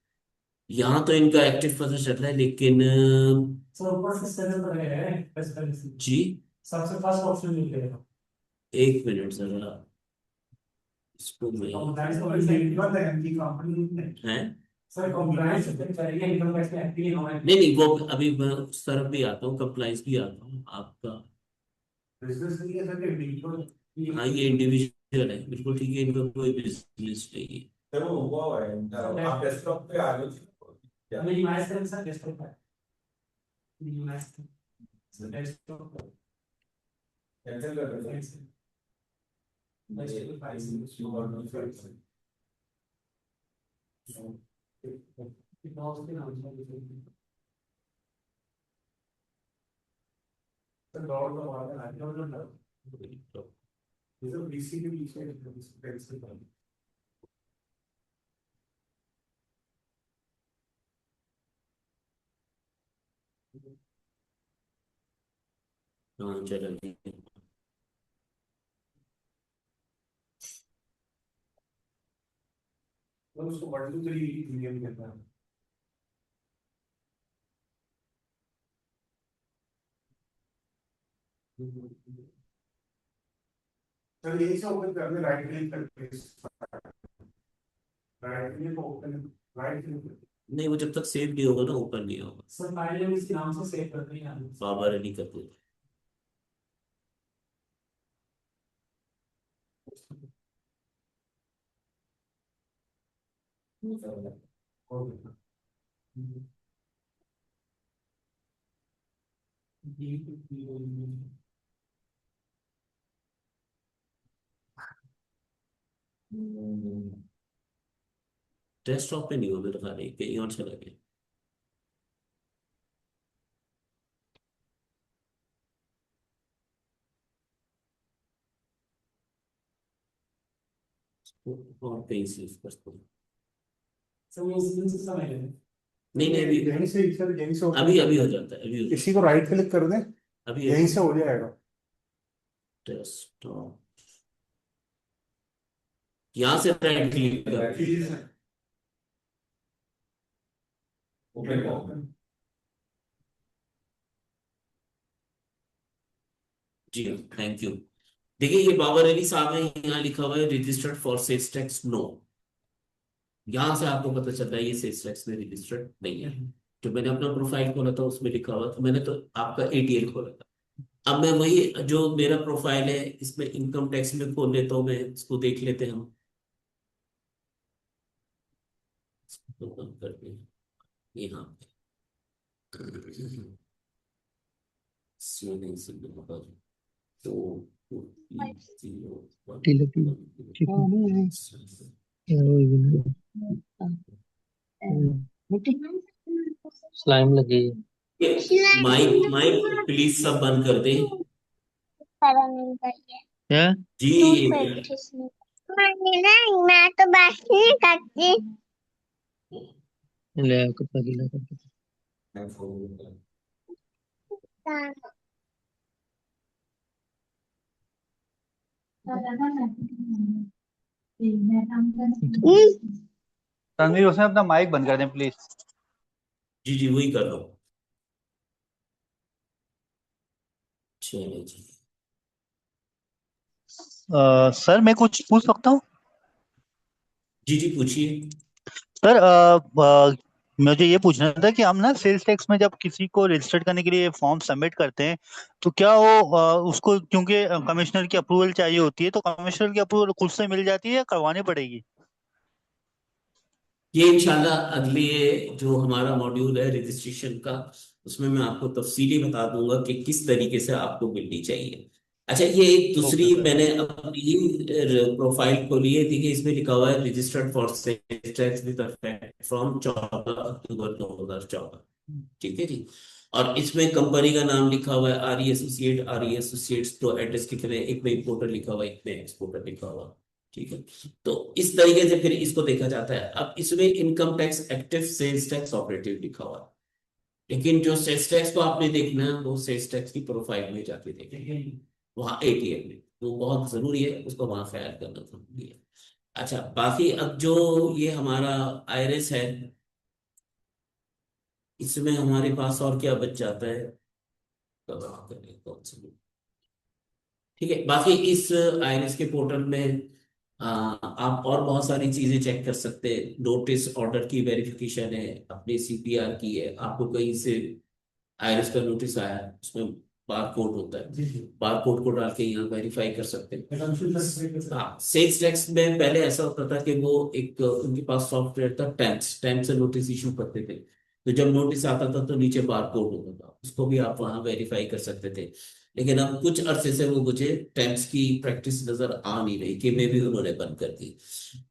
यहाँ तो इनका एक्टिव पता चल रहा है, लेकिन सर ऊपर से सेवन पर है बस कर जी सबसे फर्स्ट ऑप्शन मिलेगा। एक मिनट जरा, इसको मैं कंप्लायंस तो वैसे एक्टिव है इनकी कंपनी में। है सर कंप्लायंस चाहिए इनकम टैक्स में एक्टिव होना है। नहीं नहीं, वो अभी मैं उस तरफ भी आता हूँ, कंप्लाइंस भी आता हूँ आपका। बिजनेस नहीं है सर ये बिल्कुल। हाँ ये इंडिविजुअल है, बिल्कुल ठीक है, इनका कोई बिजनेस नहीं है। सर वो हुआ हुआ है, आप डेस्कटॉप पे आ जाओ। मिनिमाइज करें सर डेस्कटॉप पर। मिनिमाइज सर डेस्कटॉप पर कैंसिल कर दो कैंसिल। बीसी के पीछे कैंसिल कर हाँ चलो जी। उसको 1 2 3 इंडियन कहता है। सर यही से ओपन करने राइट क्लिक करके right click open right click नहीं, वो जब तक सेव नहीं होगा ना ओपन नहीं होगा। सर फाइल में इसी नाम से सेव करते हैं। बाबर अली कपूर। डेस्कटॉप पे नहीं होगा, दिखा रही कहीं और चला गया। और कहीं से करते हैं। सर ये स्क्रीन से समय है। नहीं नहीं, अभी यहीं से सर यहीं से अभी अभी हो जाता है, अभी हो इसी को राइट क्लिक कर दें, अभी यहीं से हो जाएगा। डेस्कटॉप यहाँ से राइट क्लिक कर। ओपन जी थैंक यू। देखिए ये बाबर अली साहब है, यहाँ लिखा हुआ है registered for sales tax no. यहाँ से आपको पता चलता है ये सेल्स टैक्स में रजिस्टर्ड नहीं है। जो मैंने अपना प्रोफाइल खोला था उसमें लिखा हुआ था, मैंने तो आपका एटीएल खोला था। अब मैं वही जो मेरा प्रोफाइल है इसमें इनकम टैक्स में खोल लेता हूँ, मैं इसको देख लेते हैं हम। इसको बंद करते हैं यहाँ सोने से नंबर 2 स्लाइम लगी माइक माइक प्लीज सब बंद कर दे है। जी। मैं तो बात नहीं करती। ले कपड़ा गीला करके तनवीर उसमें अपना माइक बंद कर दें प्लीज। जी जी वही कर रहा हूँ। चलो जी, सर मैं कुछ पूछ सकता हूँ? जी जी पूछिए। सर मुझे ये पूछना था कि हम ना सेल्स टैक्स में जब किसी को रजिस्टर्ड करने के लिए फॉर्म सबमिट करते हैं तो क्या वो उसको क्योंकि कमिश्नर की अप्रूवल चाहिए होती है तो कमिश्नर की अप्रूवल खुद से मिल जाती है या करवानी पड़ेगी? ये इंशाल्लाह अगले जो हमारा मॉड्यूल है रजिस्ट्रेशन का, उसमें मैं आपको तफसीली बता दूंगा कि किस तरीके से आपको मिलनी चाहिए। अच्छा, ये एक दूसरी ओके सर। मैंने अपनी प्रोफाइल खोली है, देखिए इसमें लिखा हुआ है registered for sales tax with effect from 14 October 2014। ठीक है जी। और इसमें कंपनी का नाम लिखा हुआ है आर ई एसोसिएट्स, तो एड्रेस लिखे हुए हैं, एक में इंपोर्टर लिखा हुआ है, एक में एक्सपोर्टर लिखा हुआ है। ठीक है। तो इस तरीके से फिर इसको देखा जाता है। अब इसमें income tax active, sales tax operative लिखा हुआ है, लेकिन जो सेल्स टैक्स को आपने देखना है वो सेल्स टैक्स की प्रोफाइल में जाके देखेंगे, वहाँ एटीएम में, वो बहुत जरूरी है, उसको वहां फाइल करना जरूरी है। अच्छा, बाकी अब जो ये हमारा आईआरएस है, इसमें हमारे पास और क्या बच जाता है, कौन सी, ठीक है। बाकी इस आईआरएस के पोर्टल में आप और बहुत सारी चीजें चेक कर सकते हैं। नोटिस ऑर्डर की वेरिफिकेशन है, अपने सीपीआर की है, आपको कहीं से आईआरएस का नोटिस आया है, उसमें बार कोड होता है, बार कोड को डाल के यहाँ वेरीफाई कर सकते हैं। हाँ, सेल्स टैक्स में पहले ऐसा होता था कि वो एक उनके पास सॉफ्टवेयर था टेम्स, टेम्स से नोटिस इशू करते थे। तो जब नोटिस आता था तो नीचे बार कोड होता था, उसको भी आप वहाँ वेरीफाई कर सकते थे। लेकिन अब कुछ अरसे से वो मुझे टेम्स की प्रैक्टिस नजर आ नहीं रही, कि मे भी उन्होंने बंद कर दी।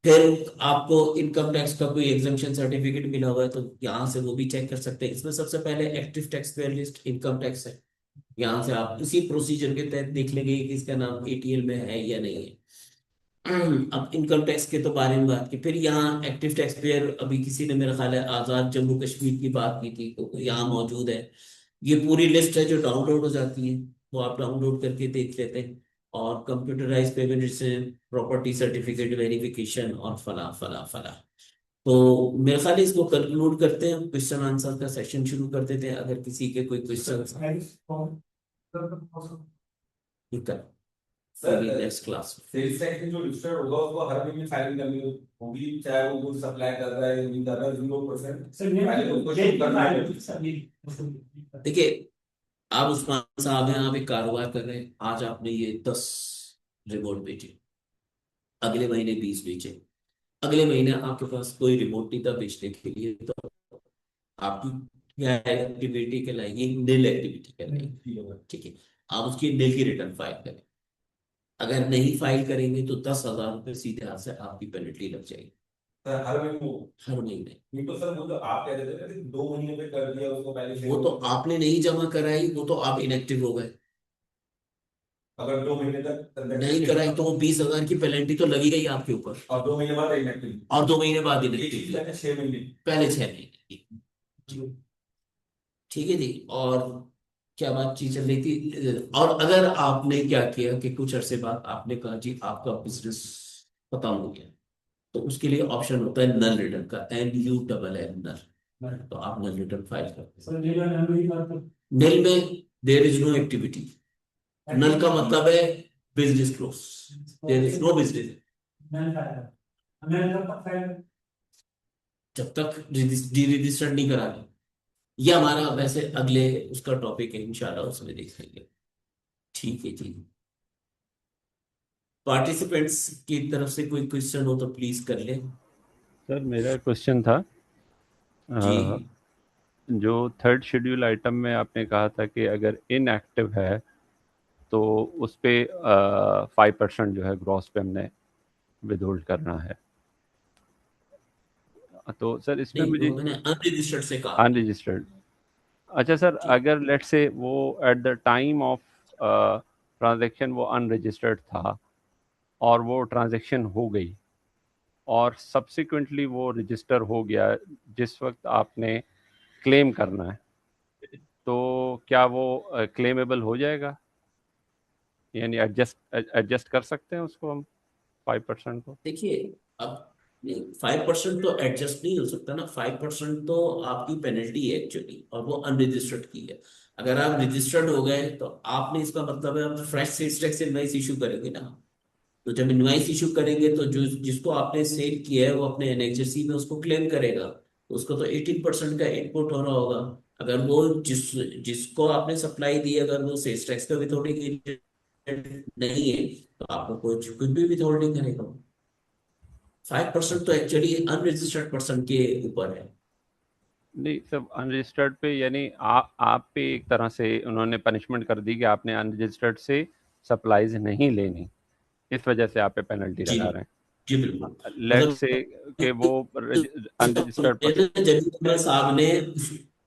फिर आपको इनकम टैक्स का कोई एग्जाम्पशन सर्टिफिकेट मिला हुआ है तो यहाँ से वो भी चेक कर सकते हैं। इसमें सबसे पहले active tax payer list income tax है, यहाँ से आप इसी प्रोसीजर के तहत देख लेंगे कि इसका नाम एटीएल में है या नहीं है। अब इनकम टैक्स के तो बारे में बात की, फिर यहाँ एक्टिव टैक्स पेयर, अभी किसी ने मेरा ख्याल है आजाद जम्मू कश्मीर की बात की थी, तो यहाँ मौजूद है। ये पूरी लिस्ट है जो डाउनलोड हो जाती है, वो आप डाउनलोड करके देख लेते हैं। और कंप्यूटराइज पेमेंट से प्रॉपर्टी सर्टिफिकेट वेरिफिकेशन और फला फला फला। तो मेरे ख्याल है इसको कंक्लूड करते हैं, क्वेश्चन आंसर का सेशन शुरू कर देते हैं, अगर किसी के कोई क्वेश्चन ठीक है सर नेक्स्ट क्लास में। सेल्स टैक्स में जो रजिस्टर्ड होगा उसको हर महीने फाइलिंग करनी होगी, चाहे वो कुछ सप्लाई कर रहा है या नहीं कर रहा है, 0% पहले उसको शो करना है। देखिए, आप उस्मान साहब हैं, आप एक कारोबार कर रहे हैं, आज आपने ये 10 रिमोट बेचे, अगले महीने 20 बेचे, अगले महीने आपके पास कोई रिमोट नहीं था बेचने के लिए, तो आपकी क्या एक्टिविटी कहलाएगी, नील एक्टिविटी कहलाएगी। ठीक है, आप उसकी नील की रिटर्न फाइल करें। अगर नहीं फाइल करेंगे तो 10,000 रुपये सीधे हाथ से आपकी पेनल्टी लग जाएगी। सर हर महीने हर महीने। ये तो सर वो तो आप कह रहे थे ना कि 2 महीने में कर दिया उसको पहले, वो तो आपने नहीं जमा कराई, वो तो आप इनएक्टिव हो गए। अगर 2 महीने तक नहीं कराई तो वो 20,000 की पेनल्टी तो लगी गई आपके ऊपर, और 2 महीने बाद इनएक्टिव, और 2 महीने बाद ये इनएक्टिव, चीज है 6 महीने पहले 6 महीने। ठीक है जी। और क्या बात चीज चल रही थी, और अगर आपने क्या किया कि कुछ अरसे बाद आपने कहा जी आपका बिजनेस खत्म हो गया, तो उसके लिए ऑप्शन होता है नल रिटर्न का, NULL नल। तो आप नल रिटर्न फाइल करते हैं। नल में there is no activity, null का मतलब है business close, there is no business. जब तक डी रजिस्टर्ड नहीं करा लें। ये हमारा वैसे अगले उसका टॉपिक है, इंशाल्लाह उसमें देख लेंगे। ठीक है जी। पार्टिसिपेंट्स की तरफ से कोई क्वेश्चन हो तो प्लीज कर ले। सर मेरा क्वेश्चन था जी जो थर्ड शेड्यूल आइटम में आपने कहा था कि अगर इनएक्टिव है तो उस पे 5% जो है ग्रॉस पे हमने विदहोल्ड करना है। तो सर इसमें नहीं, मुझे वो मैंने अनरजिस्टर्ड से कहा। अनरजिस्टर्ड, अच्छा सर ठीक। अगर लेट से वो at the time of transaction वो अनरजिस्टर्ड था और वो ट्रांजैक्शन हो गई और सब्सिक्वेंटली वो रजिस्टर हो गया जिस वक्त आपने क्लेम करना है, तो क्या वो क्लेमेबल हो जाएगा, यानी एडजस्ट कर सकते हैं उसको हम 5% को? देखिए, अब 5% तो एडजस्ट नहीं हो सकता ना, 5% तो आपकी पेनल्टी है एक्चुअली, और वो अनरजिस्टर्ड की है। अगर आप रजिस्टर्ड हो गए तो आपने, इसका मतलब है आप fresh sales tax invoice issue करेंगे ना, तो जब इनवाइस इशू करेंगे तो जो जिसको आपने सेल किया है वो अपने एनएचएससी में उसको क्लेम करेगा, तो उसको तो 18% का इनपुट हो रहा होगा। अगर वो जिसको आपने सप्लाई दी, अगर वो सेल्स टैक्स का विथहोल्डिंग नहीं है, तो आपको कुछ भी विथहोल्डिंग करेगा। 5% तो एक्चुअली अनरजिस्टर्ड पर्सन के ऊपर है। नहीं सब अनरजिस्टर्ड पे, यानी आप पे एक तरह से उन्होंने पनिशमेंट कर दी कि आपने अनरजिस्टर्ड से सप्लाईज नहीं लेनी, इस वजह से आप पे पेनल्टी जी लगा रहे जी बिल्कुल। हैं। लेट मतलब से कि वो अनरजिस्टर्ड पर्सन। जमील अहमद साहब ने,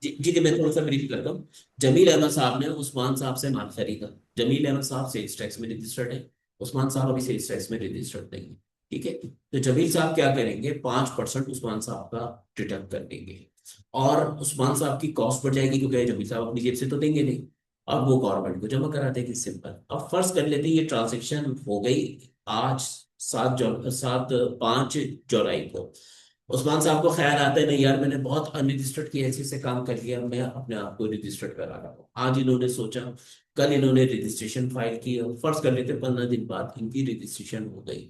जी मैं थोड़ा सा ब्रीफ करता हूँ। जमील अहमद साहब ने उस्मान साहब से माल खरीदा। जमील अहमद साहब सेल्स टैक्स में रजिस्टर्ड है, उस्मान साहब अभी सेल्स टैक्स में रजिस्टर्ड नहीं है। ठीक है, तो जमील साहब क्या करेंगे, 5% उस्मान साहब का डिडक्ट कर देंगे, और उस्मान साहब की कॉस्ट बढ़ जाएगी क्योंकि जमील साहब अपनी जेब से तो देंगे नहीं, और वो गवर्नमेंट को जमा करा देंगे। सिंपल। अब फर्ज कर लेते हैं ये ट्रांजेक्शन हो गई आज 5 जुलाई को। उस्मान साहब को ख्याल आता है, नहीं यार मैंने बहुत अनरजिस्टर्ड की ऐसे से काम कर लिया, मैं अपने आप को रजिस्टर्ड करा रहा हूँ। आज इन्होंने सोचा, कल इन्होंने रजिस्ट्रेशन फाइल की, और फर्ज कर लेते 15 दिन बाद इनकी रजिस्ट्रेशन हो गई,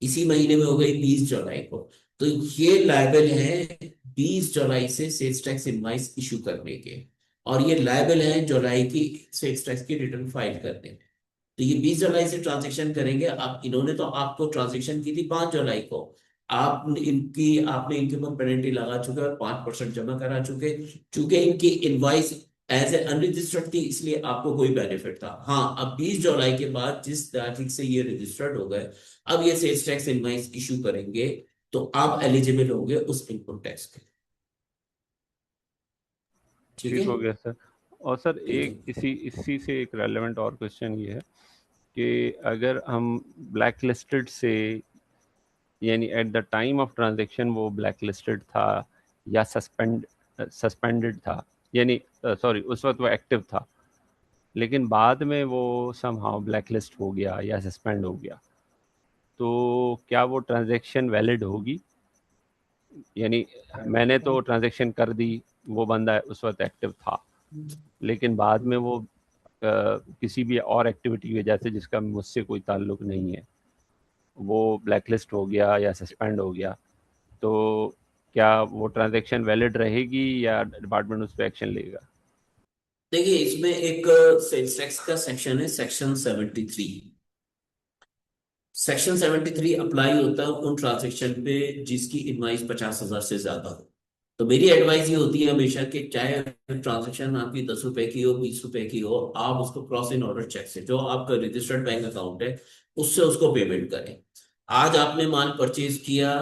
इसी महीने में हो गई 20 जुलाई को। तो ये लायबल है 20 जुलाई से सेल्स टैक्स इनवाइस इशू करने के, और ये लायबल है जुलाई की सेल्स टैक्स की रिटर्न फाइल करने के। तो ये 20 जुलाई से ट्रांजेक्शन करेंगे। आप इन्होंने तो आपको ट्रांजेक्शन की थी 5 जुलाई को, आपने इनके ऊपर पेनल्टी लगा चुके और 5% जमा करा चुके। चूंकि इनकी इनवाइस एज ए अनरजिस्टर्ड थी, इसलिए आपको कोई बेनिफिट था। हाँ, अब 20 जुलाई के बाद जिस तारीख से ये रजिस्टर्ड हो गए, अब ये सेल्स टैक्स इनवाइस इशू करेंगे, तो आप एलिजिबल होंगे उस इनपुट टैक्स के। ठीक ठीक है, हो गया सर। और सर ठीक एक है। इसी से एक रेलेवेंट और क्वेश्चन ये है कि अगर हम ब्लैक लिस्टेड से, यानी at the time of transaction वो ब्लैक लिस्टेड था या सस्पेंडेड था, यानी सॉरी उस वक्त वो एक्टिव था, लेकिन बाद में वो समहाउ ब्लैक लिस्ट हो गया या सस्पेंड हो गया, तो क्या वो ट्रांजैक्शन वैलिड होगी? यानी मैंने तो ट्रांजैक्शन कर दी, वो बंदा उस वक्त एक्टिव था, लेकिन बाद में वो किसी भी और एक्टिविटी की वजह से जिसका मुझसे कोई ताल्लुक नहीं है, वो ब्लैकलिस्ट हो गया या सस्पेंड हो गया, तो क्या वो ट्रांजैक्शन वैलिड रहेगी या डिपार्टमेंट उस पर एक्शन लेगा? देखिए, इसमें एक सेल्स टैक्स का सेक्शन है, सेक्शन 73। सेक्शन 73 अप्लाई होता है उन ट्रांजेक्शन पे जिसकी इनवाइस 50,000 से ज्यादा हो। तो मेरी एडवाइस ये होती है हमेशा कि चाहे ट्रांजेक्शन आपकी 10 रुपए की हो, 20 रुपए की हो, आप उसको क्रॉस इन ऑर्डर चेक से, जो आपका रजिस्टर्ड बैंक अकाउंट है, उससे उसको पेमेंट करें। आज आपने माल परचेज किया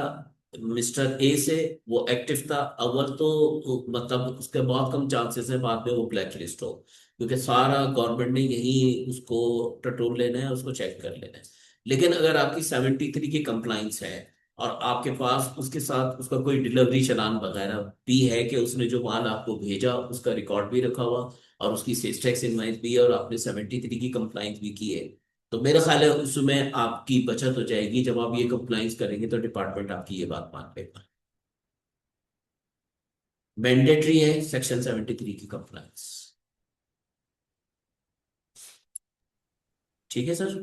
मिस्टर ए से, वो एक्टिव था अव्वल, तो मतलब उसके बहुत कम चांसेस है बाद में वो ब्लैक लिस्ट हो, क्योंकि सारा गवर्नमेंट ने यही उसको टटोल लेना है, उसको चेक कर लेना है। लेकिन अगर आपकी 73 की कंप्लाइंस है, और आपके पास उसके साथ उसका कोई डिलीवरी चालान वगैरह भी है कि उसने जो माल आपको भेजा उसका रिकॉर्ड भी रखा हुआ, और उसकी सेल्स टैक्स इनवाइस भी है, और आपने 73 की कंप्लाइंस भी की है, तो मेरा ख्याल है उसमें आपकी बचत हो जाएगी। जब आप ये कंप्लाइंस करेंगे तो डिपार्टमेंट आपकी ये बात मान लेगा। मैंडेटरी है सेक्शन 73 की कंप्लाइंस। ठीक है सर।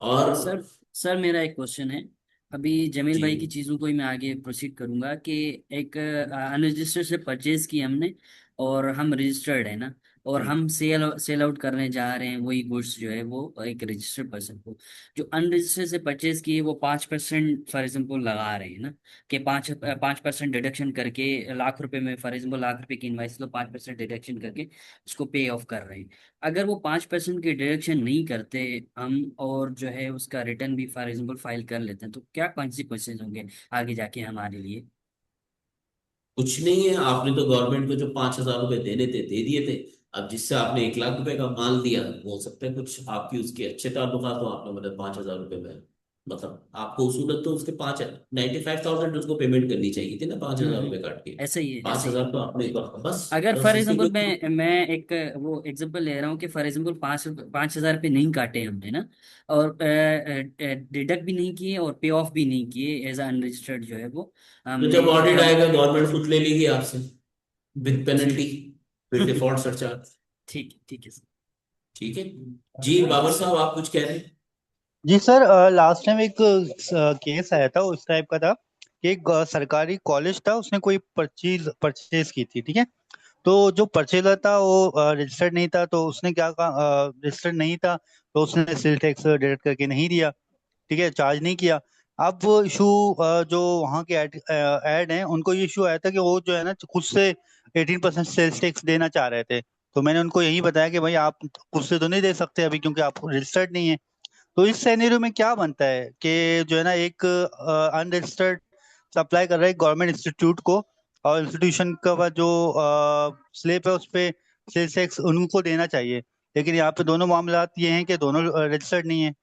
और सर सर मेरा एक क्वेश्चन है। अभी जमील जी भाई की चीज़ों को ही मैं आगे प्रोसीड करूंगा कि एक अनरजिस्टर्ड से परचेज की हमने, और हम रजिस्टर्ड है ना, और हम सेल आउट करने जा रहे हैं वही गुड्स जो है वो एक रजिस्टर्ड पर्सन को। जो अनरजिस्टर्ड से परचेज किए वो 5% फॉर एग्जाम्पल लगा रहे हैं ना, कि 5% डिडक्शन करके लाख रुपए में, फॉर एग्जाम्पल लाख रुपए की इनवाइस तो 5% डिडक्शन करके उसको पे ऑफ कर रहे हैं। अगर वो 5% की डिडक्शन नहीं करते हम, और जो है उसका रिटर्न भी फॉर एग्जाम्पल फाइल कर लेते हैं, तो क्या कॉन्सिक्वेंसेज होंगे आगे जाके हमारे लिए? कुछ नहीं है, आपने तो गवर्नमेंट को जो 5,000 रुपए देने थे दे दिए थे। अब जिससे आपने 1 लाख रुपए का माल दिया, हो सकता है कुछ आपकी उसके अच्छे ताल्लुकात हो, आपने मतलब 5,000 रुपए में, मतलब आपको उसूलत तो उसके 95,000 उसको पेमेंट करनी चाहिए थी ना, 5,000 रुपए काट के। ऐसा ही है, पांच ऐसा ही है। हजार तो आपने बस अगर बस फॉर इसमें एग्जाम्पल कोई। मैं एक वो एग्जांपल ले रहा हूँ कि फॉर एग्जाम्पल 5,000 रुपये नहीं काटे हमने ना, और डिडक्ट भी नहीं किए और पे ऑफ भी नहीं किए एज अनरजिस्टर्ड जो है वो तो हमने जब ऑडिट जब। आएगा गवर्नमेंट खुद ले लेगी आपसे, with penalty, with default surcharge. ठीक है सर। ठीक है जी। बाबर साहब आप कुछ कह रहे हैं? जी सर, लास्ट टाइम एक केस आया था, उस टाइप का था कि एक सरकारी कॉलेज था, उसने कोई परचेज की थी, ठीक है। तो जो परचेजर था वो रजिस्टर्ड नहीं था, तो उसने क्या कहा, रजिस्टर्ड नहीं था तो उसने सेल टैक्स डिडक्ट करके नहीं दिया, ठीक है, चार्ज नहीं किया। अब वो इशू, जो वहाँ के ऐड हैं उनको ये इशू आया था कि वो जो है ना खुद से 18% सेल्स टैक्स देना चाह रहे थे। तो मैंने उनको यही बताया कि भाई आप खुद से तो नहीं दे सकते अभी, क्योंकि आप रजिस्टर्ड नहीं है। तो इस सिनेरियो में क्या बनता है कि जो है ना एक अनरजिस्टर्ड सप्लाई कर रहा है गवर्नमेंट इंस्टीट्यूट को, और इंस्टीट्यूशन का जो स्लिप है उस पे सेल्स टैक्स उनको देना चाहिए, लेकिन यहाँ पे दोनों मामलात ये हैं कि दोनों रजिस्टर्ड नहीं है।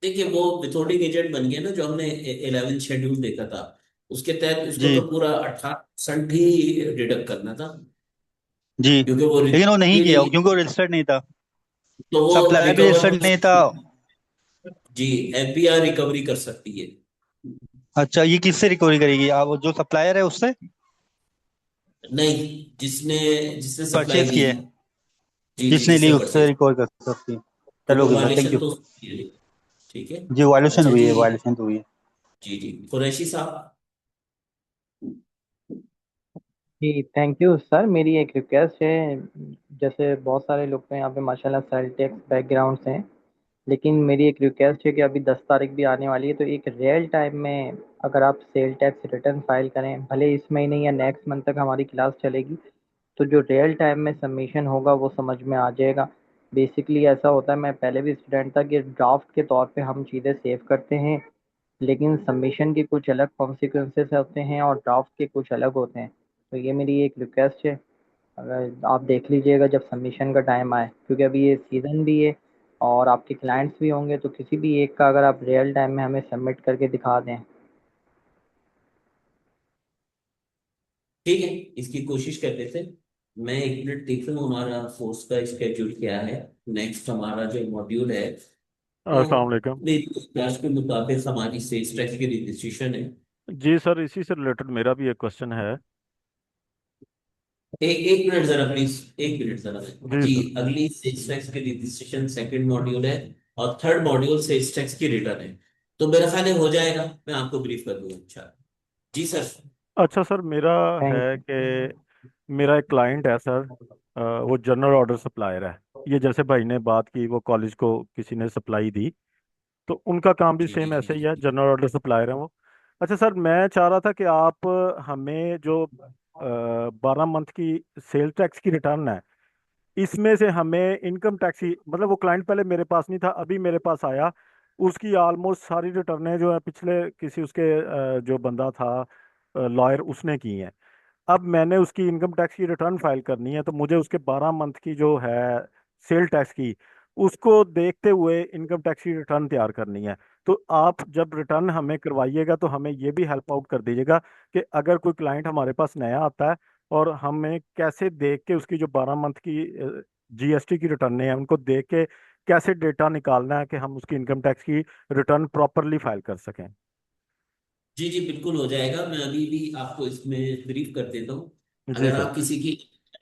देखिए वो विथहोल्डिंग एजेंट बन गया ना, जो हमने 11 शेड्यूल देखा था, उसके तहत उसको जी तो पूरा 18% ही डिडक्ट करना था, जी, क्योंकि वो लेकिन वो नहीं रजिस्ट्री किया नहीं क्योंकि वो रजिस्टर्ड नहीं था, तो वो सप्लाई भी रिकवर रजिस्टर्ड नहीं था। जी एफबीआर रिकवरी कर सकती है। अच्छा, ये किससे रिकवरी करेगी, आप जो सप्लायर है उससे नहीं, जिसने जिसने सप्लाई परचेज ली, किया है, जी जी जिसने ली जिसने उससे परचेज, रिकवर कर सकती है। चलो क्योंकि okay sir, thank violation you. तो उसकी है। ठीक है। जी वायलेशन अच्छा हुई जी, है, वायलेशन तो हुई है। जी जी कुरैशी साहब। जी थैंक यू सर। मेरी एक रिक्वेस्ट है, जैसे बहुत सारे लोग तो यहाँ पे माशाल्लाह सेल टैक्स बैकग्राउंड से हैं, लेकिन मेरी एक रिक्वेस्ट है कि अभी 10 तारीख भी आने वाली है, तो एक रियल टाइम में अगर आप सेल टैक्स रिटर्न फाइल करें, भले इस महीने या नेक्स्ट मंथ तक हमारी क्लास चलेगी, तो जो रियल टाइम में सबमिशन होगा वो समझ में आ जाएगा। बेसिकली ऐसा होता है, मैं पहले भी स्टूडेंट था, कि ड्राफ्ट के तौर पे हम चीज़ें सेव करते हैं, लेकिन सबमिशन के कुछ अलग कॉन्सिक्वेंसेस होते हैं और ड्राफ्ट के कुछ अलग होते हैं। तो ये मेरी एक रिक्वेस्ट है, अगर आप देख लीजिएगा जब सबमिशन का टाइम आए, क्योंकि अभी ये सीज़न भी है और आपके क्लाइंट्स भी होंगे, तो किसी भी एक का अगर आप रियल टाइम में हमें सबमिट करके दिखा दें। ठीक है, इसकी कोशिश कर लेते हैं। मैं एक मिनट देख लूँ हमारा कोर्स का स्केड्यूल क्या है। नेक्स्ट हमारा जो मॉड्यूल है वो अस्सलाम वालेकुम। मेरी क्लास के मुताबिक हमारी सेल्स टैक्स की रजिस्ट्रेशन है। जी सर, इसी से रिलेटेड मेरा भी एक क्वेश्चन है। एक मिनट जरा प्लीज, एक मिनट जरा। जी जी, सर। अगली सेल्स टैक्स की रजिस्ट्रेशन सेकंड मॉड्यूल है, और थर्ड मॉड्यूल सेल्स टैक्स की रिटर्न है। तो मेरा ख्याल है हो जाएगा, मैं आपको ब्रीफ कर दूंगा अच्छा। जी सर। अच्छा सर, मेरा थैंक है यू। कि मेरा एक क्लाइंट है सर, वो जनरल ऑर्डर सप्लायर है। ये जैसे भाई ने बात की, वो कॉलेज को किसी ने सप्लाई दी, तो उनका काम भी जी जी सेम जी ऐसे ही जी है, जी। जनरल ऑर्डर सप्लायर है वो। अच्छा सर, मैं चाह रहा था कि आप हमें जो 12 मंथ की सेल टैक्स की रिटर्न है, इसमें से हमें इनकम टैक्स की, मतलब वो क्लाइंट पहले मेरे पास नहीं था, अभी मेरे पास आया, उसकी ऑलमोस्ट सारी रिटर्नें जो है पिछले किसी उसके जो बंदा था लॉयर, उसने की हैं। अब मैंने उसकी इनकम टैक्स की रिटर्न फाइल करनी है, तो मुझे उसके 12 मंथ की जो है सेल टैक्स की, उसको देखते हुए इनकम टैक्स की रिटर्न तैयार करनी है। तो आप जब रिटर्न हमें करवाइएगा तो हमें ये भी हेल्प आउट कर दीजिएगा कि अगर कोई क्लाइंट हमारे पास नया आता है, और हमें कैसे देख के उसकी जो 12 मंथ की जीएसटी की रिटर्न है उनको देख के कैसे डेटा निकालना है कि हम उसकी इनकम टैक्स की रिटर्न प्रॉपरली फाइल कर सकें। जी जी बिल्कुल हो जाएगा, मैं अभी भी आपको इसमें ब्रीफ कर देता हूँ। जी अगर सर। आप किसी की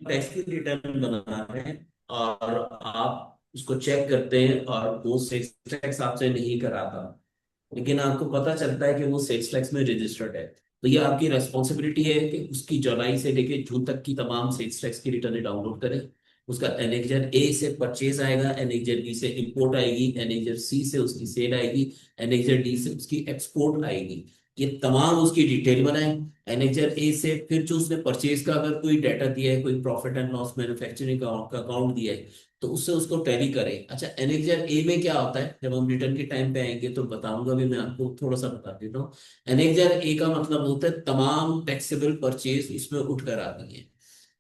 टैक्स की रिटर्न बना रहे हैं और आप उसको चेक करते हैं और वो सेल्स टैक्स आपसे नहीं कराता, लेकिन आपको पता चलता है कि वो सेल्स टैक्स में रजिस्टर्ड है, तो ये आपकी रेस्पॉन्सिबिलिटी है कि उसकी जुलाई से लेके जून तक की तमाम सेल्स टैक्स की रिटर्न डाउनलोड करें। उसका एनेक्जर ए से परचेज आएगा, एनेक्जर बी से इंपोर्ट आएगी, एनेक्जर सी से उसकी सेल आएगी, एनेक्जर डी से उसकी एक्सपोर्ट आएगी। ये तमाम उसकी डिटेल बनाए। एनेक्जर ए से फिर जो उसने परचेज का अगर कोई डाटा दिया है, कोई प्रॉफिट एंड लॉस मैन्युफैक्चरिंग का अकाउंट दिया है, तो उससे उसको टैली करें। अच्छा, एनेक्जर ए में क्या होता है, जब हम रिटर्न के टाइम पे आएंगे तो बताऊंगा भी, मैं आपको थोड़ा सा बता देता हूँ। एनेक्जर ए का मतलब होता है तमाम टैक्सेबल परचेज इसमें उठ कर आती है।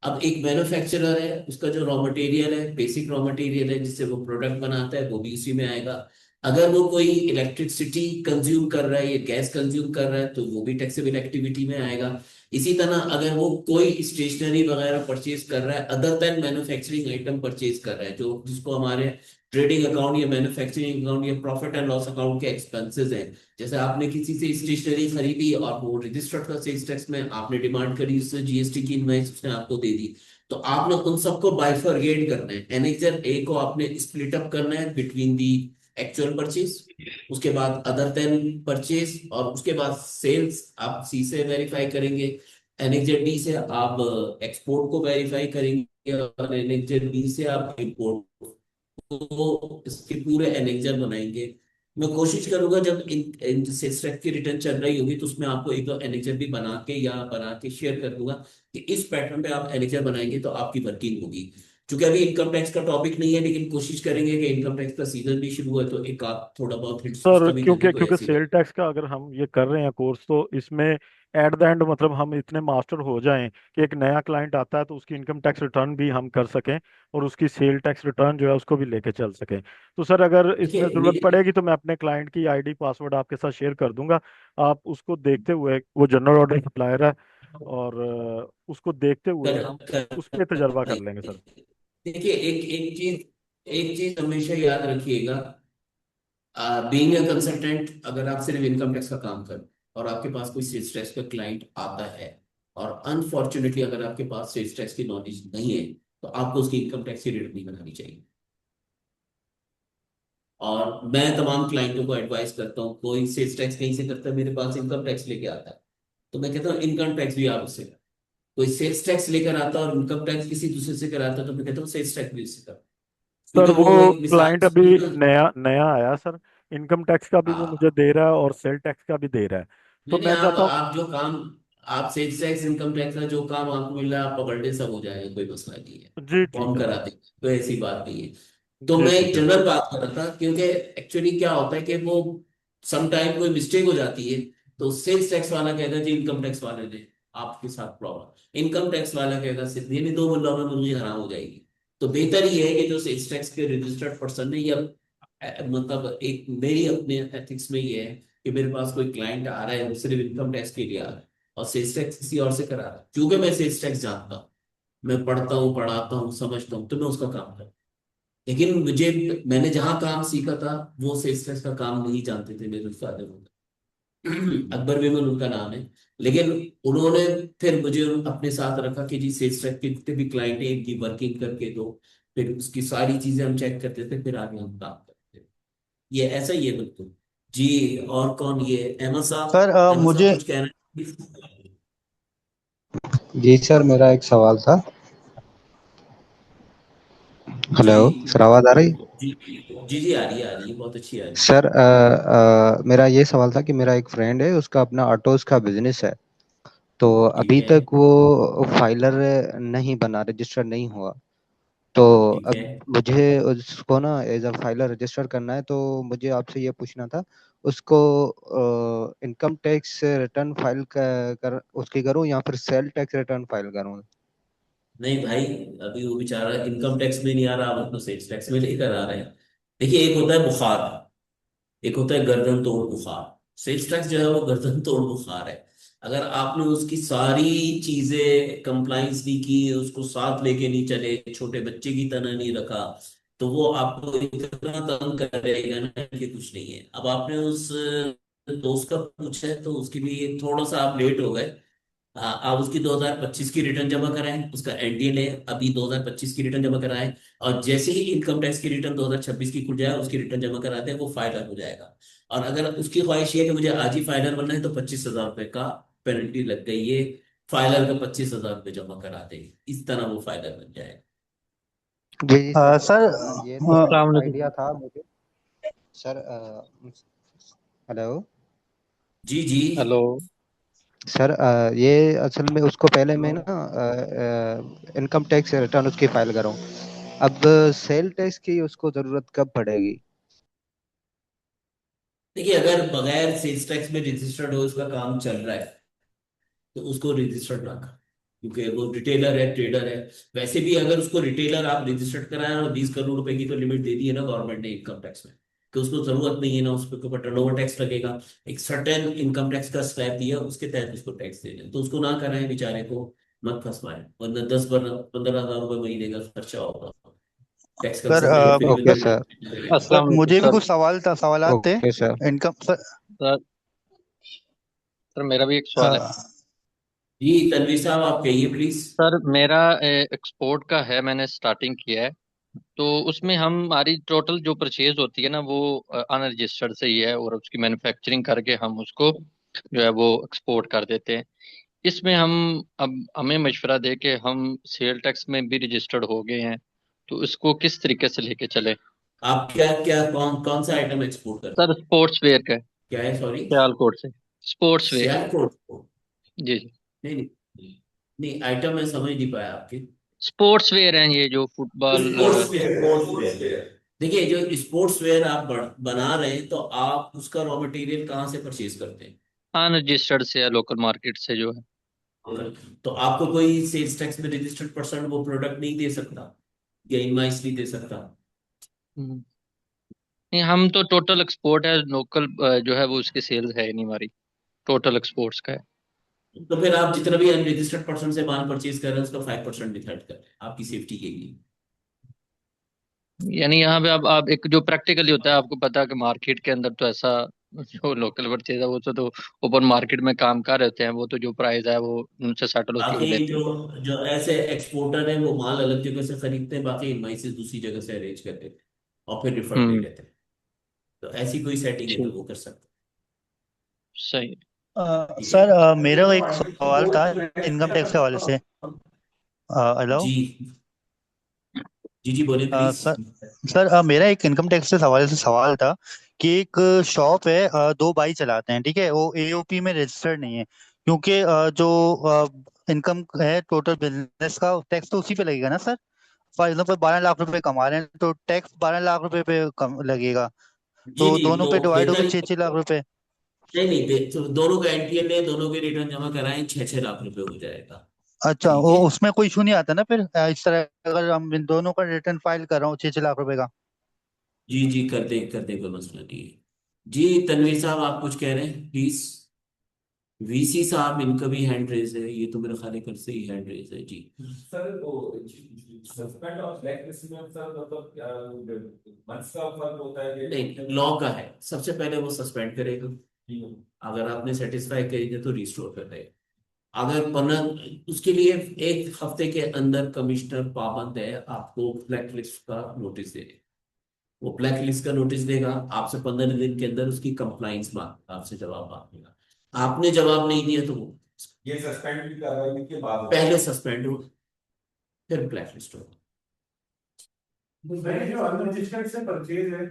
अब एक मैन्युफैक्चरर है, उसका जो रॉ मटेरियल है, बेसिक रॉ मटेरियल है जिससे वो प्रोडक्ट बनाता है, वो भी उसी में आएगा। अगर वो कोई इलेक्ट्रिसिटी कंज्यूम कर रहा है या गैस कंज्यूम कर रहा है, तो वो भी टैक्सेबल एक्टिविटी में आएगा। इसी तरह अगर वो कोई स्टेशनरी वगैरह परचेज कर रहा है, other than manufacturing item purchase कर रहा है, जो जिसको हमारे ट्रेडिंग अकाउंट या मैन्युफैक्चरिंग अकाउंट या प्रॉफिट एंड लॉस अकाउंट के एक्सपेंसेस हैं। जैसे आपने किसी से स्टेशनरी खरीदी और वो रजिस्टर्ड था सेल्स टैक्स में, आपने डिमांड करी, उससे जीएसटी की इनवॉइस उसने आपको दे दी, तो तो आपने उन सबको बाइफरगेट करना है। एनेक्जर ए को आपने स्प्लिट अप करना है बिटवीन दी एक्चुअल परचेज, उसके बाद अदर देन परचेज, और उसके बाद सेल्स आप सी से वेरीफाई करेंगे। एनेक्जर डी से आप एक्सपोर्ट को वेरीफाई करेंगे, और एनेक्जर बी से आप इंपोर्ट को, इसके पूरे एनेक्जर बनाएंगे। मैं कोशिश करूंगा जब इन सेल्स टैक्स की रिटर्न चल रही होगी तो उसमें आपको एक दो एनेक्जर भी बना के शेयर कर दूंगा कि इस पैटर्न पे आप एनेक्जर बनाएंगे तो आपकी वर्किंग होगी। क्योंकि अभी इनकम टैक्स का टॉपिक नहीं है, लेकिन कोशिश करेंगे कि इनकम टैक्स का सीजन भी शुरू है तो एक आप थोड़ा बहुत हिंट्स सर उसका भी दे दें, क्योंकि कोई क्योंकि ऐसी सेल बात। टैक्स का अगर हम ये कर रहे हैं कोर्स, तो इसमें एट द एंड मतलब हम इतने मास्टर हो जाएं कि एक नया क्लाइंट आता है तो उसकी इनकम टैक्स रिटर्न भी हम कर सकें और उसकी सेल टैक्स रिटर्न जो है उसको भी लेके चल सकें। तो सर अगर इसमें देखिए ज़रूरत मेरे पड़ेगी तो मैं अपने क्लाइंट की आईडी पासवर्ड आपके साथ शेयर कर दूंगा। आप उसको देखते हुए, वो जनरल ऑर्डर सप्लायर है, और उसको देखते हुए कर, हम उस पर तजर्बा कर कर, लेंगे सर। देखिए एक चीज हमेशा याद रखिएगा। बीइंग अ कंसल्टेंट, अगर आप सिर्फ इनकम टैक्स का काम करें और आपके पास कोई सेल्स टैक्स का क्लाइंट आता है, और अनफॉर्चुनेटली अगर आपके पास सेल्स टैक्स की नॉलेज नहीं है, तो आपको उसकी इनकम टैक्स की रिटर्न नहीं बनानी चाहिए। और मैं तमाम क्लाइंटों को एडवाइस करता हूँ, कोई सेल्स टैक्स कहीं से करता है मेरे पास इनकम टैक्स लेके आता है, तो मैं कहता हूँ इनकम टैक्स भी आप उससे करो। कोई सेल्स टैक्स लेकर आता है और इनकम टैक्स किसी दूसरे से कराता है, तो मैं कहता हूँ सेल्स टैक्स भी उससे करो। सर क्योंकि वो वो एक मिसाल क्लाइंट अभी सुनिए ना। नया नया आया सर, इनकम टैक्स का भी वो मुझे हाँ, दे रहा है और सेल टैक्स का भी दे रहा है। तो नहीं नहीं, मैं आप चाहता हूँ। आप जो काम, आप सेल्स टैक्स इनकम टैक्स का जो काम आपको मिल रहा है, आप पकड़ ले, सब हो जाएगा, कोई मसला नहीं है। जी वो ठीक हम है करा सर। देंगे, तो ऐसी बात नहीं है। तो जी मैं एक ठीक है सर। जनरल बात कर रहा था, क्योंकि एक्चुअली क्या होता है कि वो सम टाइम कोई मिस्टेक हो जाती है, तो सेल्स टैक्स वाला कहेगा जी इनकम टैक्स वाले ने आपके साथ प्रॉब्लम, इनकम टैक्स वाला कहेगा सिर्फ ये नहीं, दो मुल्लों में मुर्गी हराम हो जाएगी। तो बेहतर ये है कि जो सेल्स टैक्स के रजिस्टर्ड पर्सन है, या मतलब एक मेरी अपने एथिक्स में ये है कि मेरे पास कोई क्लाइंट आ रहा है, वो सिर्फ इनकम टैक्स के लिए आ रहा है और सेल्स टैक्स किसी और से करा रहा है, क्योंकि मैं सेल्स टैक्स जानता हूँ, मैं पढ़ता हूँ, पढ़ाता हूँ, समझता हूँ, तो मैं उसका काम करता हूँ। लेकिन मैंने जहाँ काम सीखा था, वो सेल्स टैक्स का काम नहीं जानते थे मेरे फादर। अकबर बेमन उनका नाम है। लेकिन उन्होंने फिर मुझे अपने साथ रखा कि जी सेल्स टैक्स के जितने भी क्लाइंट है इनकी वर्किंग करके दो, फिर उसकी सारी चीजें हम चेक करते थे, फिर आगे हम काम करते थे। ये ऐसा ही है बिल्कुल। जी, और कौन, ये अहमद साहब, सर अहमद साहब मुझे कुछ कहना है? जी सर, मेरा एक सवाल था। जी हेलो सर, आवाज आ रही? जी जी जी, आ रही है, बहुत अच्छी आ रही है। सर मेरा ये सवाल था कि मेरा एक फ्रेंड है, उसका अपना ऑटोज का बिजनेस है। तो ठीक अभी है, तक वो फाइलर नहीं बना, रजिस्टर नहीं हुआ। तो ठीक है। अब मुझे उसको ना एज अ फाइलर रजिस्टर करना है, तो मुझे आपसे ये पूछना था, उसको इनकम टैक्स रिटर्न फाइल उसकी करूँ या फिर सेल टैक्स रिटर्न फाइल करूँ? नहीं भाई, अभी वो बेचारा इनकम टैक्स में नहीं आ रहा, आप उसको सेल्स टैक्स में लेकर आ रहे हैं। देखिए, एक होता है बुखार, एक होता है गर्दन तोड़ बुखार। सेल्स टैक्स जो है वो गर्दन तोड़ बुखार है। अगर आपने उसकी सारी चीजें कंप्लाइंस नहीं की, उसको साथ लेके नहीं चले, छोटे बच्चे की तरह नहीं रखा, तो वो आपको इतना तंग करेगा ना कि कुछ नहीं है। अब आपने उस दोस्त का पूछा है, तो उसके लिए थोड़ा सा आप लेट हो गए। हाँ, आप उसकी 2025 की रिटर्न जमा कराएं, उसका एनडीएल है, अभी 2025 की रिटर्न जमा कराएं। और जैसे ही इनकम टैक्स की रिटर्न 2026 की खुल जाए, उसकी रिटर्न जमा करा दें, वो फाइलर हो जाएगा। और अगर उसकी ख्वाहिश ये है कि मुझे आज ही फाइलर बनना है, तो 25,000 रुपए का पेनल्टी लग गई है, फाइलर का 25,000 रुपये जमा करा दें, इस तरह वो फाइलर बन जाएगा। जी जी सर, सर ये तो अस्सलाम वालेकुम। आइडिया था मुझे। सर हेलो जी जी हेलो। सर, ये असल में उसको पहले मैं ना इनकम टैक्स रिटर्न उसकी फाइल करूँ। अब सेल टैक्स की उसको जरूरत कब पड़ेगी? देखिए, अगर बगैर सेल्स टैक्स में रजिस्टर्ड हो उसका काम चल रहा है, तो उसको रजिस्टर्ड ना कर, क्योंकि वो रिटेलर है, ट्रेडर है। वैसे भी अगर उसको रिटेलर आप रजिस्टर्ड कराएं, और 20 करोड़ रुपए की तो लिमिट दे दी है ना गवर्नमेंट ने इनकम टैक्स में, कि उसको जरूरत नहीं है ना, उस पर ऊपर टर्नओवर टैक्स लगेगा। एक सर्टेन इनकम टैक्स का स्लैब दिया, उसके तहत उसको टैक्स दे दें, तो उसको ना कराएं बेचारे को, मत फंसवाएं, वरना 10-15 हजार रुपए महीने का खर्चा होगा। टैक्स कम सर से कम फ्री में ओके तो सर। अस्सलाम वालेकुम मुझे भी सर। कुछ सवालात थे। Okay sir. Income sir sir sir मेरा भी एक अ, सवाल है। जी तनवीर साहब आप कहिए प्लीज। सर मेरा एक्सपोर्ट का है, मैंने स्टार्टिंग किया है। तो उसमें हमारी टोटल जो परचेज होती है ना वो अनरजिस्टर्ड से ही है, और उसकी मैन्युफैक्चरिंग करके हम उसको जो है वो एक्सपोर्ट कर देते हैं। इसमें हम अब हमें मशवरा दे के हम सेल टैक्स में भी रजिस्टर्ड हो गए हैं, तो इसको किस तरीके से लेके चले। आप क्या क्या कौन कौन सा आइटम एक्सपोर्ट करते सर हैं? स्पोर्ट्स वेयर का है, क्या है सॉरी? सियालकोट से। Sports ware. सियालकोट? जी जी। नहीं नहीं नहीं, आइटम मैं समझ नहीं पाया आपके। स्पोर्ट्स वेयर हैं ये जो football. Sports wear, sports wear. देखिए जो स्पोर्ट्स वेयर आप बना रहे हैं तो आप उसका रॉ मटेरियल कहाँ से परचेज करते हैं? अनरजिस्टर्ड से है, लोकल मार्केट से जो है। तो आपको कोई सेल्स टैक्स में रजिस्टर्ड पर्सन वो प्रोडक्ट नहीं दे सकता या इनवाइस नहीं दे सकता? हम्म। नहीं, हम तो टोटल एक्सपोर्ट है, लोकल जो है वो उसकी सेल्स है ही नहीं हमारी, टोटल एक्सपोर्ट्स का है। तो फिर आप जितना भी अनरजिस्टर्ड पर्सन से माल परचेज कर रहे हैं उसका 5% डिफरेंट कर रहे हैं आपकी सेफ्टी के लिए। यानी यहाँ पे आप एक जो प्रैक्टिकली होता है, आपको पता है कि मार्केट के अंदर तो ऐसा जो लोकल परचेज है वो तो ओपन मार्केट में काम कर रहे होते हैं, वो तो जो प्राइस है वो उनसे सेटल होती है, वो बाकी लेते जो हैं। जो ऐसे एक्सपोर्टर हैं वो माल अलग जगह से खरीदते हैं, बाकी इनवाइसेस दूसरी जगह से अरेंज कर देते हैं और फिर रिफंड ले हम्म। लेते हैं। तो ऐसी कोई सेटिंग है तो ठीक। वो कर सकते सही। हैं। ठीक सर है मेरा एक सवाल था इनकम टैक्स के हवाले से। हेलो। जी। जी जी बोले प्लीज। सर सर मेरा एक इनकम टैक्स के हवाले से सवाल था कि एक शॉप है, दो भाई चलाते हैं, ठीक है, वो एओपी में रजिस्टर्ड नहीं है, क्योंकि जो इनकम है टोटल बिजनेस का टैक्स तो उसी पे लगेगा ना सर। फॉर एग्जाम्पल 12 लाख रुपए कमा रहे हैं तो टैक्स 12 लाख रुपए पे कम लगेगा, जी तो जी दोनों तो पे डिवाइड देता होकर ही 6-6 लाख रुपए। नहीं नहीं तो दोनों का एनपीएल है, दोनों के रिटर्न जमा कराएं, 6-6 लाख रुपए हो जाएगा। अच्छा, ठीक वो है। उसमें कोई इशू नहीं आता ना फिर, इस तरह अगर हम इन दोनों का रिटर्न फाइल कर रहा हूँ 6-6 लाख रुपए का। जी जी कर दे कोई मसला नहीं है। जी तनवीर साहब आप कुछ कह रहे हैं प्लीज। वीसी साहब इनका भी हैंड रेज है, ये तो मेरे ख्याल है कल से ही हैंड रेज है जी। सर वो सस्पेंड और ब्लैक लिस्ट में सर मतलब मंथ्स का फर्क होता है कि नहीं लॉ का है, सबसे पहले वो सस्पेंड करेगा, अगर आपने सेटिस्फाई करेंगे तो रिस्टोर कर देगा। अगर पंद्रह उसके लिए एक हफ्ते के अंदर कमिश्नर पाबंद है आपको ब्लैक लिस्ट का नोटिस देने। वो ब्लैक लिस्ट का नोटिस देगा, आपसे 15 दिन के अंदर उसकी कंप्लाइंस मांग आपसे जवाब मांगेगा। आपने जवाब नहीं दिया तो वो ये सस्पेंड की कार्रवाई के बाद पहले सस्पेंड हो फिर ब्लैक लिस्ट हो। नहीं, जो अनरजिस्टर्ड से परचेज है,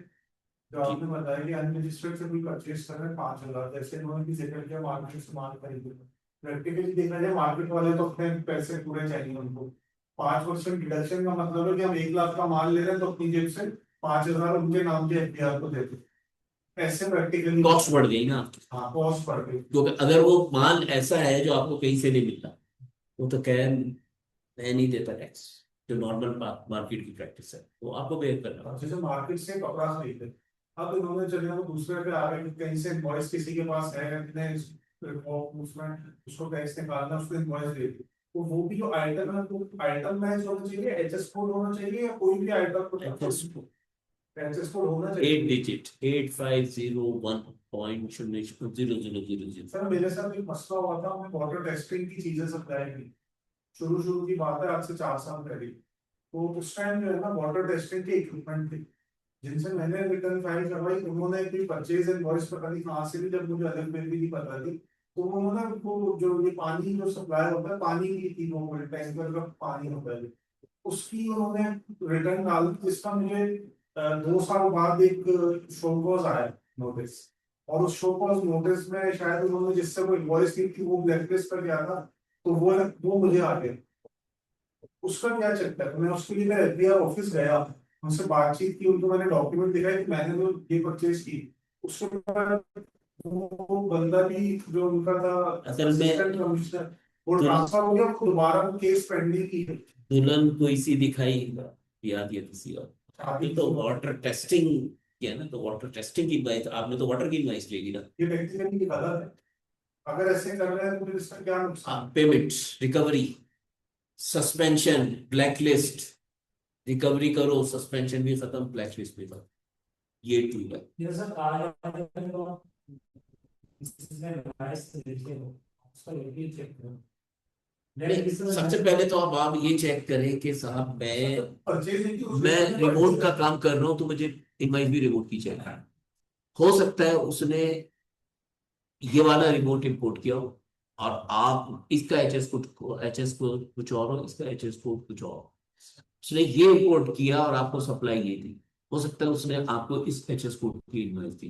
जो आपने बताया कि अनरजिस्टर्ड से कोई परचेज कर रहे हैं 5,000, जैसे उन्होंने किसी करके मार्केट से माल खरीदे, प्रैक्टिकली देखा जाए मार्केट वाले तो अपने पैसे पूरे चाहिए उनको। 5% डिडक्शन का मतलब है कि हम 1 लाख का माल ले रहे हैं तो अपनी जेब से 5,000 उनके नाम के एफडीआर को देते हैं। ऐसे प्रैक्टिकली कॉस्ट बढ़ गई ना आपकी, हाँ कॉस्ट बढ़ गई। क्योंकि अगर वो माल ऐसा है जो आपको कहीं से नहीं मिलता वो तो कह मैं नहीं देता टैक्स, जो नॉर्मल मार्केट की प्रैक्टिस है वो आपको बेयर करना अब जैसे मार्केट से कपड़ा खरीदे, अब इन्होंने चले वो दूसरे पे आ गए कि कहीं से इनवॉइस किसी के पास है, उसमें उसको टैक्स निकालना, उसको इनवॉइस दे दी, तो वो भी जो आइटम है तो आइटम मैच होना चाहिए, एचएस कोड होना चाहिए, या कोई भी आइटम को एचएस कोड होना चाहिए। 8 डिजिट 8501.0000। सर मेरे साथ एक मसला हुआ था, हमने वाटर टेस्टिंग की चीजें सप्लाई की, शुरू शुरू की बात है, आज से 4 साल पहले। तो उस टाइम जो है ना वाटर टेस्टिंग के इक्विपमेंट थे, जिनसे मैंने रिटर्न फाइल करवाई, उन्होंने कोई परचेज इनवॉइस पता नहीं कहाँ से भी, जब मुझे अलग में भी नहीं पता थी, तो उन्होंने वो जो ये पानी जो सप्लाई होता है पानी की थी, वो टैंकर का पानी होता है, उसकी उन्होंने रिटर्न डाल दी, जिसका मुझे 2 साल बाद एक शोकॉज आया नोटिस, और उस शोकॉज नोटिस में शायद उन्होंने जिससे वो इनवॉइस की थी वो ब्लैकलिस्ट पर गया था, तो वो मुझे आ गया। उसका क्या चक्कर है, मैं उसके लिए एफबीआर ऑफिस गया, उनसे बातचीत की, उनको मैंने डॉक्यूमेंट दिखाया कि मैंने जो ये परचेज की, उसके बाद वो बंदा भी जो उनका था असल में असिस्टेंट कमिश्नर, वो दुल- ट्रांसफर हो गया, वो दोबारा वो केस पेंडिंग की है। दुल्हन कोई सी दिखाई याद है किसी और। आपने तो वाटर टेस्टिंग किया ना, तो वाटर टेस्टिंग की इनवाइस आपने तो वाटर की इनवाइस ले ली ना। ये टेक्निकली गलत है, अगर ऐसे कर रहे हैं तो फिर इसका क्या नुकसान। Payment, recovery, suspension, blacklist, recovery करो, सस्पेंशन भी खत्म, ब्लैकलिस्ट भी खत्म, ये टूल है। ये सर आज तो इसमें रिवाइज देखिए उसका रिव्यू चेक करो। नहीं, सबसे पहले तो अब आप ये चेक करें कि साहब परचेजिंग मैं रिमोट का काम कर रहा हूँ तो मुझे इनवाइस भी रिमोट की चाहिए। हो सकता है उसने ये वाला रिमोट इंपोर्ट किया हो और आप इसका एचएस को कुछ और हो, इसका एचएस कोड कुछ और हो। उसने ये इंपोर्ट किया और आपको सप्लाई ये दी। हो सकता है उसने आपको इस एचएस कोड की इनवॉइस दी।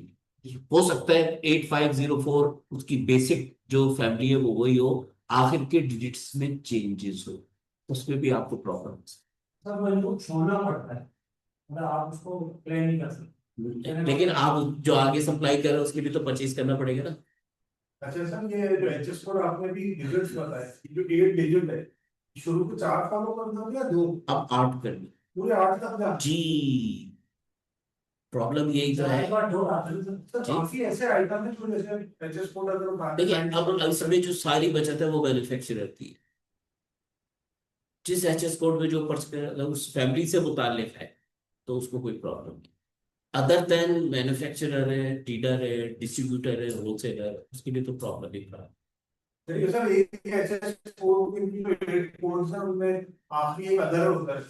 हो सकता है 8504 उसकी बेसिक जो फैमिली है वो वही हो, आखिर के डिजिट्स में चेंजेस हो, उसमें भी आपको प्रॉब्लम। सर वो इनको छोड़ना पड़ता है, मतलब आप उसको प्ले नहीं कर सकते। लेकिन आप जो आगे सप्लाई कर रहे हो उसके भी तो परचेज करना पड़ेगा ना। अच्छा सर, ये जो एचएस कोड आपने भी डिजिट्स बताया, ये जो 8 डिजिट है, शुरू को 4 फॉलो करना है या 2? अब 8 करनी पूरे 8 तक जा जी। प्रॉब्लम यही तो है। काफी ऐसे आइटम है जो जैसे एचएस कोड अगर देखिए अब इसमें जो सारी बचत है वो मैन्युफैक्चरर की है। जिस एचएस कोड में जो उस फैमिली से मुताल्लिक है तो उसको कोई प्रॉब्लम नहीं। अदर देन मैन्युफैक्चरर है, डीलर है, डिस्ट्रीब्यूटर है, होलसेलर, उसके लिए तो प्रॉब्लम ही खड़ा। देखिए सर, एक एचएस कोड की कोड सर उनमें आखिरी एक अदर होता है,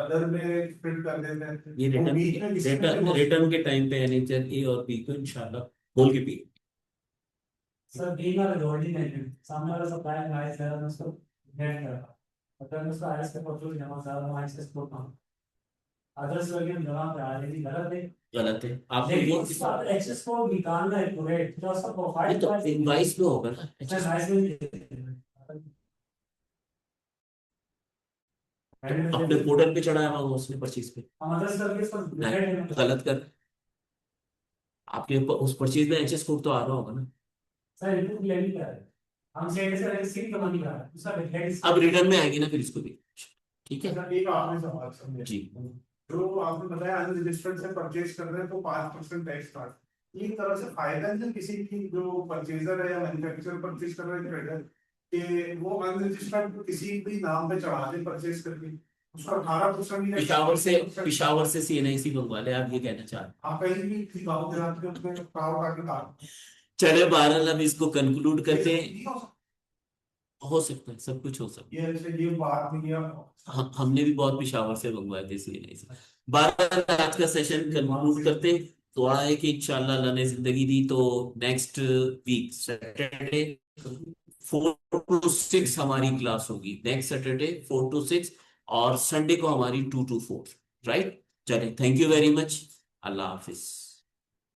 अदर में फिट कर देते हैं। ये वो बीच में किसी में रिटर्न के टाइम पे एनएचआर ए और बी को इंशाल्लाह बोल के पी। सर बी वाला होल्डिंग है, सामने वाला सप्लायर आईएस है, उसको गेट करता, अगर उसको आईएस का प्रोसेस जमा सारा आईएस का सपोर्ट ना अदर्स वगैरह जमा पे आ रही गलत है। गलत है। आपने ये एक्सेस को निकालना है पूरे जो उसका प्रोफाइल तो इनवाइस में होगा ना। अपने पोर्टल पे चढ़ाया हुआ उसने परचेज पे, गलत कर। आपके उस परचेज में एचएस कोड तो आ रहा होगा ना। सर इनपुट ले नहीं कर रहे हम, से सीट कमा नहीं कर रहा उसका अब रिटर्न में आएगी ना फिर इसको भी। ठीक है सर, एक आपने सवाल समझे जी। जो आपने बताया अनरजिस्टर्ड से परचेज कर रहे हैं तो 5% टैक्स काट, एक तरह से फायदा नहीं किसी की जो परचेजर है या मैन्युफैक्चरर परचेज कर रहे हैं ट्रेडर कि वो अनरजिस्टर्ड किसी भी नाम पे चढ़ा दे परचेज करके, उसका 18% पिशावर से सीएनआईसी मंगवा ले, आप ये कहना चाह रहे आप कहीं भी गाँव देहात के उसमें पावर काट के काट। चले बहरहाल हम इसको कंक्लूड करते हैं। हो सकता है, सब कुछ हो सकता है। ये बात नहीं है, हमने भी बहुत पिशावर से मंगवाए थे सीएनआईसी। बहरहाल आज का सेशन कंक्लूड करते हैं। दुआ है कि इंशाल्लाह अल्लाह ने जिंदगी दी तो नेक्स्ट वीक सैटरडे 4 to 6 हमारी क्लास होगी। नेक्स्ट सैटरडे 4 to 6 और संडे को हमारी 2 to 4। राइट, चले, thank you very much, Allah Hafiz.